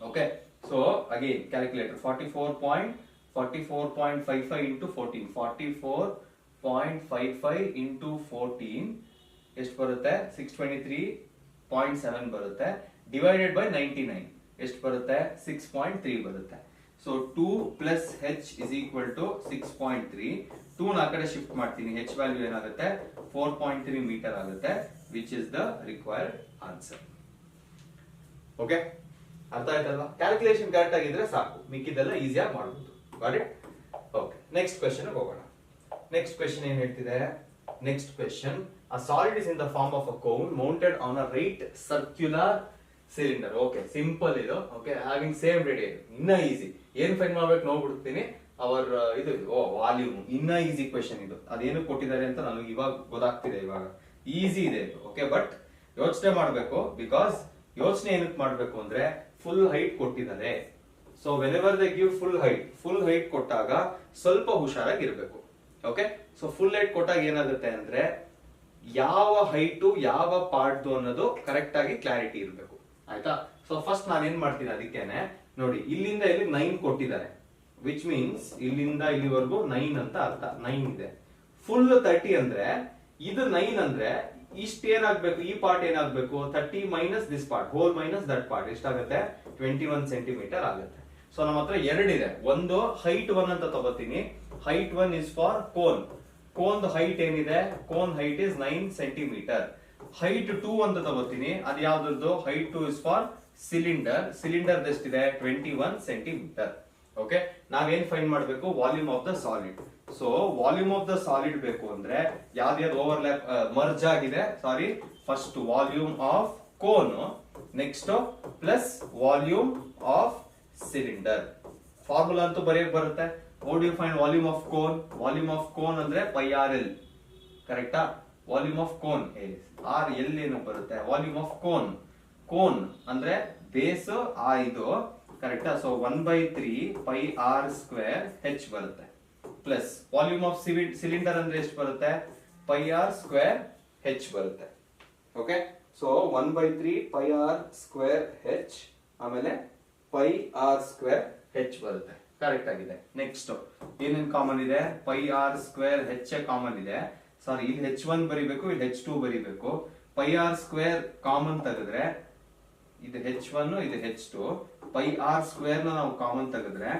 Okay, so again calculator 44.55 into 14, 44.55 into 14 ಎಷ್ಟು ಬರುತ್ತೆ 623.7 ಬರುತ್ತೆ, ಡಿವೈಡೆಡ್ ಬೈ 99 ಎಷ್ಟು ಬರುತ್ತೆ 6.3 ಬರುತ್ತೆ. So 2 plus H is equal to 6.3. 2 ನ ಕಡೆ ಶಿಫ್ಟ್ ಮಾಡ್ತೀನಿ, ಹೆಚ್ ವ್ಯಾಲ್ಯೂ ಏನಾಗುತ್ತೆ 4.3 ಮೀಟರ್ ಆಗುತ್ತೆ, which is the required answer. Okay, ಅರ್ಥ ಆಯ್ತಲ್ವಾ? ಕ್ಯಾಲ್ಕುಲೇಷನ್ ಕರೆಕ್ಟ್ ಆಗಿದ್ರೆ ಸಾಕು, ಮಿಕ್ಕಿದೆಲ್ಲ ಈಸಿಯಾಗಿ ಮಾಡಬಹುದು. Got it? Okay, next question ಹೋಗೋಣ. ನೆಕ್ಸ್ಟ್ ಕ್ವೆಶ್ಚನ್ ಏನ್ ಹೇಳ್ತಿದೆ? Next question, a solid is in the form of a cone mounted on a right circular cylinder. Okay, simple ಇದು. Okay, having same radius. ಇನ್ನ ಈಸಿ. ಏನ್ find ಮಾಡ್ಬೇಕು ನೋಡ್ಬಿಡ್ತೀನಿ. Our ಇದು volume, ಇನ್ನ ಈಸಿ ಕ್ವೆಶ್ಚನ್ ಇದು. ಅದೇನು ಕೊಟ್ಟಿದ್ದಾರೆ ಅಂತ ನನಗೆ ಇವಾಗ ಗೊತ್ತಾಗ್ತಿದೆ. ಇವಾಗ ಈಸಿ ಇದೆ ಇದು. ಓಕೆ, ಬಟ್ ಯೋಚನೆ ಮಾಡ್ಬೇಕು. ಬಿಕಾಸ್ ಯೋಚನೆ ಏನಕ್ಕೆ ಮಾಡ್ಬೇಕು ಅಂದ್ರೆ ಫುಲ್ ಹೈಟ್ ಕೊಟ್ಟಿದ್ದಾರೆ. So whenever they give full height ಕೊಟ್ಟಾಗ ಸ್ವಲ್ಪ ಹುಷಾರಾಗಿರ್ಬೇಕು. ಓಕೆ, ಸೊ ಫುಲ್ ಹೈಟ್ ಕೊಟ್ಟಾಗ ಏನಾಗುತ್ತೆ ಅಂದ್ರೆ ಯಾವ ಹೈಟು ಯಾವ ಪಾರ್ಟ್ ಅನ್ನೋದು ಕರೆಕ್ಟ್ ಆಗಿ ಕ್ಲಾರಿಟಿ ಇರಬೇಕು. ಆಯ್ತಾ? ಸೊ ಫಸ್ಟ್ ನಾನು ಏನ್ ಮಾಡ್ತೀನಿ, ಅದಕ್ಕೇನೆ ನೋಡಿ, ಇಲ್ಲಿಂದ ಇಲ್ಲಿ 9 ಕೊಟ್ಟಿದ್ದಾರೆ, ವಿಚ್ ಮೀನ್ಸ್ ಇಲ್ಲಿಂದ ಇಲ್ಲಿವರೆಗೂ 9 ಅಂತ ಅರ್ಥ. 9 ಇದೆ. ಫುಲ್ 30 ಅಂದ್ರೆ ಇದು 9 ಅಂದ್ರೆ ಇಷ್ಟ ಏನಾಗ್ಬೇಕು, ಈ ಪಾರ್ಟ್ ಏನಾಗ್ಬೇಕು 30 minus this part, whole minus that part ಎಷ್ಟಾಗುತ್ತೆ 21 ಸೆಂಟಿಮೀಟರ್ ಆಗುತ್ತೆ. ಸೊ ನಮ್ಮ ಹತ್ರ ಎರಡಿದೆ. ಒಂದು ಹೈಟ್ 1 ಅಂತ ತಗೋತೀನಿ. Height 1 is for cone. Cone height ಏನಿದೆ, cone height is 9 centimetre. Height 2 ಅಂತ ತಗೋತೀನಿ. ಅದು ಯಾವ್ದು? Height 2 is for cylinder. Cylinder ಎಷ್ಟಿದೆ 21 ಸೆಂಟಿಮೀಟರ್. ಓಕೆ, ನಾವೇನ್ ಫೈಂಡ್ ಮಾಡಬೇಕು? Volume of the solid. So volume of the solid ಬೇಕು ಅಂದ್ರೆ ಯಾವ್ದು ಓವರ್ಲ್ಯಾಪ್ ಮರ್ಜ್ ಆಗಿದೆ, sorry, first volume of cone, next plus volume of cylinder. Formula ಅಂತೂ ಬರೆಯಕ್ ಬರುತ್ತೆ. How do you find volume of cone? Volume of cone ಅಂದ್ರೆ pi R L. ಕರೆಕ್ಟಾ? Volume of cone R L ಏನು ಬರುತ್ತೆ? Volume of cone, cone ಅಂದ್ರೆ base ಆ ಇದು. ಕರೆಕ್ಟಾ? ಸೊ 1/3 ಪೈ ಆರ್ ಸ್ಕ್ವೇರ್ ಹೆಚ್ ಬರುತ್ತೆ. ಪ್ಲಸ್ ವಾಲ್ಯೂಮ್ ಆಫ್ ಸಿಲಿಂಡರ್ ಅಂದ್ರೆ ಎಷ್ಟು ಬರುತ್ತೆ? ಪೈ ಆರ್ ಸ್ಕ್ವೇರ್ ಹೆಚ್ ಬರುತ್ತೆ. Okay, so 1/3 pi R square h, ಆಮೇಲೆ ಪೈ ಆರ್ ಸ್ಕ್ವೇರ್ ಹೆಚ್ ಬರುತ್ತೆ. ಕರೆಕ್ಟ್ ಆಗಿದೆ. ನೆಕ್ಸ್ಟ್ ಏನೇನ್ ಕಾಮನ್ ಇದೆ? ಪೈ ಆರ್ ಸ್ಕ್ವೇರ್ ಹೆಚ್ ಕಾಮನ್ ಇದೆ. ಸಾರಿ, ಇಲ್ಲಿ H1 ಬರಿಬೇಕು, ಇಲ್ಲಿ H2 ಬರಿಬೇಕು. ಪೈ ಆರ್ ಸ್ಕ್ವೇರ್ ಕಾಮನ್ ತೆಗೆದ್ರೆ ಇದು H1, ಇದು H2. ಪೈ ಆರ್ ಸ್ಕ್ವೇರ್ ನ ನಾವು ಕಾಮನ್ ತೆಗೆದ್ರೆ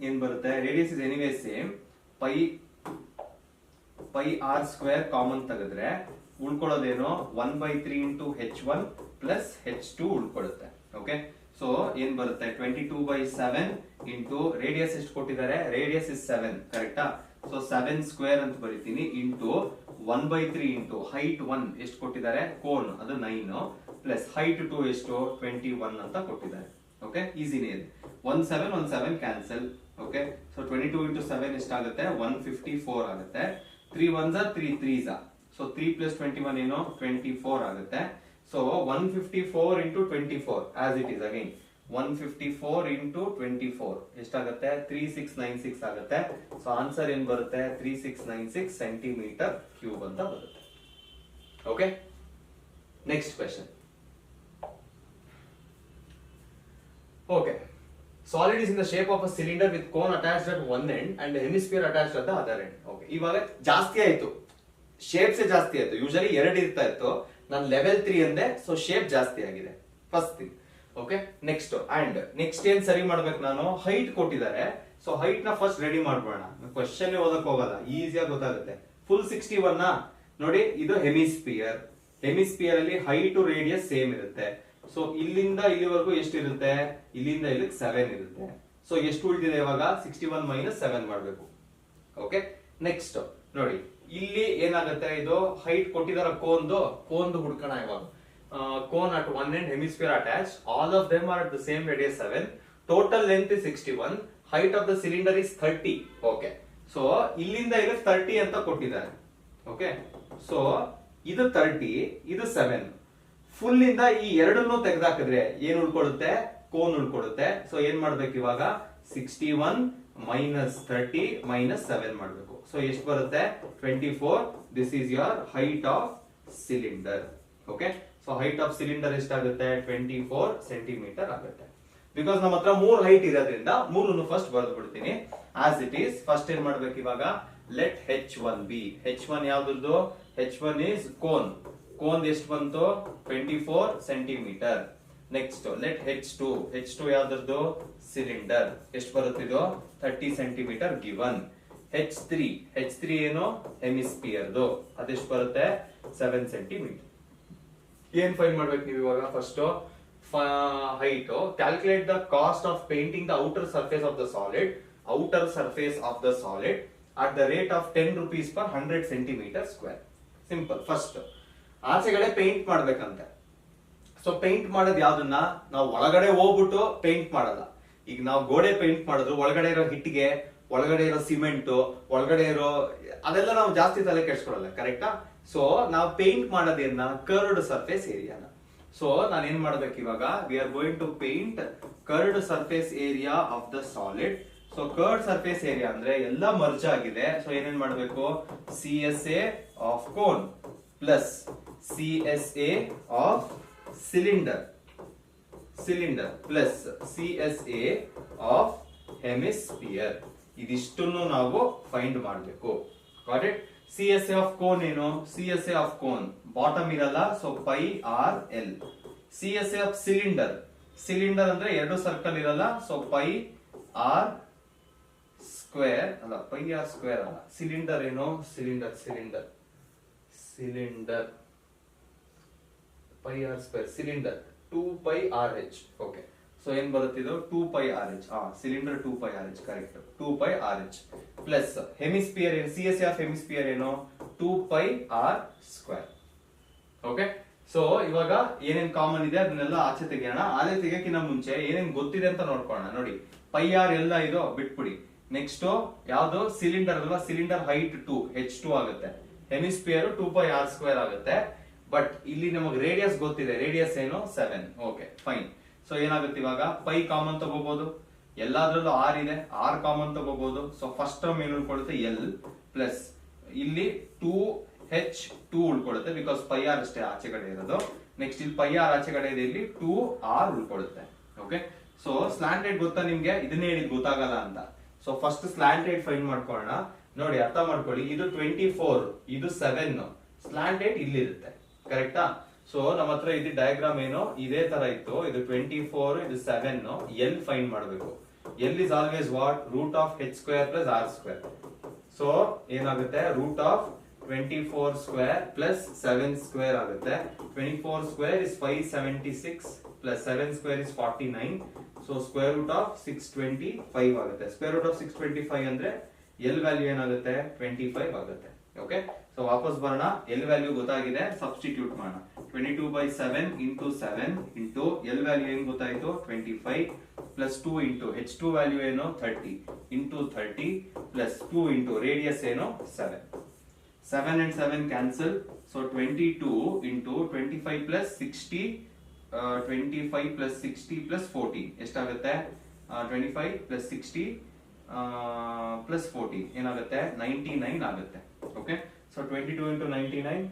ಏನ್ ಬರುತ್ತೆ? Radius is anyway same. Pi R square common ತೆಗೆದ್ರೆ ಉಳ್ಕೊಳ್ಳೋದೇನೋ 1/3 ಇಂಟು H1 ಪ್ಲಸ್ H2 ಉಳ್ಕೊಳ್ಳುತ್ತೆ. ಓಕೆ, ಸೊ ಏನ್ ಬರುತ್ತೆ 22/7 ಇಂಟು ರೇಡಿಯಸ್ ಎಷ್ಟು ಕೊಟ್ಟಿದ್ದಾರೆ? Radius is 7. ಕರೆಕ್ಟಾ? ಸೊ 7 ಸ್ಕ್ವೇರ್ ಅಂತ ಬರೀತೀನಿ ಇಂಟು 1/3 ಇಂಟು ಹೈಟ್ 1 ಎಷ್ಟು ಕೊಟ್ಟಿದ್ದಾರೆ? ಕೋನ್ ಅದು 9 ಪ್ಲಸ್ ಹೈಟ್ 2 ಎಷ್ಟು 21 ಅಂತ ಕೊಟ್ಟಿದ್ದಾರೆ. ಓಕೆ, ಈಸಿನೇ ಇದೆ. 1 7 ಕ್ಯಾನ್ಸಲ್. ಓಕೆ, ಸೊ 22 ಇಂಟು 7 ಎಷ್ಟಾಗುತ್ತೆ? 154 ಆಗುತ್ತೆ. 3 1s are 3 3s are. So 3 plus 21 ಏನು 24 ಆಗುತ್ತೆ. So 154 into 24 as it is again. 154 into 24 ಎಷ್ಟಾಗುತ್ತೆ 3696 ಆಗುತ್ತೆ. ಸೊ ಆನ್ಸರ್ ಏನ್ ಬರುತ್ತೆ 3696 ಸೆಂಟಿಮೀಟರ್ ಕ್ಯೂಬ್ ಅಂತ ಬರುತ್ತೆ. Okay, next question. Okay, solid is in the shape of a cylinder with cone attached at one end and hemisphere attached at the other end. Okay, ಇವಾಗ ಜಾಸ್ತಿ ಆಯ್ತು, shapes ಜಾಸ್ತಿ ಆಯ್ತು. Usually 2 ಇರ್ತಾ ಇತ್ತು, ನಾನು ಲೆವೆಲ್ 3 ಅಂದೆ, ಸೊ ಶೇಪ್ ಜಾಸ್ತಿ ಆಗಿದೆ. First thing. Okay, next and next ಏನ್ ಸರಿ ಮಾಡ್ಬೇಕು, ನಾನು ಹೈಟ್ ಕೊಟ್ಟಿದ್ದಾರೆ, ಸೊ ಹೈಟ್ ನ ಫಸ್ಟ್ ರೆಡಿ ಮಾಡ್ಬೋಣ. ಕ್ವಶನ್ ಓದಕ್ ಹೋಗಲ್ಲ, ಈಸಿಯಾಗಿ ಗೊತ್ತಾಗುತ್ತೆ. ಫುಲ್ 61 ನೋಡಿ, ಇದು ಹೆಮಿಸ್ಪಿಯರ್. ಹೆಮಿಸ್ಪಿಯರ್ ಅಲ್ಲಿ ಹೈಟ್ ರೇಡಿಯಸ್ ಸೇಮ್ ಇರುತ್ತೆ. ಸೊ ಇಲ್ಲಿಂದ ಇಲ್ಲಿವರೆಗೂ ಎಷ್ಟಿರುತ್ತೆ, ಇಲ್ಲಿಂದ ಇಲ್ಲಿಗೆ 7 ಇರುತ್ತೆ. ಸೊ ಎಷ್ಟು ಉಳಿದಿದೆ ಇವಾಗ 61 ಮೈನಸ್ 7 ಮಾಡ್ಬೇಕು. ಓಕೆ, ನೆಕ್ಸ್ಟ್ ನೋಡಿ, ಇಲ್ಲಿ ಏನಾಗುತ್ತೆ, ಇದು ಹೈಟ್ ಕೊಟ್ಟಿದಾರ ಕೋನ್ದು ಹುಡ್ಕೋಣ ಇವಾಗ. cone at one end, hemisphere attached, all of them are at the same radius 7, total length is 61, height of the cylinder is 30. okay, so ಇಲ್ಲಿಂದ ಇಲ್ಲಿ 30 ಅಂತ ಕೊಟ್ಟಿದ್ದಾರೆ. ಓಕೆ, ಸೊ ಇದು 30, ಇದು 7. ಫುಲ್ ಇಂದ ಈ ಎರಡನ್ನು ತೆಗೆದಾಕಿದ್ರೆ ಏನ್ ಉಳ್ಕೊಳ್ಳುತ್ತೆ, ಕೋನ್ ಉಳ್ಕೊಳ್ಳುತ್ತೆ. ಸೊ ಏನ್ ಮಾಡ್ಬೇಕು ಇವಾಗ 61 ಮೈನಸ್ 30 ಮೈನಸ್ 7 ಮಾಡ್ಬೇಕು. ಸೊ ಎಷ್ಟು ಬರುತ್ತೆ 24. This is your height of cylinder. Okay, so height of cylinder ಎಷ್ಟಾಗುತ್ತೆ 24 ಸೆಂಟಿಮೀಟರ್ ಆಗುತ್ತೆ. ಬಿಕಾಸ್ ನಮ್ಮ ಹತ್ರ 3 ಹೈಟ್ ಇರೋದ್ರಿಂದ 3 ಫಸ್ಟ್ ಬರೆದು ಬಿಡ್ತೀನಿ ಆಸ್ ಇಟ್ ಈಸ್. ಫಸ್ಟ್ ಏನ್ ಮಾಡ್ಬೇಕು ಇವಾಗ, ಲೆಟ್ H1 ಬಿ. H1 ಯಾವ್ದು, H1 is ಕೋನ್. ಕೋನ್ ಎಷ್ಟು ಬಂತು 24 ಸೆಂಟಿಮೀಟರ್. ನೆಕ್ಸ್ಟ್ ಲೆಟ್ H2 ಯಾವ್ದು, ಸಿಲಿಂಡರ್. ಎಷ್ಟು ಬರುತ್ತೆ ಇದು 30 ಸೆಂಟಿಮೀಟರ್ ಗಿವನ್. H3 ಏನು ಹೆಮಿಸ್ಪಿಯರ್ದು, ಅದೆಷ್ಟು ಬರುತ್ತೆ 7 ಸೆಂಟಿಮೀಟರ್. ಏನ್ ಫೈಂಡ್ ಮಾಡ್ಬೇಕು ನೀವು ಇವಾಗ, first height. Calculate the cost of painting the outer surface of the solid at the rate of 10 rupees per 100 centimeter square. Simple. First ಆಚೆಗಡೆ ಪೇಂಟ್ ಮಾಡ್ಬೇಕಂತೆ. ಸೊ ಪೇಂಟ್ ಮಾಡೋದು ಯಾವ್ದನ್ನ, ನಾವು ಒಳಗಡೆ ಹೋಗ್ಬಿಟ್ಟು ಪೇಂಟ್ ಮಾಡಲ್ಲ. ಈಗ ನಾವು ಗೋಡೆ ಪೇಂಟ್ ಮಾಡಿದ್ರು ಒಳಗಡೆ ಇರೋ ಹಿಟ್ಟಿಗೆ, ಒಳಗಡೆ ಇರೋ ಸಿಮೆಂಟ್, ಒಳಗಡೆ ಇರೋ ಅದೆಲ್ಲ ನಾವು ಜಾಸ್ತಿ ತಲೆ ಕೆಡ್ಸ್ಕೊಳಲ್ಲ, ಕರೆಕ್ಟಾ? ಸೊ ನಾವು ಪೇಂಟ್ ಮಾಡೋದೇನ ಕರ್ವ್ಡ್ ಸರ್ಫೇಸ್ ಏರಿಯಾನ. ಸೊ ನಾನು ಏನ್ ಮಾಡ್ಬೇಕು ಇವಾಗ, we are going to paint curved surface area of the solid. So curved surface area ಅಂದ್ರೆ ಎಲ್ಲ ಮರ್ಜ್ ಆಗಿದೆ. ಸೊ ಏನೇನ್ ಮಾಡ್ಬೇಕು, CSA of cone plus CSA of cylinder plus CSA of hemisphere. ಇದಿಷ್ಟನ್ನು ನಾವು ಫೈಂಡ್ ಮಾಡಬೇಕು. Got it? CSA of cone ಏನು, CSA of cone bottom ಇರಲ್ಲ, so pi R L. CSA of cylinder ಅಂದ್ರೆ 2 ಸರ್ಕಲ್ ಇರಲ್ಲ, ಸೊ ಪೈ ಆರ್ ಸ್ಕ್ವೇರ್ ಅಲ್ಲ, pi R square ಅಲ್ಲ. Cylinder ಏನು, cylinder pi R square, cylinder 2 pi R H. Okay, so ಏನ್ ಬರುತ್ತಿದ್ದು 2 pi R H. Cylinder 2 pi R H, correct. 2 pi R H plus hemisphere ಏನು, CSA of hemisphere ಏನು 2 pi R square. Okay, so ಇವಾಗ ಏನೇನ್ common ಇದೆ ಅದನ್ನೆಲ್ಲ ಆಚೆ ತೆಗೆಯೋಣ. ಆಚೆ ತೆಗಿಯಕ್ಕಿಂತ ಮುಂಚೆ ಏನೇನ್ ಗೊತ್ತಿದೆ ಅಂತ ನೋಡ್ಕೊಳ್ಳೋಣ. ನೋಡಿ, ಪೈ ಆರ್ ಎಲ್ಲ ಇದು ಬಿಟ್ಬಿಡಿ. ನೆಕ್ಸ್ಟ್ ಯಾವ್ದು, ಸಿಲಿಂಡರ್ ಅಲ್ವಾ, ಸಿಲಿಂಡರ್ ಹೈಟ್ 2 H2 ಆಗುತ್ತೆ. ಹೆಮಿಸ್ಪಿಯರ್ 2 ಪೈ ಆರ್ ಸ್ಕ್ವೇರ್ ಆಗುತ್ತೆ. ಬಟ್ ಇಲ್ಲಿ ನಮಗೆ ರೇಡಿಯಸ್ ಗೊತ್ತಿದೆ, ರೇಡಿಯಸ್ ಏನು 7. Okay, fine. ಸೊ ಏನಾಗುತ್ತೆ ಇವಾಗ, ಪೈ ಕಾಮನ್ ತಗೋಬಹುದು, ಎಲ್ಲಾದ್ರಲ್ಲೂ ಆರ್ ಇದೆ, ಆರ್ ಕಾಮನ್ ತಗೋಬಹುದು. ಸೊ ಫಸ್ಟ್ ಟರ್ಮ್ ಏನು ಉಳ್ಕೊಳ್ಳುತ್ತೆ ಎಲ್ ಪ್ಲಸ್ ಇಲ್ಲಿ 2H2 ಉಳ್ಕೊಳ್ಳುತ್ತೆ, ಬಿಕಾಸ್ ಪೈ ಆರ್ ಅಷ್ಟೇ ಆಚೆ ಕಡೆ ಇರೋದು. ನೆಕ್ಸ್ಟ್ ಇಲ್ಲಿ ಪೈ ಆರ್ ಆಚೆ ಕಡೆ ಇದೆ, ಇಲ್ಲಿ 2R ಉಳ್ಕೊಳ್ಳುತ್ತೆ. ಓಕೆ, ಸೊ ಸ್ಲಾಂಟೆಡ್ ಗೊತ್ತಾ ನಿಮ್ಗೆ, ಇದನ್ನೇ ಹೇಳಿದ್ ಗೊತ್ತಾಗಲ್ಲ ಅಂತ. ಸೊ ಫಸ್ಟ್ ಸ್ಲಾಂಟೆಡ್ ಫೈಂಡ್ ಮಾಡ್ಕೊಳ್ಳೋಣ. ನೋಡಿ, ಅರ್ಥ ಮಾಡ್ಕೊಳ್ಳಿ, ಇದು 24, ಇದು 7, ಸ್ಲಾಂಟೆಡ್ ಇಲ್ಲಿ ಇರುತ್ತೆ, ಕರೆಕ್ಟಾ? ಸೊ ನಮ್ಮ ಹತ್ರ ಇದು ಡಯಾಗ್ರಾಮ್ ಏನೋ ಇದೇ ತರ ಇತ್ತು. ಇದು 24, ಇದು 7. ಎಲ್ ಫೈಂಡ್ ಮಾಡಬೇಕು. L is always what, root of H square plus r square. So ಏನಾಗುತ್ತೆ, root of 24 square plus 7 square ಆಗುತ್ತೆ. 24 square is 576 plus 7 square is 49. So square root of 625 ಆಗುತ್ತೆ. ಸ್ಕ್ವೇರ್ ರೂಟ್ ಆಫ್ 625 ಅಂದ್ರೆ L value ಏನಾಗುತ್ತೆ 25 ಆಗುತ್ತೆ. Okay, so ವಾಪಸ್ ಬರೋಣ. L value ಗೊತ್ತಾಗಿದೆ, substitute ಮಾಡೋಣ. 22/7 ಇಂಟು 7 ಇಂಟು ಎಲ್ ವ್ಯಾಲ್ಯೂ ಏನ್ ಗೊತ್ತಾಯ್ತು 25 ಪ್ಲಸ್ 2 ಇಂಟು H2 ವ್ಯಾಲ್ಯೂ ಏನು 30 ಇಂಟು 30 ಪ್ಲಸ್ 2 ಇಂಟು ರೇಡಿಯಸ್ ಏನು 7. 7 and 7 cancel, so 22 into 25 plus 60 25 plus 60 plus 40 ಎಷ್ಟಾಗುತ್ತೆ 25 ಪ್ಲಸ್ 60 ಪ್ಲಸ್ 40 ಏನಾಗುತ್ತೆ 99 ಆಗುತ್ತೆ. ಓಕೆ, ಸೊ 22 ಇಂಟು 99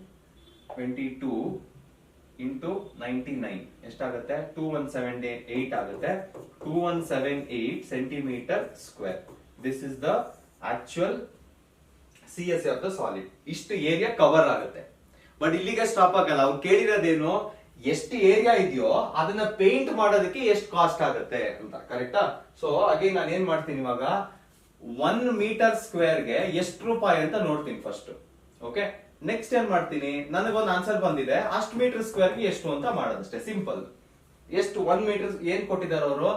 22 ಇಂಟು 99 ಎಷ್ಟಾಗುತ್ತೆ 2178 ಆಗುತ್ತೆ. 2178 centimetre square. This is the actual CSA of the solid. ಇಷ್ಟು area cover ಆಗುತ್ತೆ. But ಇಲ್ಲಿಗೆ ಸ್ಟಾಪ್ ಆಗಲ್ಲ. ಅವ್ರು ಕೇಳಿರೋದೇನು, ಎಷ್ಟು ಏರಿಯಾ ಇದೆಯೋ ಅದನ್ನ ಪೇಂಟ್ ಮಾಡೋದಕ್ಕೆ ಎಷ್ಟು ಕಾಸ್ಟ್ ಆಗುತ್ತೆ ಅಂತ. ಕರೆಕ್ಟಾ? ಸೊ ಅಗೇನ್ ನಾನು ಏನ್ ಮಾಡ್ತೀನಿ ಇವಾಗ 1 ಮೀಟರ್ ಸ್ಕ್ವೇರ್ಗೆ ಎಷ್ಟು ರೂಪಾಯಿ ಅಂತ ನೋಡ್ತೀನಿ ಫಸ್ಟ್. ಓಕೆ, ನೆಕ್ಸ್ಟ್ ಏನ್ ಮಾಡ್ತೀನಿ, ನನಗೊಂದು ಆನ್ಸರ್ ಬಂದಿದೆ, ಅಷ್ಟು ಮೀಟರ್ ಸ್ಕ್ವೇರ್ಗೆ ಎಷ್ಟು ಅಂತ ಮಾಡೋದಷ್ಟೇ. ಸಿಂಪಲ್. ಎಷ್ಟು 1 ಮೀಟರ್ ಏನ್ ಕೊಟ್ಟಿದ್ದಾರೆ ಅವರು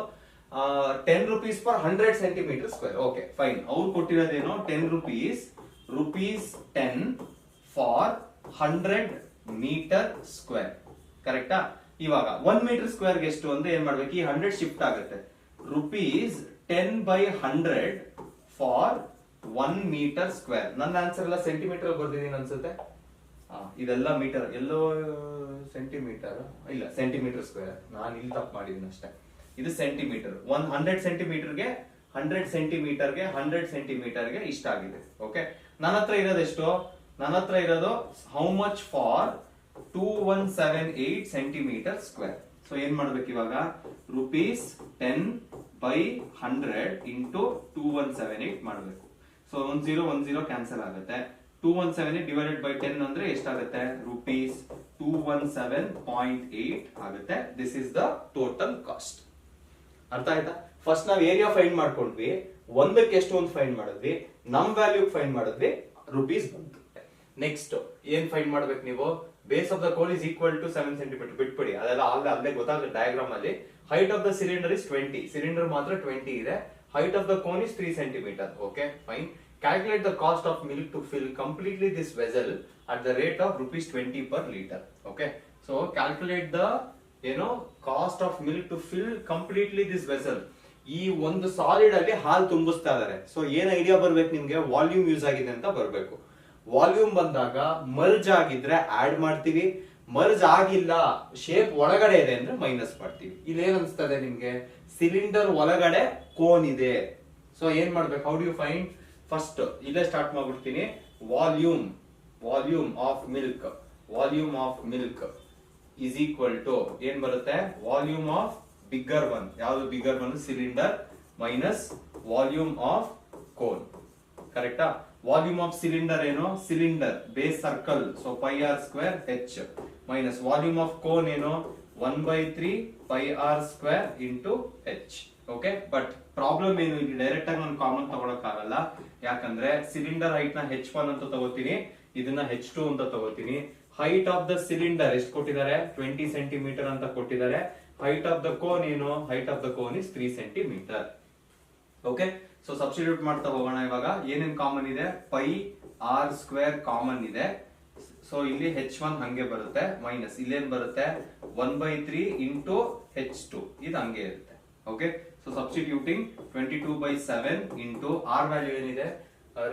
10 rupees for 100 centimetre square. Okay fine. ಅವ್ರು ಕೊಟ್ಟಿರೋದೇನು 10 rupees 10 ಫಾರ್ 100 ಮೀಟರ್ ಸ್ಕ್ವೇರ್. ಕರೆಕ್ಟಾ? ಇವಾಗ 1 ಮೀಟರ್ ಸ್ಕ್ವೇರ್ಗೆ ಎಷ್ಟು ಅಂದ್ರೆ ಏನ್ ಮಾಡ್ಬೇಕು, ಈ 100 ಶಿಫ್ಟ್ ಆಗುತ್ತೆ. ₹10/100 ಫಾರ್ 1 ಮೀಟರ್ ಸ್ಕ್ವೇರ್. ನನ್ನ ಆನ್ಸರ್ ಎಲ್ಲ ಸೆಂಟಿಮೀಟರ್ ಬರ್ದಿದ್ದೀನಿ ಅನ್ಸುತ್ತೆ. ಇದೆಲ್ಲ ಮೀಟರ್, ಎಲ್ಲೋ ಸೆಂಟಿಮೀಟರ್ ಇಲ್ಲ, ಸೆಂಟಿಮೀಟರ್ ಸ್ಕ್ವೇರ್. ನಾನು ಇಲ್ಲಿ ತಪ್ಪು ಮಾಡಿದ್ದೀನಿ ಅಷ್ಟೇ. ಇದು ಸೆಂಟಿಮೀಟರ್. 100 ಸೆಂಟಿಮೀಟರ್ಗೆ 100 ಸೆಂಟಿಮೀಟರ್ಗೆ 100 ಸೆಂಟಿಮೀಟರ್ಗೆ ಇಷ್ಟ ಆಗಿದೆ. ಓಕೆ, ನನ್ನ ಹತ್ರ ಇರೋದು ಎಷ್ಟು, ನನ್ನ ಹತ್ರ ಇರೋದು how much for 2178 centimetre square. So ಏನ್ ಮಾಡ್ಬೇಕು ಇವಾಗ, ₹10/100 ಇಂಟು 2178 ಮಾಡಬೇಕು. ಸೊ 10 ಕ್ಯಾನ್ಸಲ್ ಆಗುತ್ತೆ. 2178 ಡಿವೈಡೆಡ್ ಬೈ 10 ಅಂದ್ರೆ ಎಷ್ಟಾಗುತ್ತೆ, ₹217.8 ಆಗುತ್ತೆ. This is the total cost. ಅರ್ಥ ಆಯ್ತಾ? ಫಸ್ಟ್ ನಾವು ಏರಿಯಾ ಫೈಂಡ್ ಮಾಡ್ಕೊಂಡ್ವಿ, ಒಂದಕ್ಕೆ ಎಷ್ಟು ಅಂತ ಫೈಂಡ್ ಮಾಡಿದ್ವಿ, ನಮ್ ವ್ಯಾಲ್ಯೂ ಫೈಂಡ್ ಮಾಡಿದ್ವಿ, ರುಪೀಸ್ ಬಂತು. ನೆಕ್ಸ್ಟ್ ಏನ್ ಫೈಂಡ್ ಮಾಡ್ಬೇಕು ನೀವು, base of the cone is equal to 7 centimetre. ಬಿಟ್ಬಿಡಿ, ಅದೆಲ್ಲ ಅಲ್ಲೇ ಗೊತ್ತಾಗುತ್ತೆ ಡಯಾಗ್ರಾಮ್ ಅಲ್ಲಿ. Height of the cylinder is 20, cylinder ಮಾತ್ರ 20 ಇದೆ. Height of the cone is 3 centimetre. Okay fine. Calculate the cost of milk to fill completely this vessel at the rate of ₹20 per liter. Okay, so calculate the cost of milk to fill completely this vessel. ಈ ಒಂದು solid ಅಲ್ಲಿ ಹಾಲು ತುಂಬಿಸ್ತಾ ಇದಾರೆ. So ಏನ್ idea ಬರ್ಬೇಕು ನಿಮ್ಗೆ, volume use ಆಗಿದೆ ಅಂತ ಬರ್ಬೇಕು. ವಾಲ್ಯೂಮ್ ಬಂದಾಗ ಮರ್ಜ್ ಆಗಿದ್ರೆ ಆಡ್ ಮಾಡ್ತೀವಿ, ಮರ್ಜ್ ಆಗಿಲ್ಲ ಶೇಪ್ ಒಳಗಡೆ ಇದೆ ಅಂದ್ರೆ ಮೈನಸ್ ಮಾಡ್ತೀವಿ. ಇಲ್ಲಿ ಏನ್ ಅನ್ಸ್ತದೆ ನಿಮ್ಗೆ, ಸಿಲಿಂಡರ್ ಒಳಗಡೆ ಕೋನ್ ಇದೆ. ಸೊ ಏನ್ ಮಾಡ್ಬೇಕು, how do you find, first ಇಲ್ಲೇ ಸ್ಟಾರ್ಟ್ ಮಾಡ್ಬಿಡ್ತೀನಿ. Volume of milk is equal to ಏನ್ ಬರುತ್ತೆ, ವಾಲ್ಯೂಮ್ ಆಫ್ ಬಿಗ್ಗರ್ ಒನ್. ಯಾವುದು bigger one, cylinder, minus volume of cone. ಕರೆಕ್ಟಾ? ವಾಲ್ಯೂಮ್ ಆಫ್ ಸಿಲಿಂಡರ್ ಏನು, cylinder base circle, so πr² h, minus volume of cone ಏನು 1/3 πr² into h. Okay, but problem ಏನು, ಇಲ್ಲಿ direct ಆಗಿ ನಾನು common ತಗೊಳಕ್ ಆಗಲ್ಲ. ಯಾಕಂದ್ರೆ ಸಿಲಿಂಡರ್ ಹೈಟ್ ನ h1 ಅಂತ ತಗೋತೀನಿ, ಇದನ್ನ h2 ಅಂತ ತಗೋತೀನಿ. ಹೈಟ್ ಆಫ್ ದ ಸಿಲಿಂಡರ್ ಎಷ್ಟು ಕೊಟ್ಟಿದ್ದಾರೆ, 20 ಸೆಂಟಿಮೀಟರ್ ಅಂತ ಕೊಟ್ಟಿದ್ದಾರೆ. ಹೈಟ್ ಆಫ್ ದ ಕೋನ್ ಏನು, height of the cone is 3 centimetre. Okay, so substitute ಮಾಡ್ತಾ ಹೋಗೋಣ. ಇವಾಗ ಏನೇನ್ ಕಾಮನ್ ಇದೆ, πr² ಕಾಮನ್ ಇದೆ. ಸೊ ಇಲ್ಲಿ h1 ಹಂಗೆ ಬರುತ್ತೆ, ಮೈನಸ್ ಇಲ್ಲೇನ್ ಬರುತ್ತೆ 1/3 ಇಂಟು h2, ಇದು ಹಂಗೆ ಇರುತ್ತೆ. Okay, so substituting 22/7 into r value ಏನಿದೆ,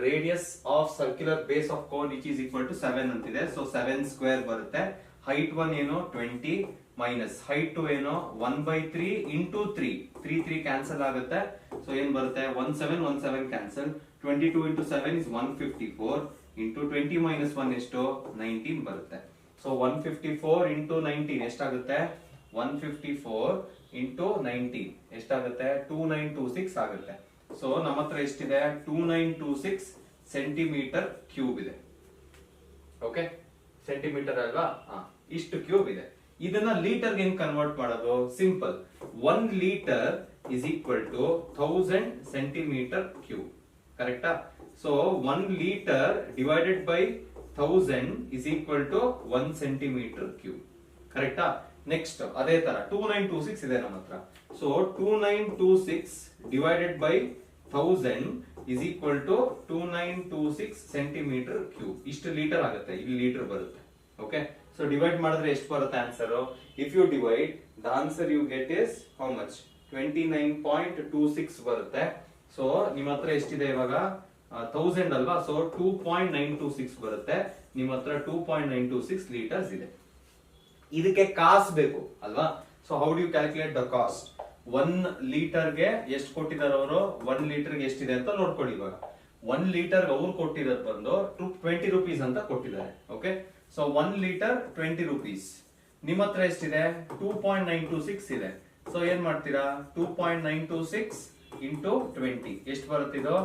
radius of circular base of cone which is equal to 7 ಅಂತಿದೆ. ಸೊ 7² ಬರುತ್ತೆ. ಹೈಟ್ 1 ಏನು 20 ಮೈನಸ್ ಹೈಟ್ 2 ಏನು 1/3 ಇಂಟು 3 ಕ್ಯಾನ್ಸಲ್ ಆಗುತ್ತೆ. ಸೊ ಏನ್ ಬರುತ್ತೆ 17 cancel. 22 into 7 is 154 into 20 minus 1 ಎಷ್ಟು 19 ಬರುತ್ತೆ. ಸೊ 154 ಇಂಟು 19 ಎಷ್ಟಾಗುತ್ತೆ, 154 ಇಂಟು 19 ಎಷ್ಟಾಗುತ್ತೆ 2926 ಆಗುತ್ತೆ. ಸೊ ನಮ್ಮ ಹತ್ರ ಎಷ್ಟಿದೆ, 2926 ಸೆಂಟಿಮೀಟರ್ ಕ್ಯೂಬ್ ಇದೆ. ಓಕೆ, ಸೆಂಟಿಮೀಟರ್ ಅಲ್ವಾ, ಇಷ್ಟು ಕ್ಯೂಬ್ ಇದೆ. ಇದನ್ನ ಲೀಟರ್ಗೆ ಹೆಂಗ್ ಕನ್ವರ್ಟ್ ಮಾಡೋದು, simple. 1 litre is equal to 1000 centimetre cube. ಕರೆಕ್ಟಾ? So 1 litre divided by 1000 is equal to 1 centimetre cube. ಕರೆಕ್ಟಾ? ನೆಕ್ಸ್ಟ್ ಅದೇ ತರ 2926 ಇದೆ ನಮ್ಮ ಹತ್ರ. So 2926 divided by 1000 is equal to 2926 centimetre cube. ಇಷ್ಟು ಲೀಟರ್ ಆಗುತ್ತೆ, ಇಲ್ಲಿ ಲೀಟರ್ ಬರುತ್ತೆ. ಓಕೆ, ಸೊ ಡಿವೈಡ್ ಮಾಡಿದ್ರೆ ಎಷ್ಟು ಬರುತ್ತೆ answer, if you divide the answer you get is how much 29.26 ಬರುತ್ತೆ. ಸೊ ನಿಮ್ಮ ಹತ್ರ ಎಷ್ಟಿದೆ ಇವಾಗ 1000 ಅಲ್ವಾ, ಸೊ 2.926 ಬರುತ್ತೆ. ನಿಮ್ಮ ಹತ್ರ 2.926 ಲೀಟರ್ಸ್ ಇದೆ. ಇದಕ್ಕೆ ಕಾಸು ಬೇಕು ಅಲ್ವಾ? So how do you calculate the cost? 1 ಲೀಟರ್ಗೆ ಎಷ್ಟು ಕೊಟ್ಟಿದ್ದಾರೆ ಅವರು? 1 ಲೀಟರ್ಗೆ ಎಷ್ಟಿದೆ ಅಂತ ನೋಡ್ಕೊಳ್ಳಿ. ಇವಾಗ 1 ಲೀಟರ್ ಅವ್ರು ಕೊಟ್ಟಿರೋದು ಬಂದು 20 rupees ಅಂತ ಕೊಟ್ಟಿದ್ದಾರೆ. Okay, so 1 litre 20 rupees. ನಿಮ್ಮ ಹತ್ರ ಎಷ್ಟಿದೆ? 2.926 ಇದೆ. ಸೊ ಏನ್ ಮಾಡ್ತೀರಾ? 2.926 ಇಂಟು 20 ಎಷ್ಟು ಬರುತ್ತಿದೋ?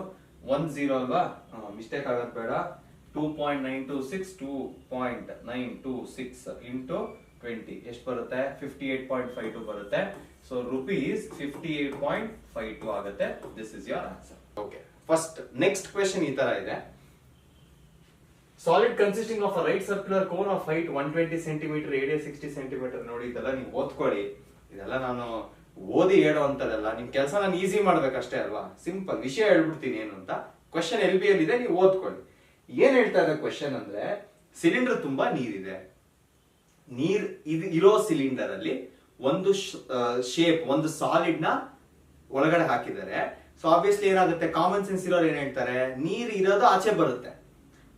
10 ಅಲ್ವಾ? ಮಿಸ್ಟೇಕ್ ಆಗೋದು ಬೇಡ. 2.926 2.926 ಇಂಟು 20 ಎಷ್ಟು ಬರುತ್ತೆ? 58.52 ಬರುತ್ತೆ. ಸೊ ರುಪೀಸ್ 58.52 ಆಗುತ್ತೆ. This is your answer. Okay, first next question ಈ ತರ ಇದೆ. Solid consisting of a right circular cone of height 120 centimetre, radius 60 centimetre. ನೋಡಿ, ಇದೆಲ್ಲ ನೀವು ಓದ್ಕೊಳ್ಳಿ. ಇದೆಲ್ಲ ನಾನು ಓದಿ ಹೇಳೋ ಅಂತದಲ್ಲ, ನಿಮ್ ಕೆಲಸ ನಾನು ಈಸಿ ಮಾಡ್ಬೇಕಷ್ಟೇ ಅಲ್ವಾ? ಸಿಂಪಲ್ ವಿಷಯ ಹೇಳ್ಬಿಡ್ತೀನಿ ಏನು ಅಂತ. ಕ್ವೆಶ್ಚನ್ LB ಅಲ್ಲಿ ಇದೆ, ನೀವು ಓದ್ಕೊಳ್ಳಿ. ಏನ್ ಹೇಳ್ತಾ ಇದೆ ಕ್ವೆಶ್ಚನ್ ಅಂದ್ರೆ, ಸಿಲಿಂಡರ್ ತುಂಬಾ ನೀರಿದೆ. ನೀರ್ ಇರೋ ಸಿಲಿಂಡರ್ ಅಲ್ಲಿ ಒಂದು ಶೇಪ್, ಒಂದು ಸಾಲಿಡ್ ನ ಒಳಗಡೆ ಹಾಕಿದ್ದಾರೆ. ಸೊ ಆಬ್ವಿಯಸ್ಲಿ ಏನಾಗುತ್ತೆ? ಕಾಮನ್ ಸೆನ್ಸ್ ಇರೋರು ಏನ್ ಹೇಳ್ತಾರೆ? ನೀರ್ ಇರೋದು ಆಚೆ ಬರುತ್ತೆ.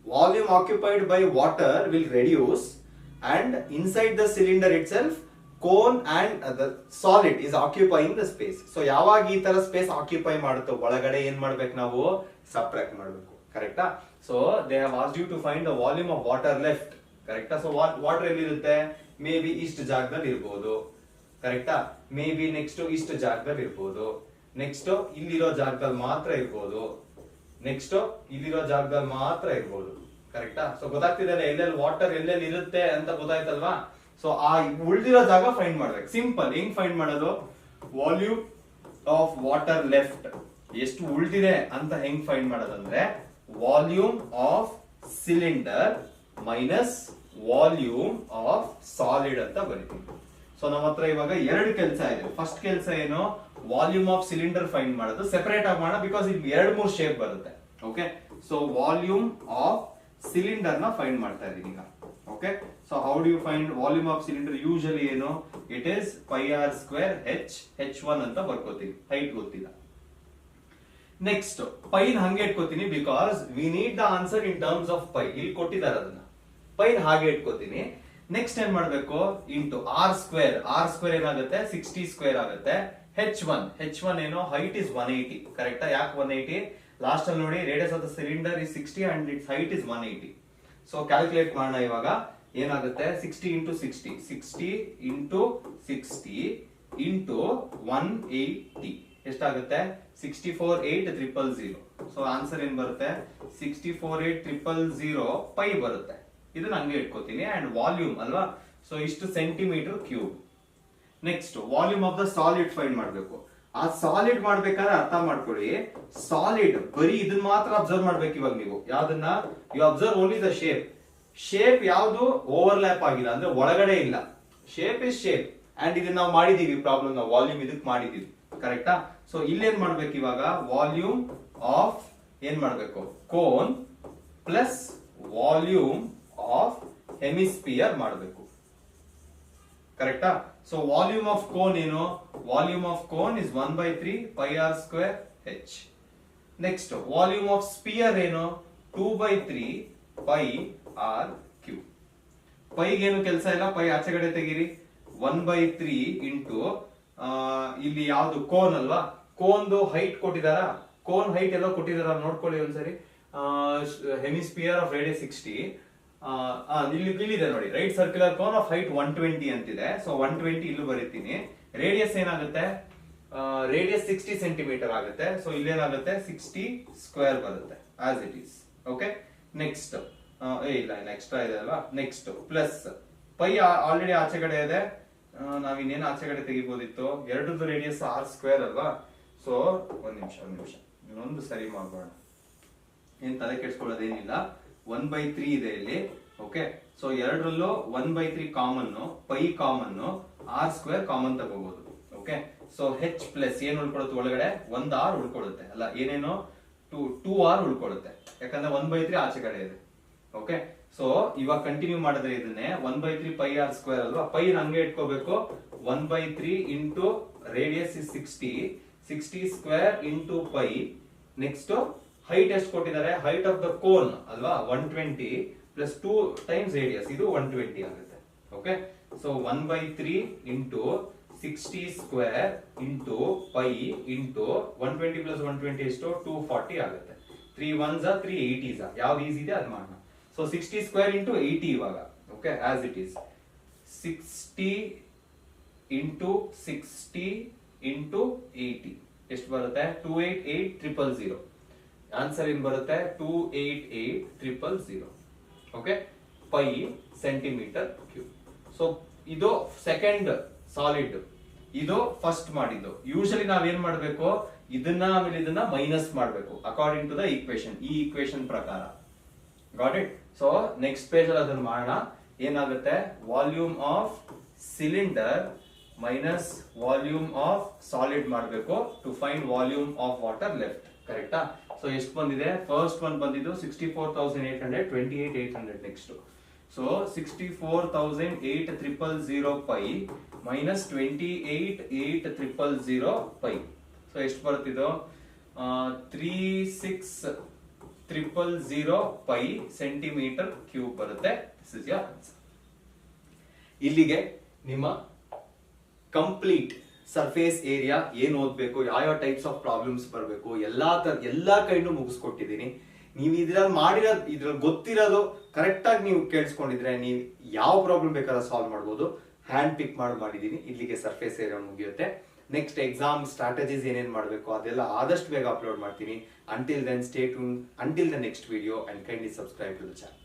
Volume occupied by water will reduce and inside the cylinder it self cone and the solid is occupying the space. So ಯಾವಾಗ ಈ ತರ ಸ್ಪೇಸ್ ಆಕ್ಯುಪೈ ಮಾಡುತ್ತೋ ಒಳಗಡೆ ಏನ್ ಮಾಡ್ಬೇಕು ನಾವು? ಸಬ್ಟ್ರಾಕ್ಟ್ ಮಾಡ್ಬೇಕು. ಕರೆಕ್ಟಾ? So they have asked you to find the volume of water left. ಕರೆಕ್ಟಾ? ಸೊ ವಾಟರ್ ಎಲ್ಲಿರುತ್ತೆ? ಮೇ ಬಿ ಇಷ್ಟು ಜಾಗದಲ್ಲಿ ಇರ್ಬೋದು. ಕರೆಕ್ಟಾ? ಮೇ ಬಿ ನೆಕ್ಸ್ಟ್ ಇಷ್ಟು ಜಾಗದಲ್ಲಿ ಇರ್ಬೋದು. ನೆಕ್ಸ್ಟ್ ಇಲ್ಲಿರೋ ಜಾಗದಲ್ಲಿ ಮಾತ್ರ ಇರ್ಬೋದು. ನೆಕ್ಸ್ಟ್ ಇಲ್ಲಿರೋ ಜಾಗದಲ್ಲಿ ಮಾತ್ರ ಇರ್ಬೋದು. ಕರೆಕ್ಟಾ? ಸೊ ಗೊತ್ತಾಗ್ತಿದೆ ಎಲ್ಲೆಲ್ಲಿ ವಾಟರ್ ಎಲ್ಲೆಲ್ಲಿ ಇರುತ್ತೆ ಅಂತ ಗೊತ್ತಾಯ್ತಲ್ವಾ? ಸೊ ಆ ಉಳಿದಿರೋ ಜಾಗ ಫೈಂಡ್ ಮಾಡ್ಬೇಕು. ಸಿಂಪಲ್. ಹೆಂಗ್ ಫೈಂಡ್ ಮಾಡೋದು? ವಾಲ್ಯೂಮ್ ಆಫ್ ವಾಟರ್ ಲೆಫ್ಟ್ ಎಷ್ಟು ಉಳಿದಿದೆ ಅಂತ ಹೆಂಗ್ ಫೈಂಡ್ ಮಾಡೋದಂದ್ರೆ, volume of cylinder minus volume of solid ಅಂತ ಬರೀತೀವಿ. ಸೊ ನಮ್ಮ ಹತ್ರ ಇವಾಗ ಎರಡು ಕೆಲಸ ಇದೆ. ಫಸ್ಟ್ ಕೆಲಸ ಏನು? ವಾಲ್ಯೂಮ್ ಆಫ್ ಸಿಲಿಂಡರ್ ಫೈಂಡ್ ಮಾಡೋದು. ಸೆಪರೇಟ್ ಆಗಿ ಮಾಡೋಣ, ಬಿಕಾಸ್ ಇಲ್ಲಿ 2-3 ಶೇಪ್ ಬರುತ್ತೆ. Okay, so volume of cylinder ನ ಫೈಂಡ್ ಮಾಡ್ತಾ ಇದೀನಿ ಈಗ. Okay, so how do you find volume of cylinder? Usually ಏನು? It is pi R square h1 ಅಂತ ಬರ್ಕೋತೀವಿ. ಹೈಟ್ ಗೊತ್ತಿಲ್ಲ. ನೆಕ್ಸ್ಟ್ ಪೈನ್ ಹಂಗೆ ಇಟ್ಕೋತೀನಿ, because we need the answer in terms of pi. ಇಲ್ಲಿ ಕೊಟ್ಟಿದ್ದಾರೆ ಅದನ್ನ. ಪೈನ್ ಹಾಗೆ ಇಟ್ಕೋತೀನಿ. ನೆಕ್ಸ್ಟ್ ಏನ್ ಮಾಡ್ಬೇಕು? Into R square. R square ಏನಾಗುತ್ತೆ? 60 ಸ್ಕ್ವೇರ್ ಆಗುತ್ತೆ. h1 ಏನು? Height is 180. ಕರೆಕ್ಟಾ? ಯಾಕೆ 180? ಲಾಸ್ಟ್ ಅಲ್ಲಿ ನೋಡಿ, radius of the cylinder is 60 and its height is 180. So calculate ಮಾಡೋಣ ಇವಾಗ. ಏನಾಗುತ್ತೆ? 60 ಇಂಟು 60 60 ಇಂಟು 60 ಇಂಟು 180 ಎಷ್ಟಾಗುತ್ತೆ? 64,800,000. ಸೊ ಆನ್ಸರ್ ಏನ್ ಬರುತ್ತೆ? 64,800,000 ಪೈ ಬರುತ್ತೆ. ಇದನ್ನ ಹಂಗೆ ಇಟ್ಕೋತೀನಿ. ಅಂಡ್ ವಾಲ್ಯೂಮ್ ಅಲ್ವಾ? ಸೊ ಇಷ್ಟು centimetre cube. Next volume of the solid find ಮಾಡ್ಬೇಕು. ಆ ಸಾಲಿಡ್ ಮಾಡ್ಬೇಕಾದ್ರೆ ಅರ್ಥ ಮಾಡ್ಕೊಳ್ಳಿ, ಸಾಲಿಡ್ ಬರೀ ಇದನ್ನ ಮಾತ್ರ ಅಬ್ಸರ್ವ್ ಮಾಡ್ಬೇಕು. ಇವಾಗ ನೀವು ಯಾವ್ದನ್ನ? You observe only the shape. Shape ಯಾವ್ದು ಓವರ್ಲ್ಯಾಪ್ ಆಗಿಲ್ಲ, ಅಂದ್ರೆ ಒಳಗಡೆ ಇಲ್ಲ. Shape is shape. ಅಂಡ್ ಇದನ್ನ ನಾವು ಮಾಡಿದೀವಿ ಪ್ರಾಬ್ಲಮ್. ನಾವು ವಾಲ್ಯೂಮ್ ಇದಕ್ಕೆ ಮಾಡಿದೀವಿ. ಕರೆಕ್ಟಾ? ಸೊ ಇಲ್ಲೇನ್ ಮಾಡ್ಬೇಕು ಇವಾಗ? ವಾಲ್ಯೂಮ್ ಆಫ್ ಏನ್ ಮಾಡ್ಬೇಕು? Cone plus volume of hemisphere ಮಾಡ್ಬೇಕು. ಕರೆಕ್ಟಾ? ಸೊ ವಾಲ್ಯೂಮ್ ಆಫ್ ಕೋನ್ ಏನು? Volume of cone is 1/3 pi R square h. Next volume of sphere ಏನು? 2/3 ಪೈ ಆರ್ ಕ್ಯೂ. ಪೈಗೇನು ಕೆಲಸ ಇಲ್ಲ, ಪೈ ಆಚೆಗಡೆ ತೆಗೀರಿ. 1/3 ಇಂಟು ಇಲ್ಲಿ ಯಾವ್ದು? ಕೋನ್ ಅಲ್ವಾ? ಕೋನ್ದು ಹೈಟ್ ಕೊಟ್ಟಿದಾರ? ಕೋನ್ ಹೈಟ್ ಎಲ್ಲ ಕೊಟ್ಟಿದಾರ ನೋಡ್ಕೊಳ್ಳಿ ಒಂದ್ಸರಿ. Hemisphere of radius 60. ಇಲ್ಲಿದೆ ನೋಡಿ, right circular cone of height 120 ಅಂತಿದೆ. ಸೊ 120 ಇಲ್ಲೂ ಬರೀತೀನಿ. ರೇಡಿಯಸ್ ಏನಾಗುತ್ತೆ? ರೇಡಿಯಸ್ 60 ಸೆಂಟಿಮೀಟರ್ ಆಗುತ್ತೆ. ಸೊ ಇಲ್ಲೇನಾಗುತ್ತೆ? 60 ಸ್ಕ್ವೇರ್ ಬರುತ್ತೆ as it is. Okay, next ಇಲ್ಲ ಎಕ್ಸ್ಟ್ರಾ ಇದೆ ಅಲ್ವಾ? ನೆಕ್ಸ್ಟ್ ಪ್ಲಸ್ ಪೈ ಆಲ್ರೆಡಿ ಆಚೆಗಡೆ ಇದೆ. ನಾವ್ ಇನ್ನೇನು ಆಚೆಗಡೆ ತೆಗಿಬೋದಿತ್ತು. ಎರಡರದ್ದು ರೇಡಿಯಸ್ ಆರ್ ಸ್ಕ್ವೇರ್ ಅಲ್ವಾ? ಸೊ ಒಂದ್ ನಿಮಿಷ ಇನ್ನೊಂದು ಸರಿ ಮಾಡೋಣ. ಏನ್ ತಲೆ ಕೆಡ್ಸ್ಕೊಳ್ಳೋದೇನಿಲ್ಲ. 1/3 ಇದೆ ಇಲ್ಲಿ. ಓಕೆ, ಸೊ ಎರಡರಲ್ಲೂ 1/3 common, pi common, r square common ತಗೋಬಹುದು. ಓಕೆ, ಸೊ ಹೆಚ್ ಪ್ಲಸ್ ಏನ್ ಉಳ್ಕೊಳುತ್ತೆ ಒಳಗಡೆ? 1 ಆರ್ ಉಳ್ಕೊಳ್ಳುತ್ತೆ ಅಲ್ಲ, ಏನೇನೋ 2 ಆರ್ ಉಳ್ಕೊಳ್ಳುತ್ತೆ. ಯಾಕಂದ್ರೆ 1/3 ಆಚೆ ಕಡೆ ಇದೆ. ಓಕೆ, ಸೊ ಇವಾಗ ಕಂಟಿನ್ಯೂ ಮಾಡಿದ್ರೆ ಇದನ್ನೇ 1/3 ಪೈ ಆರ್ ಸ್ಕ್ವೇರ್ ಅಲ್ವಾ? ಪೈ ಹಂಗೆ ಇಟ್ಕೋಬೇಕು. 1/3 into radius is 60 square into pi. Next height ಎಷ್ಟು ಕೊಟ್ಟಿದ್ದಾರೆ? ಹೈಟ್ ಆಫ್ ದ ಕೋನ್ ಅಲ್ವಾ? 120 ಪ್ಲಸ್ 2 ಟೈಮ್ಸ್ ರೇಡಿಯಸ್, ಇದು 120 ಆಗುತ್ತೆ. Okay, so 1/3 into 60 square into pi into 120 plus 120 ಎಷ್ಟು 240 ಆಗುತ್ತೆ. 3 1s 3 80s, ಯಾವ್ದು ಈಸಿ ಇದೆ ಅದು ಮಾಡೋಣ. ಸೊ 60 ಸ್ಕ್ವೇರ್ ಇಂಟು 80 ಇವಾಗ. Okay, as it is 60 into 60 into 80 ಎಷ್ಟು ಬರುತ್ತೆ 288,000. ಆನ್ಸರ್ ಏನ್ ಬರುತ್ತೆ 288,000. Okay, pi centimetre cube. So ಇದು ಸೆಕೆಂಡ್ ಸಾಲಿಡ್, ಇದು ಫಸ್ಟ್ ಮಾಡಿದ್ದು. ಯೂಶಲಿ ನಾವೇನ್ ಮಾಡ್ಬೇಕು, ಇದನ್ನ ಆಮೇಲೆ ಇದನ್ನ ಮೈನಸ್ ಮಾಡ್ಬೇಕು ಅಕಾರ್ಡಿಂಗ್ ಟು ದ ಈಕ್ವೇಶನ್, ಈ ಈಕ್ವೇಶನ್ ಪ್ರಕಾರ. Got it? So next page ಅಲ್ಲಿ ಅದನ್ನ ಮಾಡೋಣ. ಏನಾಗುತ್ತೆ, volume of cylinder minus volume of solid ಮಾಡಬೇಕು to find volume of water left. ಕರೆಕ್ಟಾ? ಸೊ ಎಷ್ಟು ಬಂದಿದೆ, ಫಸ್ಟ್ ಒನ್ ಬಂದಿದ್ದು 64,800, 28,800 next. So 64,800 pi minus 28,800 pi. So ಎಷ್ಟು ಬರುತ್ತಿದ್ದು 36,000 ಪೈ ಸೆಂಟಿಮೀಟರ್ ಕ್ಯೂಬ್ ಬರುತ್ತೆ. This is your answer. ಇಲ್ಲಿಗೆ ನಿಮ್ಮ ಕಂಪ್ಲೀಟ್ ಸರ್ಫೇಸ್ ಏರಿಯಾ ಏನ್ ಓದ್ಬೇಕು, ಯಾವ ಟೈಪ್ಸ್ ಆಫ್ ಪ್ರಾಬ್ಲಮ್ಸ್ ಬರಬೇಕು, ಎಲ್ಲಾ ಕೈಂಡು ಮುಗಿಸ್ಕೊಟ್ಟಿದ್ದೀನಿ. ನೀವು ಇದ್ರಲ್ಲಿ ಗೊತ್ತಿರೋದು ಕರೆಕ್ಟ್ ಆಗಿ ನೀವು ಕೇಳಿಸ್ಕೊಂಡಿದ್ರೆ ನೀವು ಯಾವ ಪ್ರಾಬ್ಲಮ್ ಬೇಕಾದ್ರೂ ಸಾಲ್ವ್ ಮಾಡ್ಬೋದು. ಹ್ಯಾಂಡ್ ಪಿಕ್ ಮಾಡಿದ್ದೀನಿ. ಇಲ್ಲಿಗೆ ಸರ್ಫೇಸ್ ಏರಿಯಾ ಮುಗಿಯುತ್ತೆ. ನೆಕ್ಸ್ಟ್ ಎಕ್ಸಾಮ್ ಸ್ಟ್ರಾಟಜೀಸ್ ಏನೇನ್ ಮಾಡಬೇಕು ಅದೆಲ್ಲ ಆದಷ್ಟು ಬೇಗ ಅಪ್ಲೋಡ್ ಮಾಡ್ತೀನಿ. Until then stay tune until the next video and kindly subscribe to the channel.